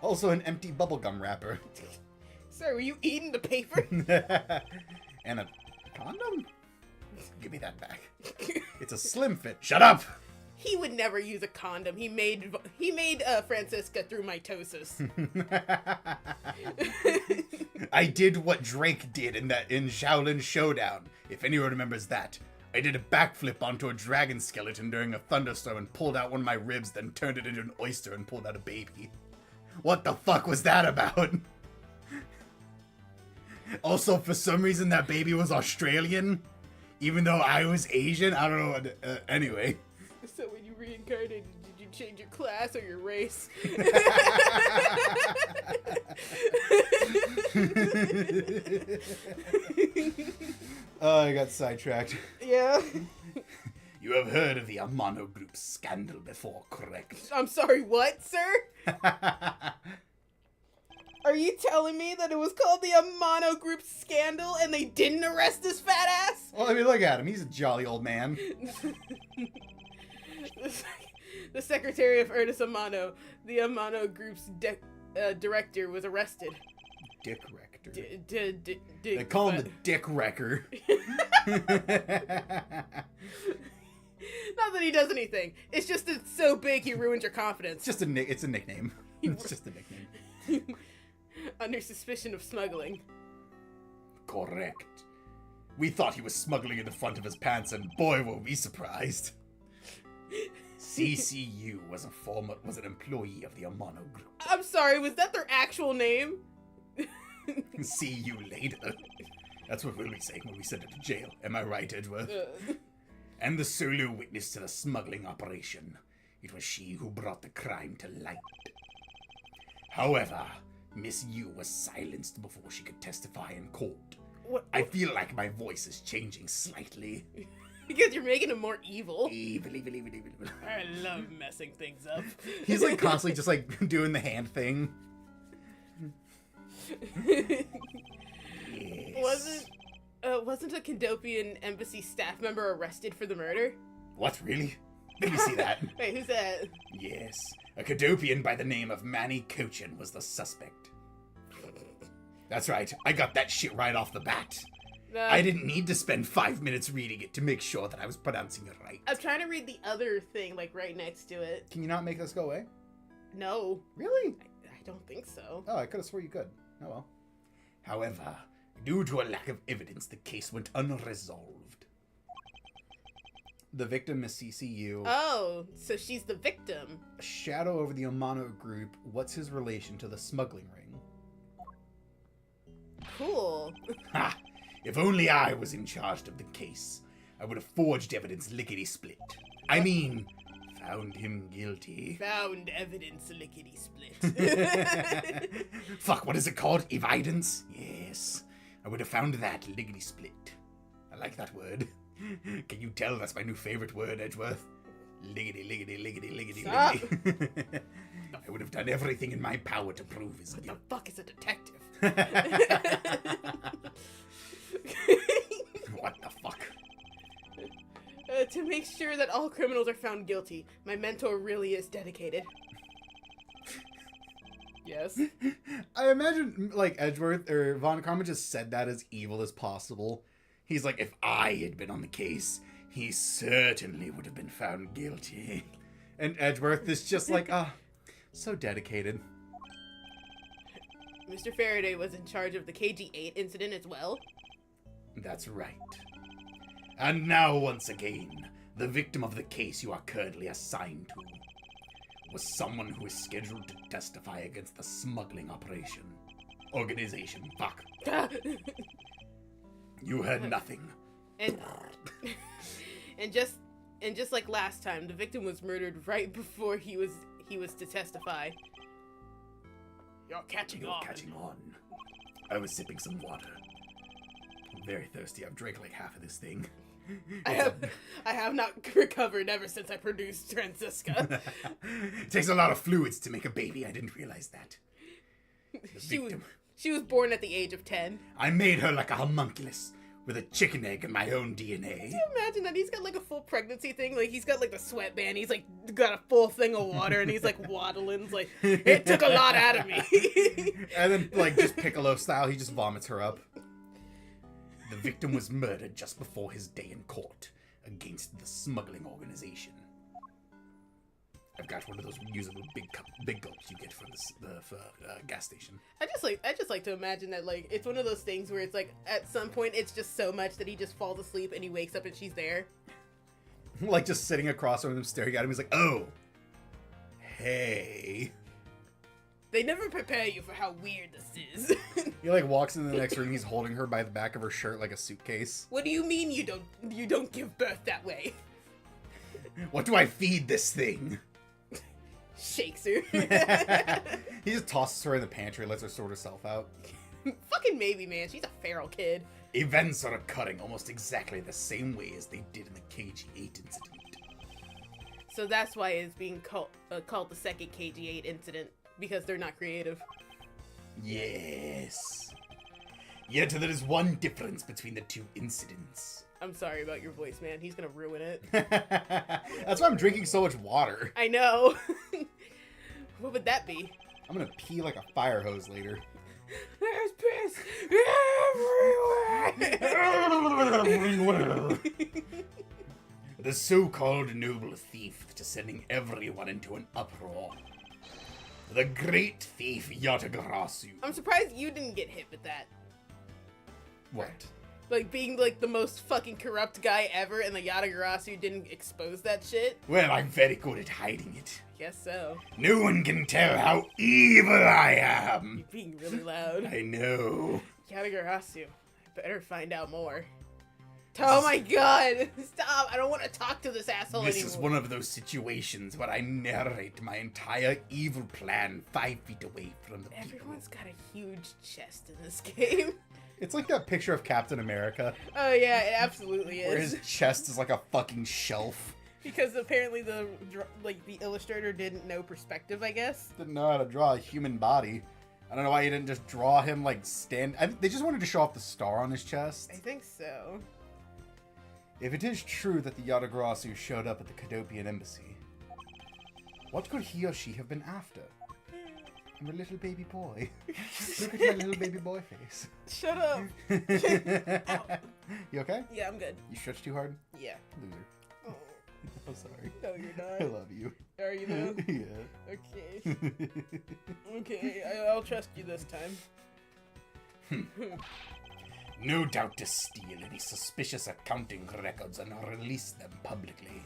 Also an empty bubblegum wrapper. Sorry, were you eating the paper? And a condom? Give me that back. It's a slim fit. Shut up! He would never use a condom. He made Francisca through mitosis. I did what Drake did in Shaolin Showdown. If anyone remembers that. I did a backflip onto a dragon skeleton during a thunderstorm and pulled out one of my ribs, then turned it into an oyster and pulled out a baby. What the fuck was that about? Also, for some reason, that baby was Australian, even though I was Asian. I don't know. Anyway. So when you reincarnated, did you change your class or your race? Oh, I got sidetracked. Yeah. You have heard of the Amano Group scandal before, correct? I'm sorry, what, sir? Are you telling me that it was called the Amano Group scandal and they didn't arrest this fat ass? Well, I mean, look at him. He's a jolly old man. The secretary of Ernest Amano, the Amano Group's director, was arrested. Dick Rector. They call him the Dick Wrecker. Not that he does anything. It's just it's so big he ruins your confidence. It's a nickname. It's just a nickname. Under suspicion of smuggling. Correct. We thought he was smuggling in the front of his pants, and boy, were we surprised. CCU was an employee of the Amano Group. I'm sorry, was that their actual name? See you later. That's what we'll be saying when we send her to jail. Am I right, Edgeworth? And the solo witness to the smuggling operation. It was she who brought the crime to light. However, Miss Yu was silenced before she could testify in court. What? I feel like my voice is changing slightly. Because you're making him more evil. Evil. I love messing things up. He's like constantly just like doing the hand thing. Yes. Wasn't a Kandopian embassy staff member arrested for the murder? What, really? Let me see that. Wait, who's that? Yes. A Kandopian by the name of Manny Cochin was the suspect. That's right. I got that shit right off the bat. I didn't need to spend 5 minutes reading it to make sure that I was pronouncing it right. I'm trying to read the other thing, like, right next to it. Can you not make this go away? No. Really? I don't think so. Oh, I could have swore you could. Oh well. However, due to a lack of evidence, the case went unresolved. The victim is CCU. Oh, so she's the victim. A shadow over the Amano Group. What's his relation to the smuggling ring? Cool. Ha! If only I was in charge of the case, I would have forged evidence lickety-split. I mean, found him guilty. Found evidence lickety-split. Fuck, what is it called? Evidence? Yes. I would have found that lickety-split. I like that word. Can you tell that's my new favorite word, Edgeworth? Lickety. I would have done everything in my power to prove his guilt. What the fuck is a detective? What the fuck? To make sure that all criminals are found guilty, my mentor really is dedicated. Yes. I imagine, like, Edgeworth or Von Karma just said that as evil as possible. He's like, if I had been on the case, he certainly would have been found guilty. And Edgeworth is just like, so dedicated. Mr. Faraday was in charge of the KG-8 incident as well. That's right. And now, once again, the victim of the case you are currently assigned to was someone who is scheduled to testify against the smuggling organization. Fuck. You heard nothing. And just like last time, the victim was murdered right before he was to testify. You're catching on. I was sipping some water. I'm very thirsty. I've drank like half of this thing. I have not recovered ever since I produced Francisca. It takes a lot of fluids to make a baby. I didn't realize that. She was born at the age of 10. I made her like a homunculus, with a chicken egg and my own DNA. Imagine that he's got like a full pregnancy thing. Like he's got like the sweatband. He's like got a full thing of water, and he's like waddling. It's like it took a lot out of me. And then, like, just Piccolo style, he just vomits her up. The victim was murdered just before his day in court against the smuggling organization. I've got one of those reusable big gulps you get from the gas station. I just like to imagine that like it's one of those things where it's like at some point it's just so much that he just falls asleep and he wakes up and she's there. Like, just sitting across from him, staring at him, he's like, oh, hey. They never prepare you for how weird this is. He, like, walks into the next room, he's holding her by the back of her shirt like a suitcase. What do you mean you don't give birth that way? What do I feed this thing? Shakes her. He just tosses her in the pantry, lets her sort herself out. Fucking maybe, man. She's a feral kid. Events are occurring almost exactly the same way as they did in the KG-8 incident. So that's why it's being called the second KG-8 incident, because they're not creative. Yes. Yet there is one difference between the two incidents. I'm sorry about your voice, man. He's gonna ruin it. That's why I'm drinking so much water. I know. What would that be? I'm gonna pee like a fire hose later. There's piss everywhere. The so-called noble thief that is sending everyone into an uproar. The great thief Yatagarasu. I'm surprised you didn't get hit with that. What? Like, being, like, the most fucking corrupt guy ever, and the Yatagarasu didn't expose that shit? Well, I'm very good at hiding it. Guess so. No one can tell how evil I am. You're being really loud. I know. Yatagarasu, I better find out more. Oh my god! Stop! I don't want to talk to this asshole This anymore. is one of those situations where I narrate my entire evil plan 5 feet away from the people. Everyone's got a huge chest in this game. It's like that picture of Captain America, Oh yeah, it absolutely where is. his chest is like a fucking shelf. Because apparently the illustrator didn't know perspective, I guess. Didn't know how to draw a human body. I don't know why you didn't just draw him like they just wanted to show off the star on his chest. I think so. If it is true that the Yatagarasu showed up at the Cadopian embassy, what could he or she have been after? I'm a little baby boy. Look at my little baby boy face. Shut up. You okay? Yeah, I'm good. You stretched too hard? Yeah. Loser. Oh, I'm sorry. no, you're I not. love you. Are you though? Yeah. Okay. Okay, I'll trust you this time. No doubt to steal any suspicious accounting records and release them publicly.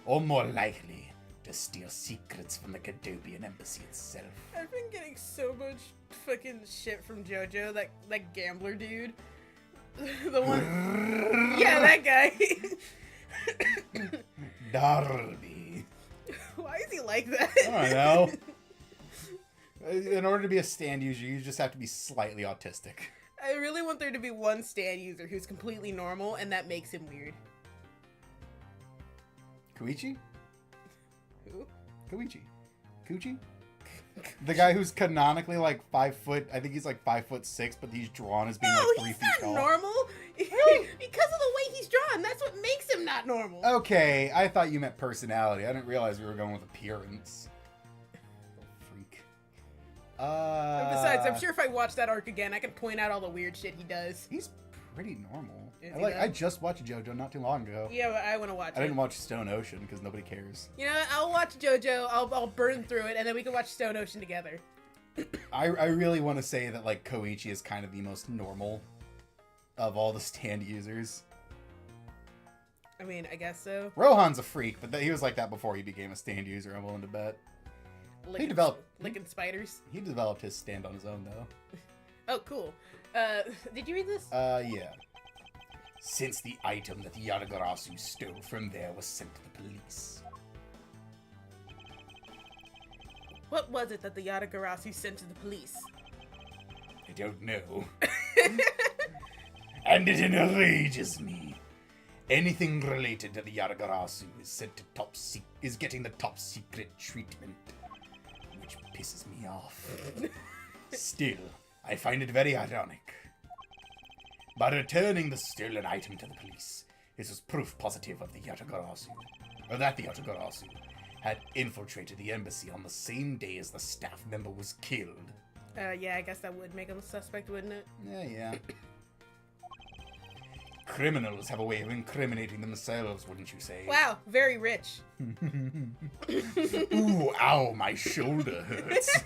Or more likely, to steal secrets from the Cadopian embassy itself. I've been getting so much fucking shit from JoJo, that gambler dude. The one... Yeah, that guy. Darby. Why is he like that? I don't know. In order to be a stand user, you just have to be slightly autistic. I really want there to be one stand user who's completely normal, and that makes him weird. Koichi? Who? Koichi. Kuchi? The guy who's canonically like 5 foot, I think he's like 5'6", but he's drawn as being No, like 3 he's feet not tall. normal. Because of the way he's drawn, that's what makes him not normal. Okay, I thought you meant personality. I didn't realize we were going with appearance. Freak. And besides, I'm sure if I watch that arc again, I can point out all the weird shit he does. He's pretty normal. Is he though? I just watched JoJo not too long ago. Yeah, but I want to watch I it. didn't watch Stone Ocean because nobody cares. You know what? I'll watch JoJo. I'll burn through it, and then we can watch Stone Ocean together. I really want to say that like Koichi is kind of the most normal of all the stand users. I mean, I guess so. Rohan's a freak, but he was like that before he became a stand user, I'm willing to bet. Licking spiders. He developed his stand on his own, though. Oh, cool. Did you read this? Yeah. Since the item that the Yatagarasu stole from there was sent to the police. What was it that the Yatagarasu sent to the police? I don't know. And it enrages me. Anything related to the Yatagarasu is sent to is getting the top secret treatment, which pisses me off. Still, I find it very ironic. By returning the stolen item to the police, this was proof positive of the Yatagarasu, or that the Yatagarasu had infiltrated the embassy on the same day as the staff member was killed. Yeah, I guess that would make him a suspect, wouldn't it? Yeah. Criminals have a way of incriminating themselves, wouldn't you say? Wow, very rich. Ooh, ow, my shoulder hurts.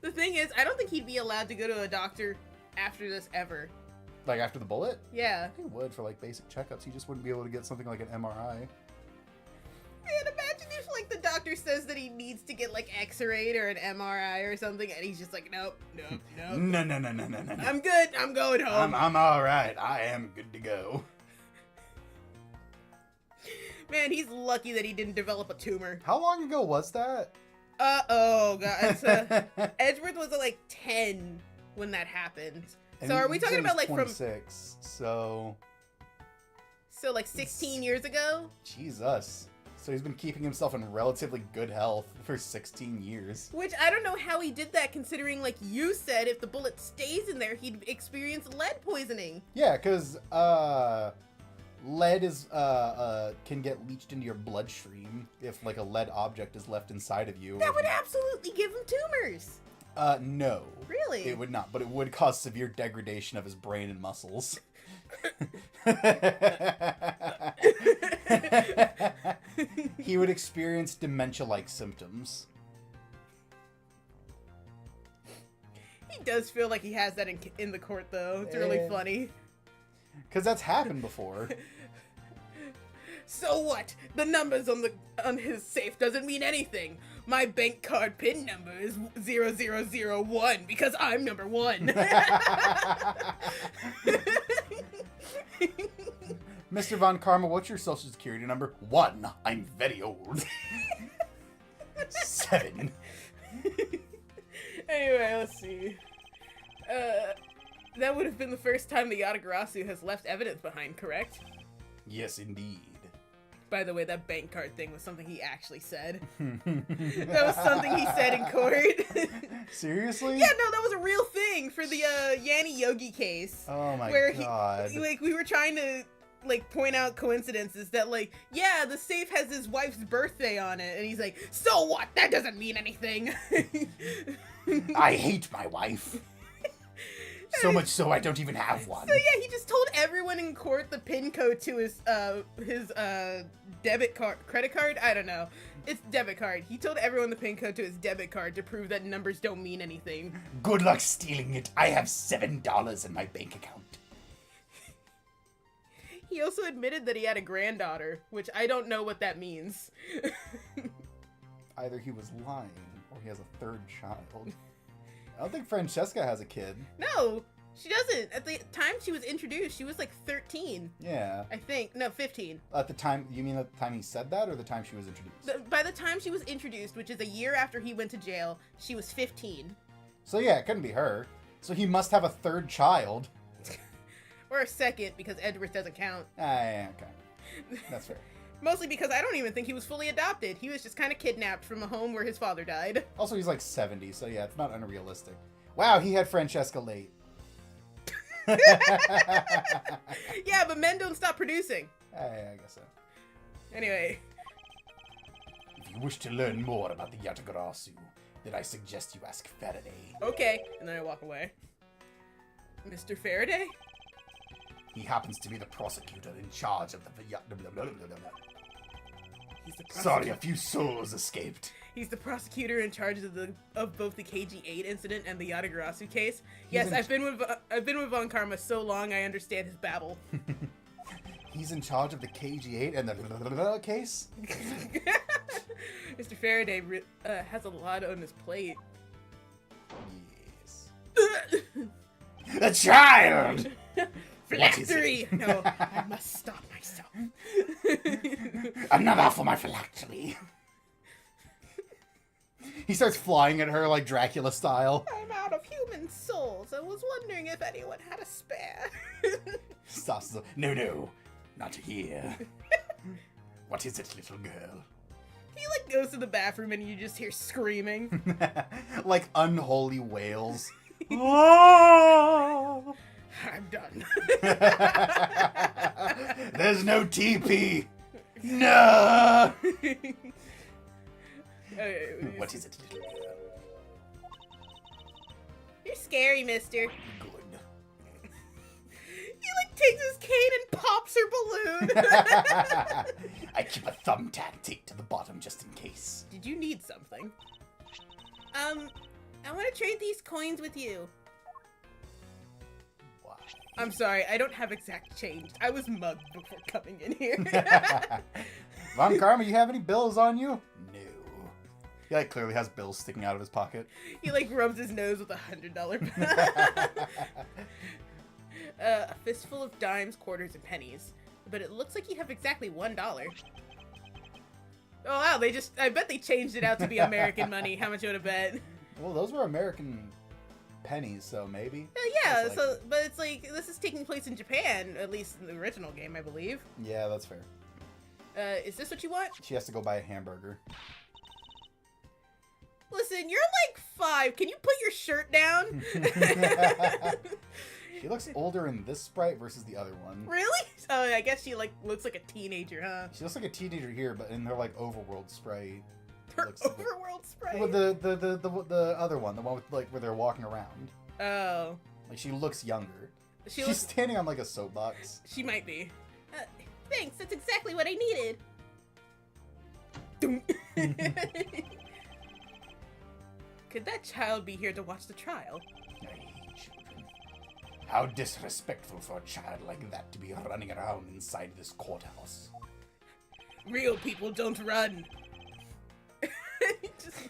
The thing is, I don't think he'd be allowed to go to a doctor after this ever. Like after the bullet? Yeah. He would for like basic checkups. He just wouldn't be able to get something like an MRI. Man, imagine if like the doctor says that he needs to get like X-rayed or an MRI or something, and he's just like, nope. No. I'm good. I'm going home. I'm all right. I am good to go. Man, he's lucky that he didn't develop a tumor. How long ago was that? Oh god. So, Edgeworth was like 10 when that happened. And So are we he said talking he was about like 26, so like 16 years ago? Jesus. So he's been keeping himself in relatively good health for 16 years. Which I don't know how he did that, considering like you said, if the bullet stays in there, he'd experience lead poisoning. Yeah, because lead is can get leached into your bloodstream if like a lead object is left inside of you. That would absolutely give him tumors. No. Really? It would not, but it would cause severe degradation of his brain and muscles. He would experience dementia-like symptoms. He does feel like he has that in the court, though. It's really funny. Because that's happened before. So what? The numbers on his safe doesn't mean anything. My bank card PIN number is 0001 because I'm number 1. Mr. Von Karma, what's your social security number? 1. I'm very old. 7. Anyway, let's see. That would have been the first time the Yatagarasu has left evidence behind, correct? Yes, indeed. By the way, that bank card thing was something he actually said. That was something he said in court. Seriously? Yeah, no, that was a real thing for the Yanni Yogi case. Oh my where god. we were trying to like point out coincidences that like, yeah, the safe has his wife's birthday on it, and he's like, so what? That doesn't mean anything. I hate my wife. So much so I don't even have one. So yeah, he just told everyone in court the PIN code to his debit card, credit card. I don't know. It's debit card. He told everyone the PIN code to his debit card to prove that numbers don't mean anything. Good luck stealing it. I have $7 in my bank account. He also admitted that he had a granddaughter, which I don't know what that means. Either he was lying or he has a third child. I don't think Francesca has a kid. No, she doesn't. At the time she was introduced, she was like 13. Yeah. I think. No, 15. At the time, you mean at the time he said that or the time she was introduced? By the time she was introduced, which is a year after he went to jail, she was 15. So yeah, it couldn't be her. So he must have a third child. Or a second, because Edgeworth doesn't count. Yeah, okay. That's fair. Mostly because I don't even think he was fully adopted. He was just kind of kidnapped from a home where his father died. Also, he's like 70, so yeah, it's not unrealistic. Wow, he had Francesca late. Yeah, but men don't stop producing. I guess so. Anyway. If you wish to learn more about the Yatagarasu, then I suggest you ask Faraday. Okay. And then I walk away. Mr. Faraday? He happens to be the prosecutor in charge of the He's the Sorry, a few souls escaped. He's the prosecutor in charge of both the KG8 incident and the Yatagarasu case. Yes, I've been with Von Karma so long I understand his babble. He's in charge of the KG8 and the case? Mr. Faraday has a lot on his plate. Yes. A child! Phylactery! No, I must stop myself. Another for my phylactery. He starts flying at her like Dracula style. I'm out of human souls. I was wondering if anyone had a spare. Stops. No, not here. What is it, little girl? He like goes to the bathroom and you just hear screaming. Like unholy wails. I'm done. There's no TP. No. What is it, little girl? You're scary, mister. Good. He like takes his cane and pops her balloon. I keep a thumbtack taped to the bottom just in case. Did you need something? I want to trade these coins with you. Why? I'm sorry, I don't have exact change. I was mugged before coming in here. Von Karma, you have any bills on you? No. He like clearly has bills sticking out of his pocket. He like rubs his nose with $100 bill. A fistful of dimes, quarters, and pennies. But it looks like you have exactly $1. Oh wow, I bet they changed it out to be American money. How much you would have bet? Well, those were American pennies, so maybe. Yeah, That's so, but it's like, this is taking place in Japan, at least in the original game, I believe. Yeah, that's fair. Is this what you want? She has to go buy a hamburger. Listen, you're like 5. Can you put your shirt down? She looks older in this sprite versus the other one. Really? Oh, I guess she like looks like a teenager, huh? She looks like a teenager here, but in her like overworld sprite. Her looks a bit- overworld sprite. Well, the other one, the one with like where they're walking around. Oh, Like she looks younger. she She's looks. standing on like a soapbox. She might be. Thanks. That's exactly what I needed. Could that child be here to watch the trial? I hate children. How disrespectful for a child like that to be running around inside this courthouse. Real people don't run. Just-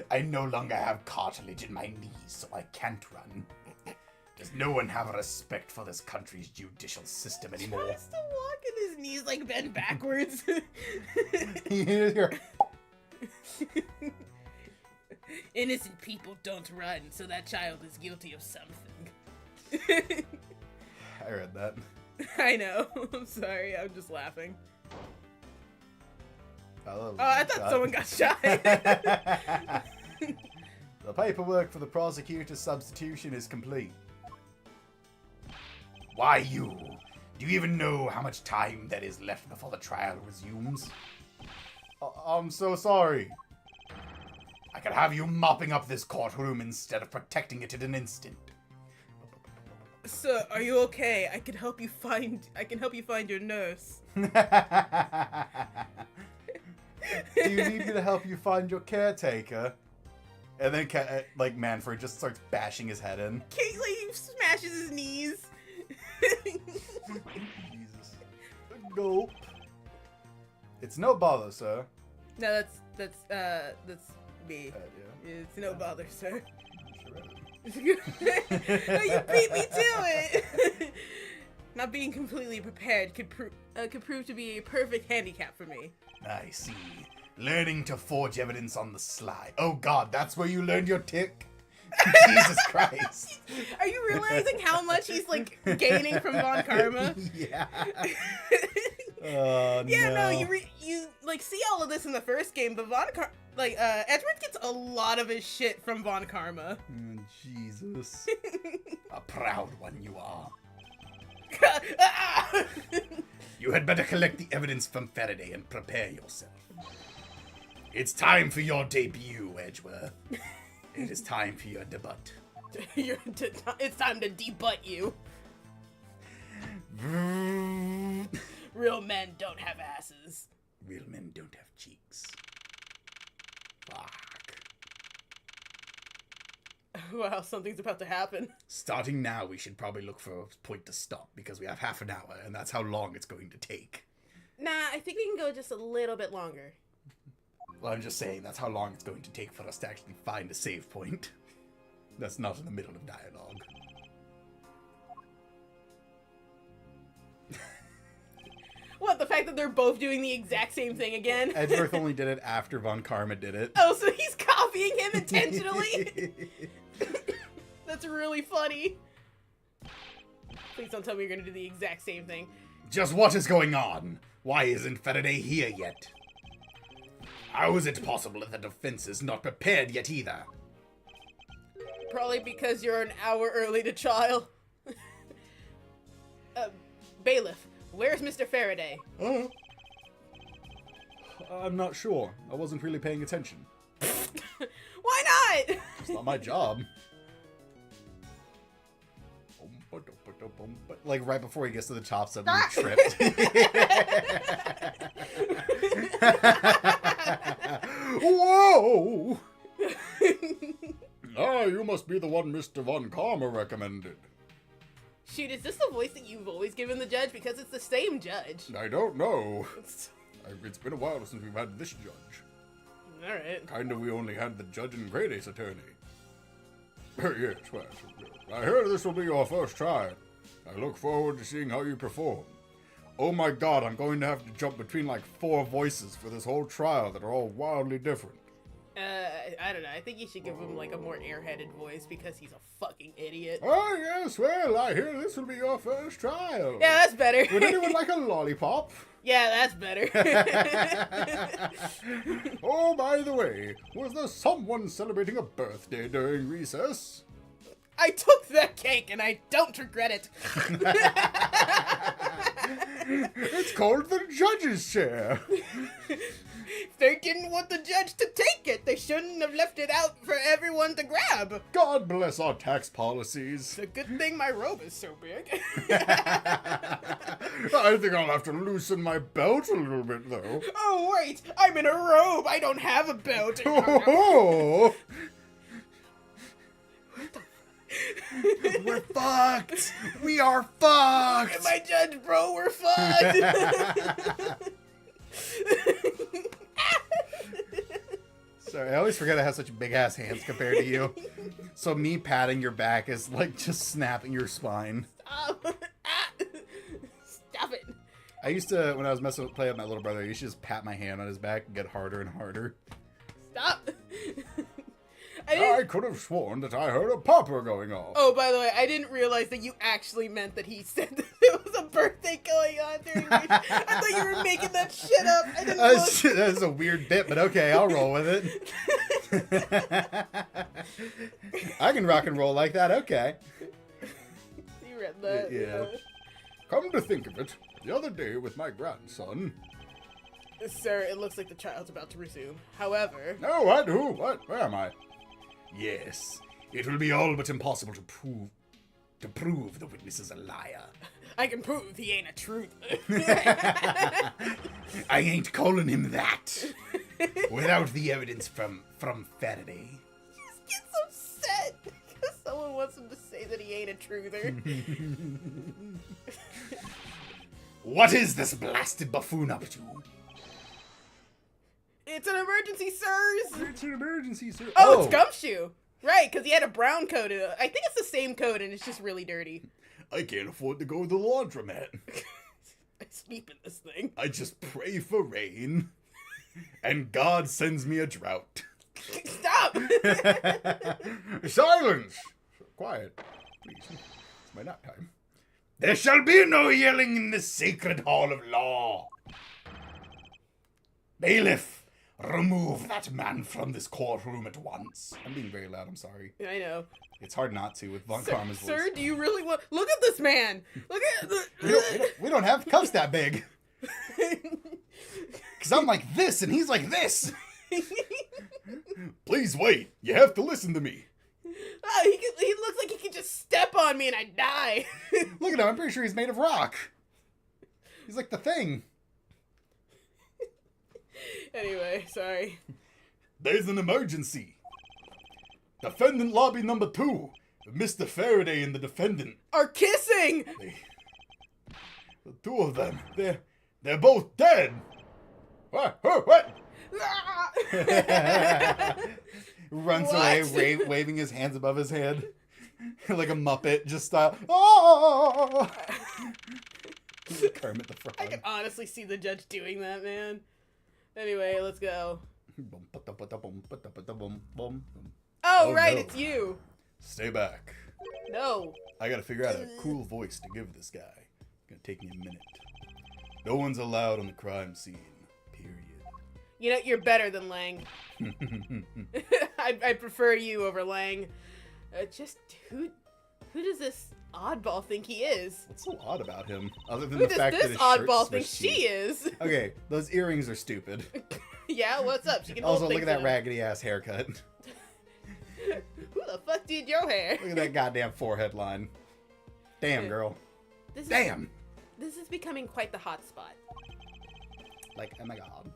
I no longer have cartilage in my knees, so I can't run. Does no one have respect for this country's judicial system anymore? tries to walk and his knees like bend backwards. You hear, Innocent people don't run, so that child is guilty of something. I read that. I know. I'm sorry. I'm just laughing. Oh, I thought someone got shot. The paperwork for the prosecutor's substitution is complete. Why you? Do you even know how much time there is left before the trial resumes? I'm so sorry. I could have you mopping up this courtroom instead of protecting it in an instant. Sir, are you okay? I can help you find your nurse. Do you need me to help you find your caretaker? And then, like, Manfred just starts bashing his head in. Caitlyn smashes his knees. Jesus. Nope. It's no bother, sir. No, that's me. Yeah. It's no bother, sir. Sure. You beat me to it. Not being completely prepared could prove to be a perfect handicap for me. I see. Learning to forge evidence on the sly. Oh god, that's where you learned your tick? Jesus Christ. Are you realizing how much he's like gaining from Von Karma? Yeah. Yeah, no, you like see all of this in the first game, but Edgeworth gets a lot of his shit from Von Karma. Oh, Jesus. A proud one you are. Ah! You had better collect the evidence from Faraday and prepare yourself. It's time for your debut, Edgeworth. It is time for your debut. It's time to debut you. Real men don't have asses. Real men don't have cheeks. Fuck. Wow, something's about to happen. Starting now, we should probably look for a point to stop because we have half an hour and that's how long it's going to take. Nah, I think we can go just a little bit longer. Well, I'm just saying that's how long it's going to take for us to actually find a save point. That's not in the middle of dialogue. What, the fact that they're both doing the exact same thing again? Edgeworth only did it after Von Karma did it. Oh, so he's copying him intentionally? That's really funny. Please don't tell me you're gonna do the exact same thing. Just what is going on? Why isn't Faraday here yet? How is it possible that the defense is not prepared yet either? Probably because you're an hour early to trial. Bailiff, where's Mr. Faraday? I'm not sure. I wasn't really paying attention. Why not? It's not my job. Like right before he gets to the top, suddenly tripped. Whoa! Ah, you must be the one Mr. Von Karma recommended. Shoot, is this the voice that you've always given the judge? Because it's the same judge. I don't know. It's been a while since we've had this judge. Alright. We only had the judge and Grade Ace attorney. Yes, well, I hear this will be your first try. I look forward to seeing how you perform. Oh my god, I'm going to have to jump between like 4 voices for this whole trial that are all wildly different. I don't know. I think you should give him like a more airheaded voice because he's a fucking idiot. Oh yes, well, I hear this will be your first trial. Yeah, that's better. Would anyone like a lollipop? Yeah, that's better. Oh, by the way, was there someone celebrating a birthday during recess? I took that cake and I don't regret it. It's called the judge's chair. They didn't want the judge to take it. They shouldn't have left it out for everyone to grab. God bless our tax policies. It's a good thing my robe is so big. I think I'll have to loosen my belt a little bit, though. Oh, wait. I'm in a robe. I don't have a belt. Oh! We're fucked! We are fucked! My judge, bro, we're fucked. Sorry, I always forget I have such big ass hands compared to you. So me patting your back is like just snapping your spine. Stop it. I used to, when I was playing with my little brother, I used to just pat my hand on his back and get harder and harder. Stop. I could have sworn that I heard a popper going off. Oh, by the way, I didn't realize that you actually meant that he said that there was a birthday going on during I thought you were making that shit up. I didn't look. That's a weird bit, but okay, I'll roll with it. I can rock and roll like that, okay. You read that? Yeah. Come to think of it, the other day with my grandson... Sir, it looks like the child's about to resume. However... No, what? Who? What? Where am I? Yes, it will be all but impossible to prove the witness is a liar. I can prove he ain't a truther. I ain't calling him that. Without the evidence from Faraday. He just gets upset because someone wants him to say that he ain't a truther. What is this blasted buffoon up to? It's an emergency, sirs! It's an emergency, sir. Oh, it's Gumshoe! Right, because he had a brown coat. I think it's the same coat and it's just really dirty. I can't afford to go to the laundromat. I sleep in this thing. I just pray for rain. And God sends me a drought. Stop! Silence! Quiet, please. It's my nap time. There shall be no yelling in the sacred hall of law. Bailiff! Remove that man from this courtroom at once. I'm being very loud, I'm sorry. I know. It's hard not to with Von Karma's voice. Sir, do you really want... Look at this man! Look at... We don't have cuffs that big. Because I'm like this and he's like this. Please wait. You have to listen to me. Oh, he looks like he could just step on me and I'd die. Look at him. I'm pretty sure he's made of rock. He's like the Thing. Anyway, sorry. There's an emergency. Defendant lobby number 2. Mr. Faraday and the defendant Are kissing! The two of them. They're both dead. What? Runs away, waving his hands above his head. Like a Muppet, just style. Oh! Kermit the Frog. I can honestly see the judge doing that, man. Anyway, let's go. Oh, right, no. it's you. Stay back. No. I gotta figure out a cool voice to give this guy. It's gonna take me a minute. No one's allowed on the crime scene. Period. You know, you're better than Lang. I prefer you over Lang. Just who does this oddball think he is? What's so odd about him? Other than Who the does fact that this his oddball shirt's think switched she is? Okay, those earrings are stupid. Yeah, what's up? She can Also, hold look at things that up. raggedy ass haircut. Who the fuck did your hair? Look at that goddamn forehead line. Damn, girl. This Damn. This is becoming quite the hot spot. Like, oh my god.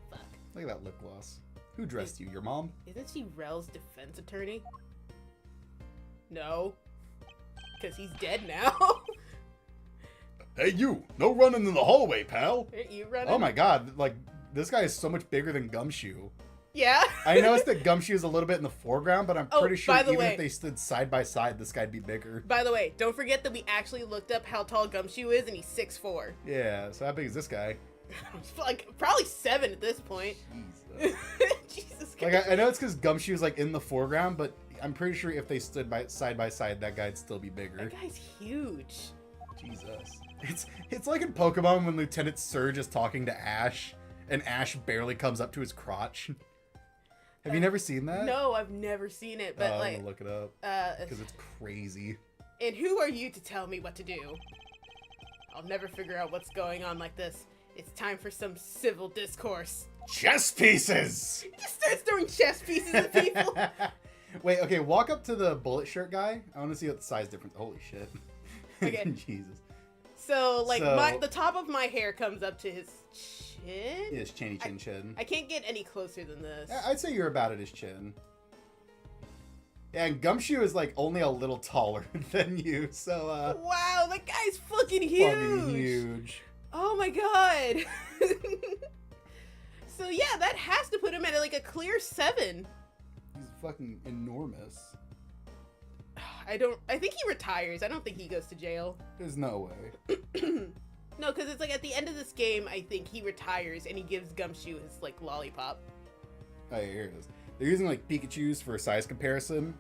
Fuck. Look at that lip gloss. Who dressed you? Your mom? Isn't she Rel's defense attorney? No. Because he's dead now. Hey, you! No running in the hallway, pal! Aren't you running? Oh my god, like, this guy is so much bigger than Gumshoe. Yeah. I noticed that Gumshoe is a little bit in the foreground, but I'm Oh, pretty sure by the even way- if they stood side by side, this guy'd be bigger. By the way, don't forget that we actually looked up how tall Gumshoe is, and he's 6'4". Yeah, so how big is this guy? Like, probably 7 at this point. Jesus. Jesus Like, Christ. I know it's because Gumshoe's, like, in the foreground, but I'm pretty sure if they stood side by side, that guy'd still be bigger. That guy's huge. Jesus. It's like in Pokemon when Lieutenant Surge is talking to Ash, and Ash barely comes up to his crotch. Have you never seen that? No, I've never seen it, but I'm like, gonna look it up because it's crazy. and who are you to tell me what to do? I'll never figure out what's going on like this. It's time for some civil discourse. Chess pieces. He just starts throwing chess pieces at people. Wait, okay, walk up to the bullet shirt guy. I want to see what the size difference. Holy shit. Okay. Jesus. So, like, So- the top of my hair comes up to his chin. Yes, chinny chin chin. I can't get any closer than this. Yeah, I'd say you're about at his chin. Yeah, and Gumshoe is like only a little taller than you, so Wow, that guy's fucking huge. fucking huge. Oh my god. So yeah, that has to put him at like a clear 7. He's fucking enormous. I think he retires. I don't think he goes to jail. There's no way. No, because it's like at the end of this game, I think he retires and he gives Gumshoe his like lollipop. Oh, yeah, here it is. They're using like Pikachu's for size comparison.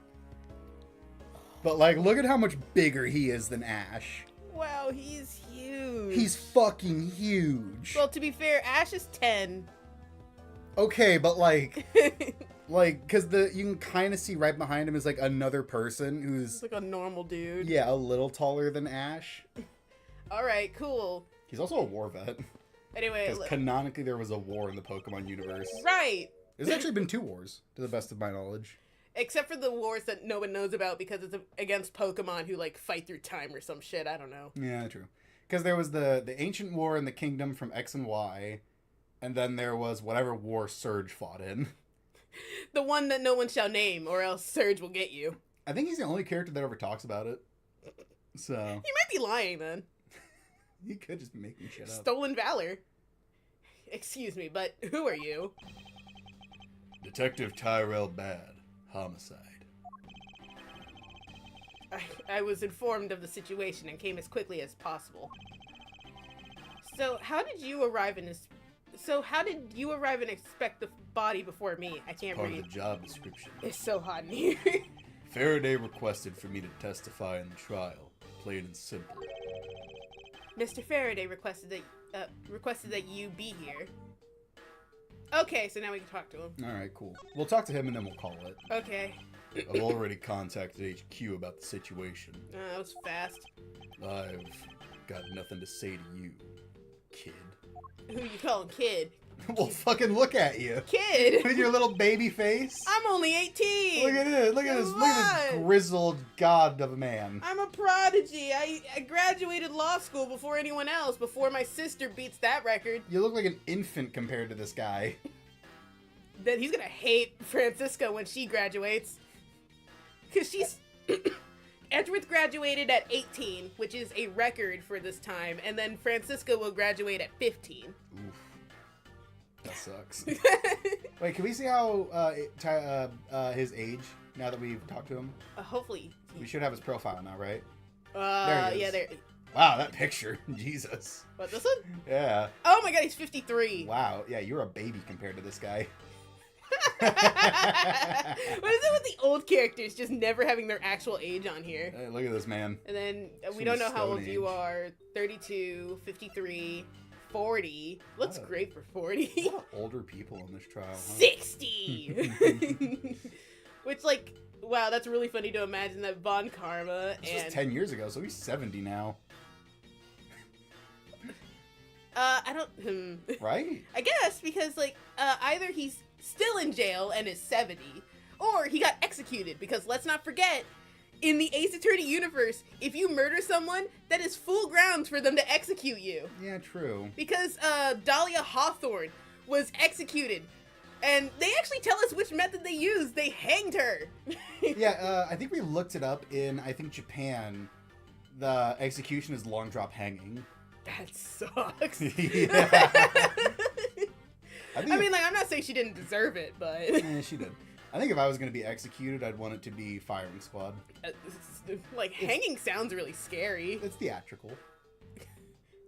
But like, look at how much bigger he is than Ash. Wow, he's huge. He's fucking huge. Well, to be fair, Ash is 10. Okay, but like, cause you can kind of see right behind him is like another person He's who's, like a normal dude. yeah, a little taller than Ash. All right, cool. He's also a war vet. Anyway, Because canonically there was a war in the Pokemon universe. right. There's actually been 2 wars, to the best of my knowledge. Except for the wars that no one knows about because it's against Pokemon who like fight through time or some shit. I don't know. Yeah, true. Because there was the ancient war in the kingdom from X and Y, and then there was whatever war Surge fought in. The one that no one shall name, or else Surge will get you. I think he's the only character that ever talks about it. So, You might be lying then. he could just be making shit up. Stolen valor. Excuse me, but who are you? Detective Tyrell Bad. Homicide. I was informed of the situation and came as quickly as possible. So how did you arrive and inspect the body before me? I can't Part of read. the job description. It's so hot in here. Faraday requested for me to testify in the trial. Plain and simple. Mr. Faraday requested that you be here. Okay, so now we can talk to him. Alright, cool. We'll talk to him and then we'll call it. Okay. I've already contacted HQ about the situation. That was fast. I've got nothing to say to you, kid. Who you calling kid? Well, fucking look at you. Kid? With your little baby face. I'm only 18! Look at it. Look at this. Look at this Come on. grizzled god of a man. I'm a prodigy. I graduated law school before anyone else, before my sister beats that record. You look like an infant compared to this guy. Then he's gonna hate Francisca when she graduates. Because she's... Edgeworth graduated at 18, which is a record for this time, and then Francisca will graduate at 15. Oof. That sucks. Wait, can we see how his age now that we've talked to him? Hopefully. We should have his profile now, right? There he is. Yeah, there. Wow, that picture. Jesus. What, this one? Yeah. Oh my god, he's 53. Wow. Yeah, you're a baby compared to this guy. What is it with the old characters just never having their actual age on here? Hey, look at this man. And then we from don't the know how Stone old you Age. are. 32, 53, 40. Looks Wow. great for 40. A lot of older people in this trial. Huh? 60! Which, like, Wow, that's really funny to imagine that Von Karma This and was 10 years ago, so he's 70 now. I don't Right? I guess because like either he's still in jail and is 70 or he got executed because let's not forget in the Ace Attorney universe, if you murder someone, that is full grounds for them to execute you. Yeah, true. Because Dahlia Hawthorne was executed. And they actually tell us which method they used. They hanged her. Yeah, I think we looked it up in, I think, Japan. The execution is long drop hanging. That sucks. Yeah. I mean, like, I'm not saying she didn't deserve it, but... She did. I think if I was going to be executed, I'd want it to be firing squad. Like, hanging sounds really scary. It's theatrical.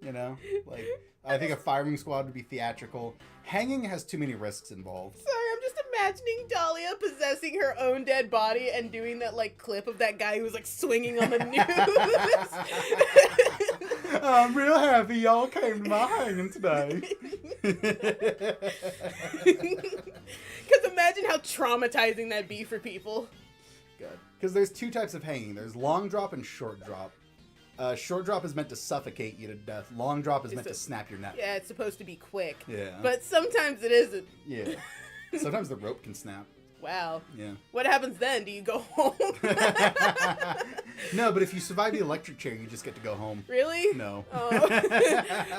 You know? Like, I think a firing squad would be theatrical. Hanging has too many risks involved. Sorry, I'm just imagining Dahlia possessing her own dead body and doing that, like, clip of that guy who was, like, swinging on the news. I'm real happy y'all came to my hanging today. Because imagine how traumatizing that'd be for people. Good. Because there's two types of hanging. There's long drop and short drop. Short drop is meant to suffocate you to death. Long drop is meant to snap your neck. Yeah, it's supposed to be quick. Yeah. But sometimes it isn't. Yeah. Sometimes the rope can snap. Wow. Yeah. What happens then? Do you go home? No, but if you survive the electric chair, you just get to go home. Really? No. Oh.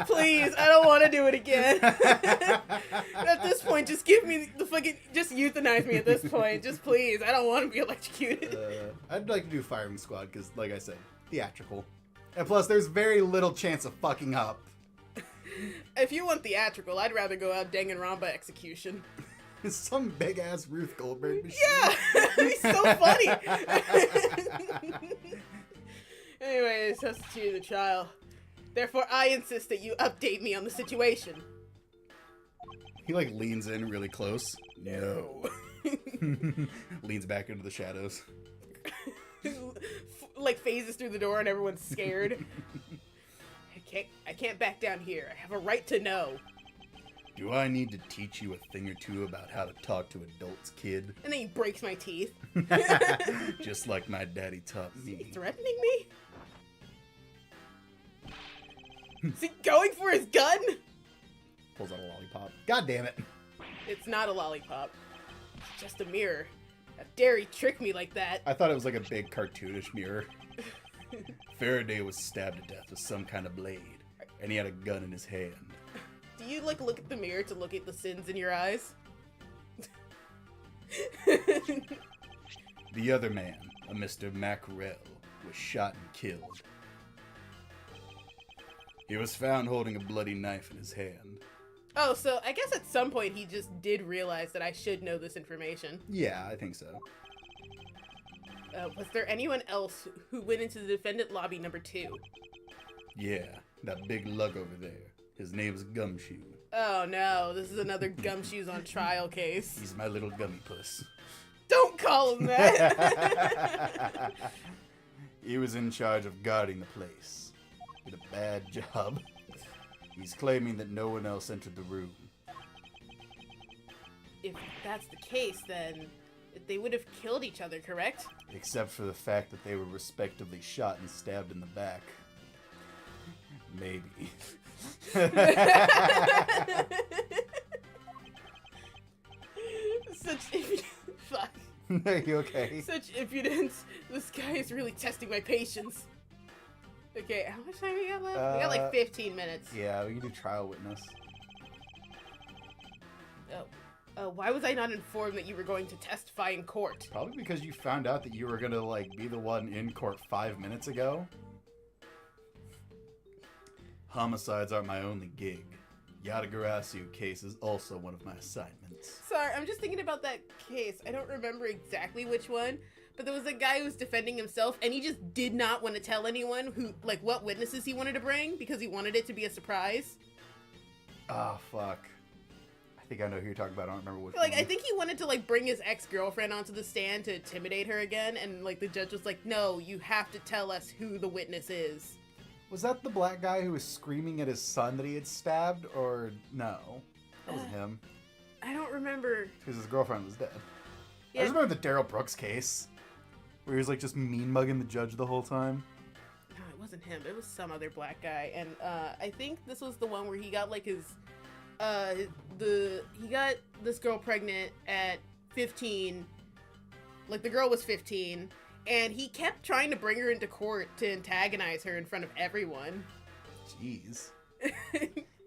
Please, I don't want to do it again. At this point, just give me the fucking... Just euthanize me at this point. Just please. I don't want to be electrocuted. I'd like to do firing squad because, like I said, theatrical. And plus, there's very little chance of fucking up. If you want theatrical, I'd rather go out Danganronpa execution. Some big ass Ruth Goldberg machine. Yeah! He's so funny! Anyways, that's to the trial. Therefore, I insist that you update me on the situation. He, like, leans in really close. No. Leans back into the shadows. Like, phases through the door and everyone's scared. I can't back down here. I have a right to know. Do I need to teach you a thing or two about how to talk to adults, kid? And then he breaks my teeth. Just like my daddy taught Is he me. threatening me? Is he going for his gun? Pulls out a lollipop. God damn it. It's not a lollipop. It's just a mirror. How dare he trick me like that? I thought it was like a big cartoonish mirror. Faraday was stabbed to death with some kind of blade, and he had a gun in his hand. Do you, like, look at the mirror to look at the sins in your eyes? The other man, a Mr. Mackerel, was shot and killed. He was found holding a bloody knife in his hand. Oh, so I guess at some point he just did realize that I should know this information. Yeah, I think so. Was there anyone else who went into the defendant lobby number 2? Yeah, that big lug over there. His name's Gumshoe. Oh no, this is another Gumshoes on trial case. He's my little gummy puss. Don't call him that! He was in charge of guarding the place. Did a bad job. He's claiming that no one else entered the room. If that's the case, then they would have killed each other, correct? Except for the fact that they were respectively shot and stabbed in the back. Maybe. Fuck. Are you okay? Such impudence. This guy is really testing my patience. Okay, how much time we got left? We got like 15 minutes. Yeah, we can do trial witness. Why was I not informed that you were going to testify in court? Probably because you found out that you were gonna, like, be the one in court 5 minutes ago. Homicides aren't my only gig. Yatagarasu case is also one of my assignments. Sorry, I'm just thinking about that case. I don't remember exactly which one, but there was a guy who was defending himself, and he just did not want to tell anyone who, like, what witnesses he wanted to bring, because he wanted it to be a surprise. Ah, fuck. I think I know who you're talking about. I don't remember which Like, one. I think he wanted to, like, bring his ex-girlfriend onto the stand to intimidate her again, and, like, the judge was like, no, you have to tell us who the witness is. Was that the black guy who was screaming at his son that he had stabbed, or no? That wasn't him. I don't remember. Because his girlfriend was dead. Yeah. I just remember the Daryl Brooks case. Where he's like just mean mugging the judge the whole time. No, it wasn't him. It was some other black guy, and I think this was the one where he got like his, he got this girl pregnant at 15. Like the girl was 15, and he kept trying to bring her into court to antagonize her in front of everyone. Jeez.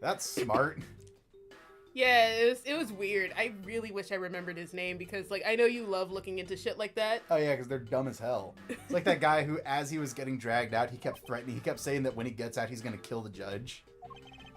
That's smart. Yeah, it was weird. I really wish I remembered his name because, like, I know you love looking into shit like that. Oh yeah, because they're dumb as hell. It's like that guy who, as he was getting dragged out, he kept threatening. He kept saying that when he gets out, he's gonna kill the judge.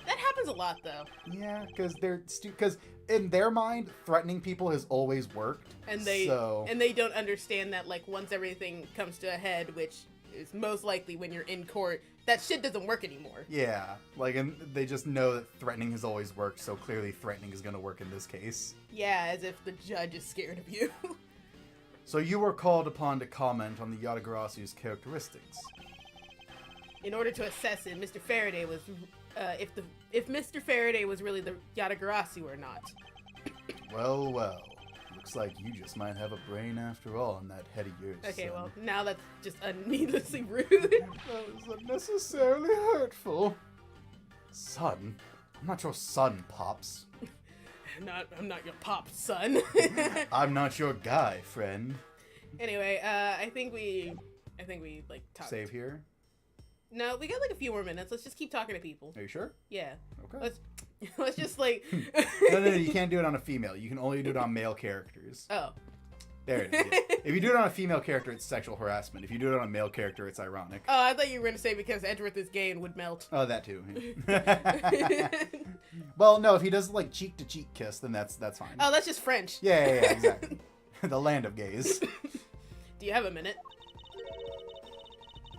That happens a lot, though. Yeah, because because in their mind, threatening people has always worked. And they don't understand that, like, once everything comes to a head, which is most likely when you're in court, that shit doesn't work anymore. Yeah, like, and they just know that threatening has always worked, so clearly threatening is gonna work in this case. Yeah, as if the judge is scared of you. So you were called upon to comment on the Yatagarasu's characteristics. In order to assess it, Mr. Faraday was, if Mr. Faraday was really the Yatagarasu or not. Well, well. Looks like you just might have a brain after all in that head of yours. Okay, son. well, now that's just needlessly rude. That was unnecessarily hurtful. Son? I'm not your son, Pops. I'm not your pop, son. I'm not your guy, friend. Anyway, I think we like talked. Save here? No, we got like a few more minutes. Let's just keep talking to people. Are you sure? Yeah. Okay. Let's just like. No, you can't do it on a female. You can only do it on male characters. Oh. There it is. If you do it on a female character, it's sexual harassment. If you do it on a male character, it's ironic. Oh, I thought you were gonna say because Edgeworth is gay and would melt. Oh, that too. Well, no, if he does like cheek to cheek kiss, then that's fine. Oh, that's just French. Yeah, exactly. The land of gays. Do you have a minute?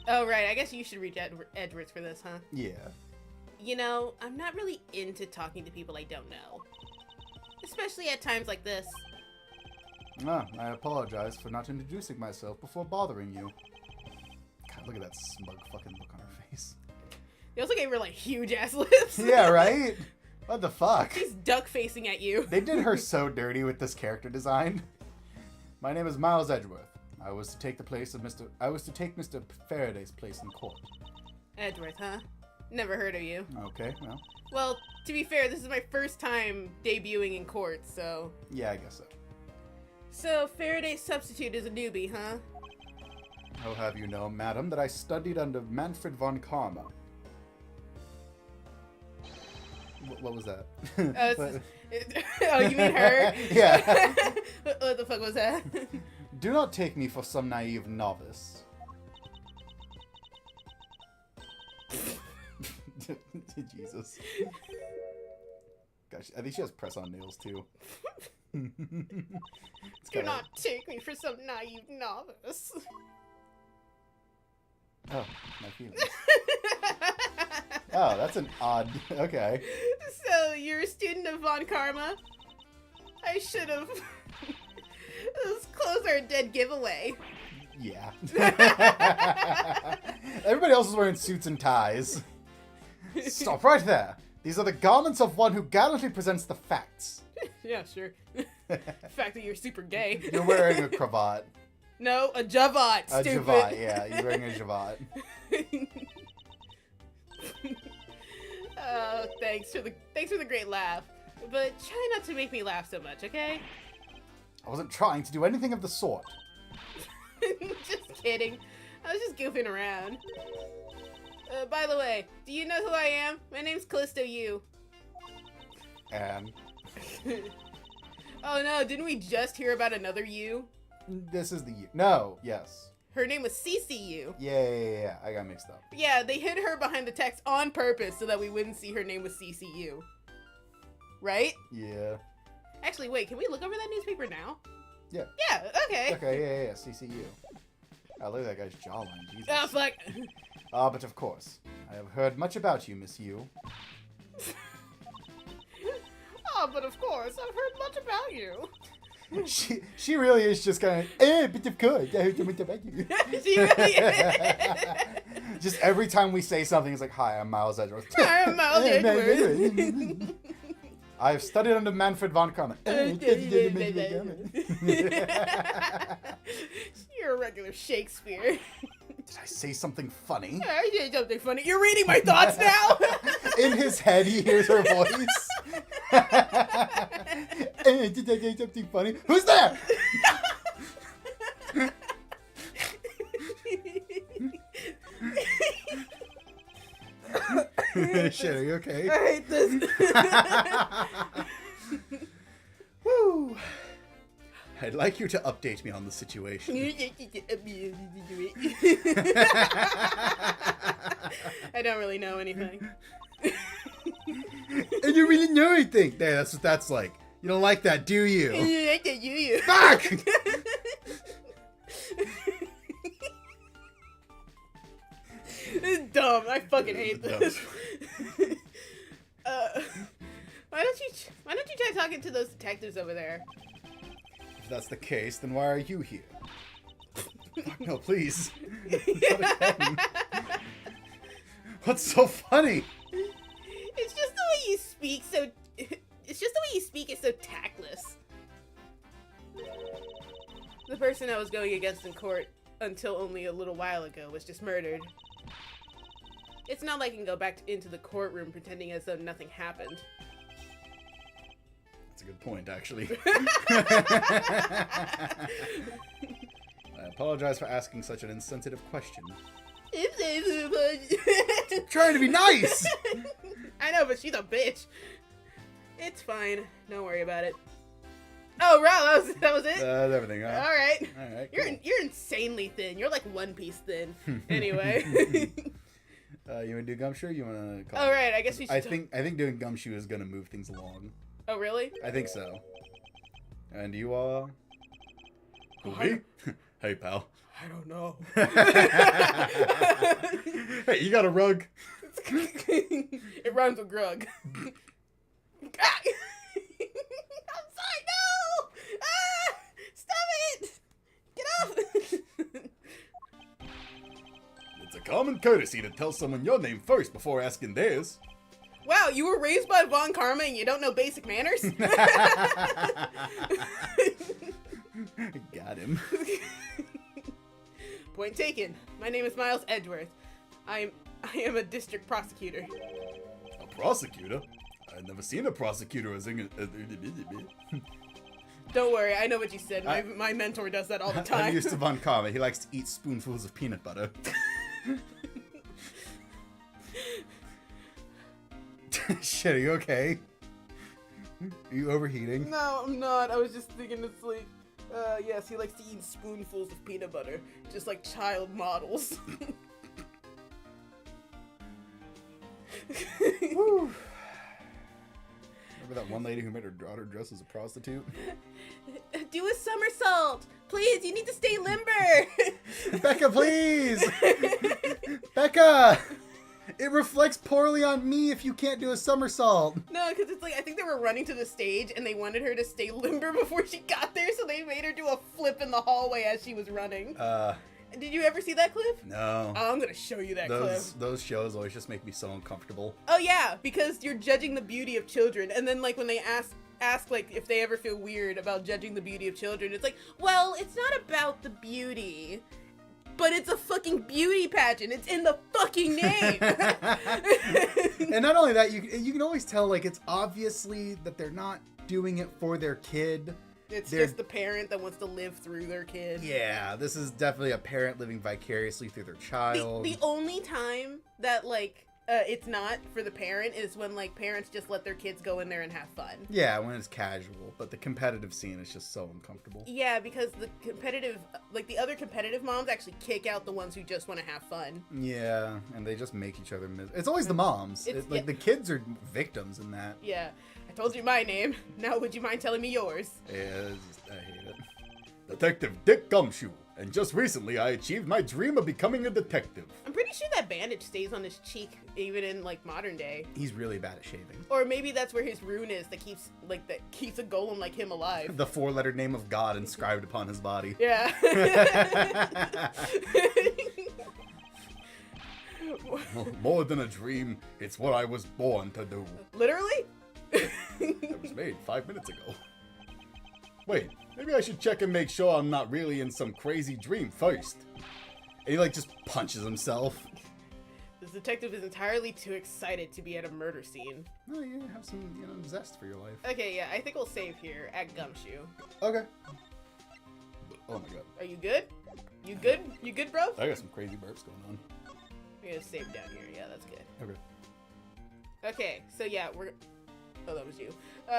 Oh, right. I guess you should reach Edgeworth for this, huh? Yeah. You know, I'm not really into talking to people I don't know. Especially at times like this. Ah, I apologize for not introducing myself before bothering you. God, look at that smug fucking look on her face. They also gave her, like, huge-ass lips. Yeah, right? What the fuck? She's duck-facing at you. They did her so dirty with this character design. My name is Miles Edgeworth. I was to take Mr. Faraday's place in court. Edgeworth, huh? Never heard of you. Okay, well. Well, to be fair, this is my first time debuting in court, so... Yeah, I guess so. So, Faraday's substitute is a newbie, huh? I'll have you know, madam, that I studied under Manfred von Karma. What was that? Oh, you mean her? Yeah. What the fuck was that? Do not take me for some naive novice. Jesus. Gosh, I think she has press-on nails too. Do not take me for some naive novice. Oh, my feelings. Oh, that's an odd... Okay. So, you're a student of Von Karma? I should have... Those clothes are a dead giveaway. Yeah. Everybody else is wearing suits and ties. Stop right there. These are the garments of one who gallantly presents the facts. Yeah, sure. The fact that you're super gay. You're wearing a cravat. No, a javat, A stupid. javat, yeah. You're wearing a javat. Oh, thanks for the great laugh. But try not to make me laugh so much, okay? I wasn't trying to do anything of the sort. Just kidding. I was just goofing around. By the way, do you know who I am? My name's Callisto Yu. And Oh no, didn't we just hear about another Yu? this is the... No, yes. Her name was CCU. Yeah. I got mixed up. Yeah, they hid her behind the text on purpose so that we wouldn't see her name was CCU. Right? Yeah. Actually, wait, can we look over that newspaper now? Yeah. Yeah, okay. Okay, yeah. CCU. Oh, look at that guy's jawline. Jesus. Oh, fuck. Ah, but of course. I have heard much about you, Miss Yu. Oh, but of course, I've heard much about you. She really is just kind of, but of course, I heard much about you. She really is. Just every time we say something, it's like, hi, I'm Miles Edgeworth. I'm Miles Edgeworth. I have studied under Manfred von Karma. You're You're a regular Shakespeare. Did I say something funny? I did something funny. You're reading my thoughts now? In his head, he hears her voice. Did I say something funny? Who's there? Shit, are you okay? I hate this. Woo. I'd like you to update me on the situation. I don't really know anything. And you really know anything? There, that's what that's like. You don't like that, do you? Fuck! This is dumb. I fucking hate this. Why don't you try talking to those detectives over there? If that's the case, then why are you here? Fuck, no, please. What's so funny? It's just the way you speak so... It's just the way you speak is so tactless. The person I was going against in court until only a little while ago was just murdered. It's not like I can go back into the courtroom pretending as though nothing happened. That's a good point, actually. I apologize for asking such an insensitive question. Trying to be nice! I know, but she's a bitch. It's fine. Don't worry about it. Oh, wow, that was it? That's everything, huh? All right. Alright, You're insanely thin. You're like One Piece thin. Anyway. You wanna do Gumshoe? You wanna call All it? right, I guess we should. I think doing Gumshoe is gonna move things along. Oh, really? I think so. And you Who, I- me? Hey, pal. I don't know. Hey, you got a rug? It rhymes with grug. Ah! I'm sorry, no! Ah! Stop it! Get off! It's a common courtesy to tell someone your name first before asking theirs. Wow, you were raised by Von Karma and you don't know basic manners? Got him. Point taken. My name is Miles Edgeworth. I am a district prosecutor. A prosecutor? I've never seen a prosecutor as Don't worry, I know what you said. My mentor does that all the I'm time. used to Von Karma. He likes to eat spoonfuls of peanut butter. Shit, are you okay? Are you overheating? No, I'm not. I was just thinking it's like, yes, he likes to eat spoonfuls of peanut butter, just like child models. Woo. Remember that one lady who made her daughter dress as a prostitute? Do a somersault! Please, you need to stay limber! Becca, please! Becca! It reflects poorly on me if you can't do a somersault. No, because it's like, I think they were running to the stage and they wanted her to stay limber before she got there, so they made her do a flip in the hallway as she was running. Did you ever see that clip? No. Oh, I'm gonna show you that clip. Those shows always just make me so uncomfortable. Oh yeah, because you're judging the beauty of children, and then like when they ask like if they ever feel weird about judging the beauty of children, it's like, well, it's not about the beauty, but it's a fucking beauty pageant. It's in the fucking name. And not only that, you can always tell, like, it's obviously that they're not doing it for their kid. It's They're- just the parent that wants to live through their kid. Yeah, this is definitely a parent living vicariously through their child. The only time that like it's not for the parent is when like parents just let their kids go in there and have fun. Yeah, when it's casual, but the competitive scene is just so uncomfortable. Yeah, because the competitive, like the other competitive moms actually kick out the ones who just want to have fun. Yeah, and they just make each other it's always the moms. It's- the kids are victims in that. Yeah, I told you my name. Now would you mind telling me yours? Yeah, I hate it. Detective Dick Gumshoe, and just recently I achieved my dream of becoming a detective. I'm pretty sure that bandage stays on his cheek even in like modern day. He's really bad at shaving. Or maybe that's where his rune is that keeps a golem like him alive. The 4-letter name of God inscribed upon his body. Yeah. More than a dream, it's what I was born to do. Literally? It was made 5 minutes ago. Wait, maybe I should check and make sure I'm not really in some crazy dream first. And he, like, just punches himself. This detective is entirely too excited to be at a murder scene. Oh, yeah, have some, zest for your life. Okay, yeah, I think we'll save here at Gumshoe. Okay. Oh my god. Are you good? You good? You good, bro? I got some crazy burps going on. I'm gonna save down here. Yeah, that's good. Okay. Okay, so yeah, oh, that was you.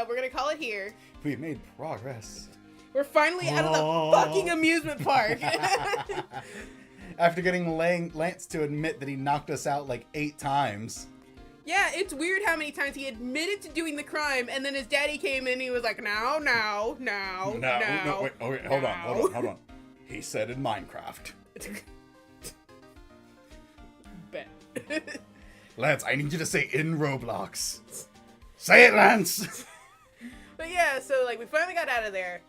We're gonna call it here. We made progress. We're finally out of the fucking amusement park. After getting Lance to admit that he knocked us out like 8 times. Yeah, it's weird how many times he admitted to doing the crime, and then his daddy came in and he was like, no, wait, okay, hold on. He said in Minecraft. Bet. Lance, I need you to say in Roblox. Say it, Lance! But yeah, so like we finally got out of there,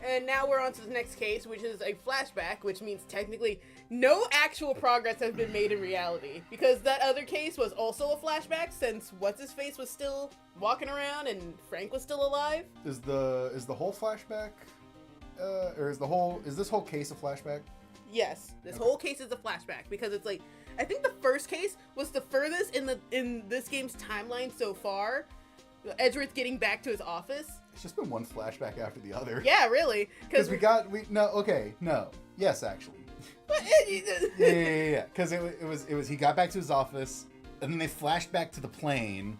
and now we're on to the next case, which is a flashback, which means technically no actual progress has been made in reality, because that other case was also a flashback since what's-his-face was still walking around and Frank was still alive. Is the whole flashback, or is this whole case a flashback? Yes, this whole case is a flashback because it's like, I think the first case was the furthest in this game's timeline so far. Edgeworth getting back to his office. It's just been one flashback after the other. Yeah, really. Because yes, actually. Yeah. Because it was he got back to his office, And then they flashed back to the plane.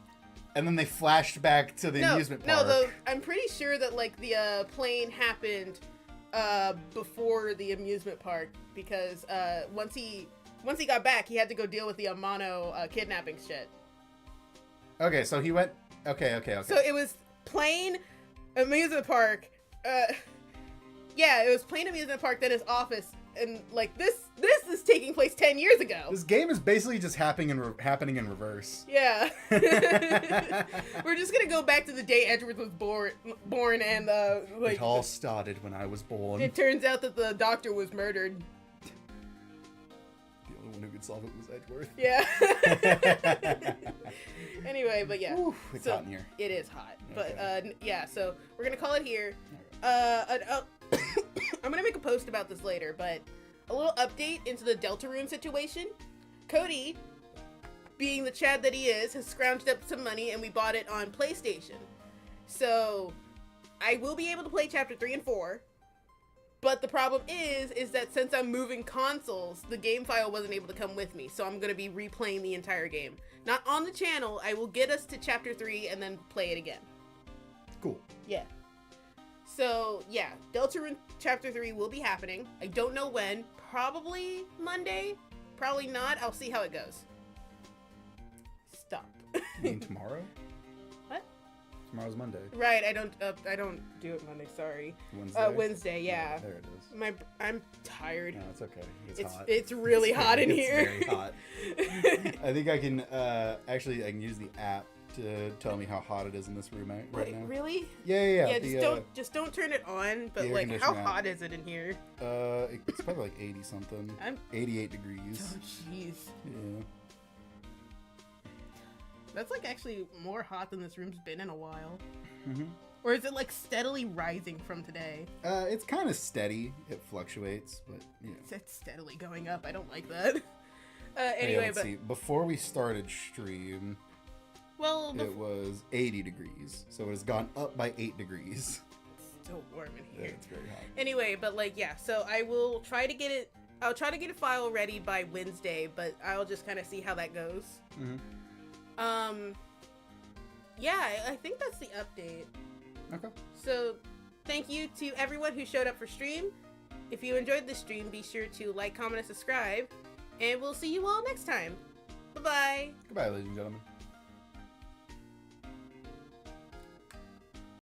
And then they flashed back to the amusement park. I'm pretty sure that like the plane happened before the amusement park because once he got back, he had to go deal with the Amano kidnapping shit. Okay, so he went. Okay. So it was plane, amusement park. Yeah, it was plane, amusement park, then his office, and like this is taking place 10 years ago. This game is basically just happening in reverse. Yeah. We're just gonna go back to the day Edgeworth was born, and like it all started when I was born. it turns out that the doctor was murdered. The only one who could solve it was Edgeworth. Yeah. Anyway, but yeah. Ooh, it's hot in here. It is hot. Okay. But yeah, so we're gonna call it here. I'm gonna make a post about this later, but a little update into the Deltarune situation. Cody, being the Chad that he is, has scrounged up some money and we bought it on PlayStation. So I will be able to play Chapter 3 and 4. But the problem is that since I'm moving consoles, the game file wasn't able to come with me. So I'm going to be replaying the entire game. Not on the channel. I will get us to Chapter 3 and then play it again. Cool. Yeah. So, yeah. Deltarune Chapter 3 will be happening. I don't know when. Probably Monday. Probably not. I'll see how it goes. Stop. You mean tomorrow? What? Tomorrow's Monday. Right. I don't do it Monday. Sorry. Wednesday. Wednesday. Yeah. There it is. I'm tired. No, it's okay. It's hot. It's really hot in here. It's very hot. I think I can actually I can use the app to tell me how hot it is in this room right now. Really? Yeah. Yeah. Just don't turn it on. But air like, how conditioner hot is it in here? It's probably like 80 something. 88 degrees. Oh jeez. Yeah. That's like actually more hot than this room's been in a while. Mhm. Or is it like steadily rising from today? It's kind of steady. It fluctuates, but yeah. It's steadily going up. I don't like that. Hey, Anyway, let's but see. Before we started stream, well, it was 80 degrees, so it has gone up by 8 degrees. it's still warm in Yeah, here. it's very hot. Anyway, but like yeah, so I will try to get it. I'll try to get a file ready by Wednesday, but I'll just kind of see how that goes. Mm-hmm. Yeah, I think that's the update. Okay. So, thank you to everyone who showed up for stream. If you enjoyed the stream, be sure to like, comment, and subscribe. And we'll see you all next time. Bye-bye. Goodbye, ladies and gentlemen.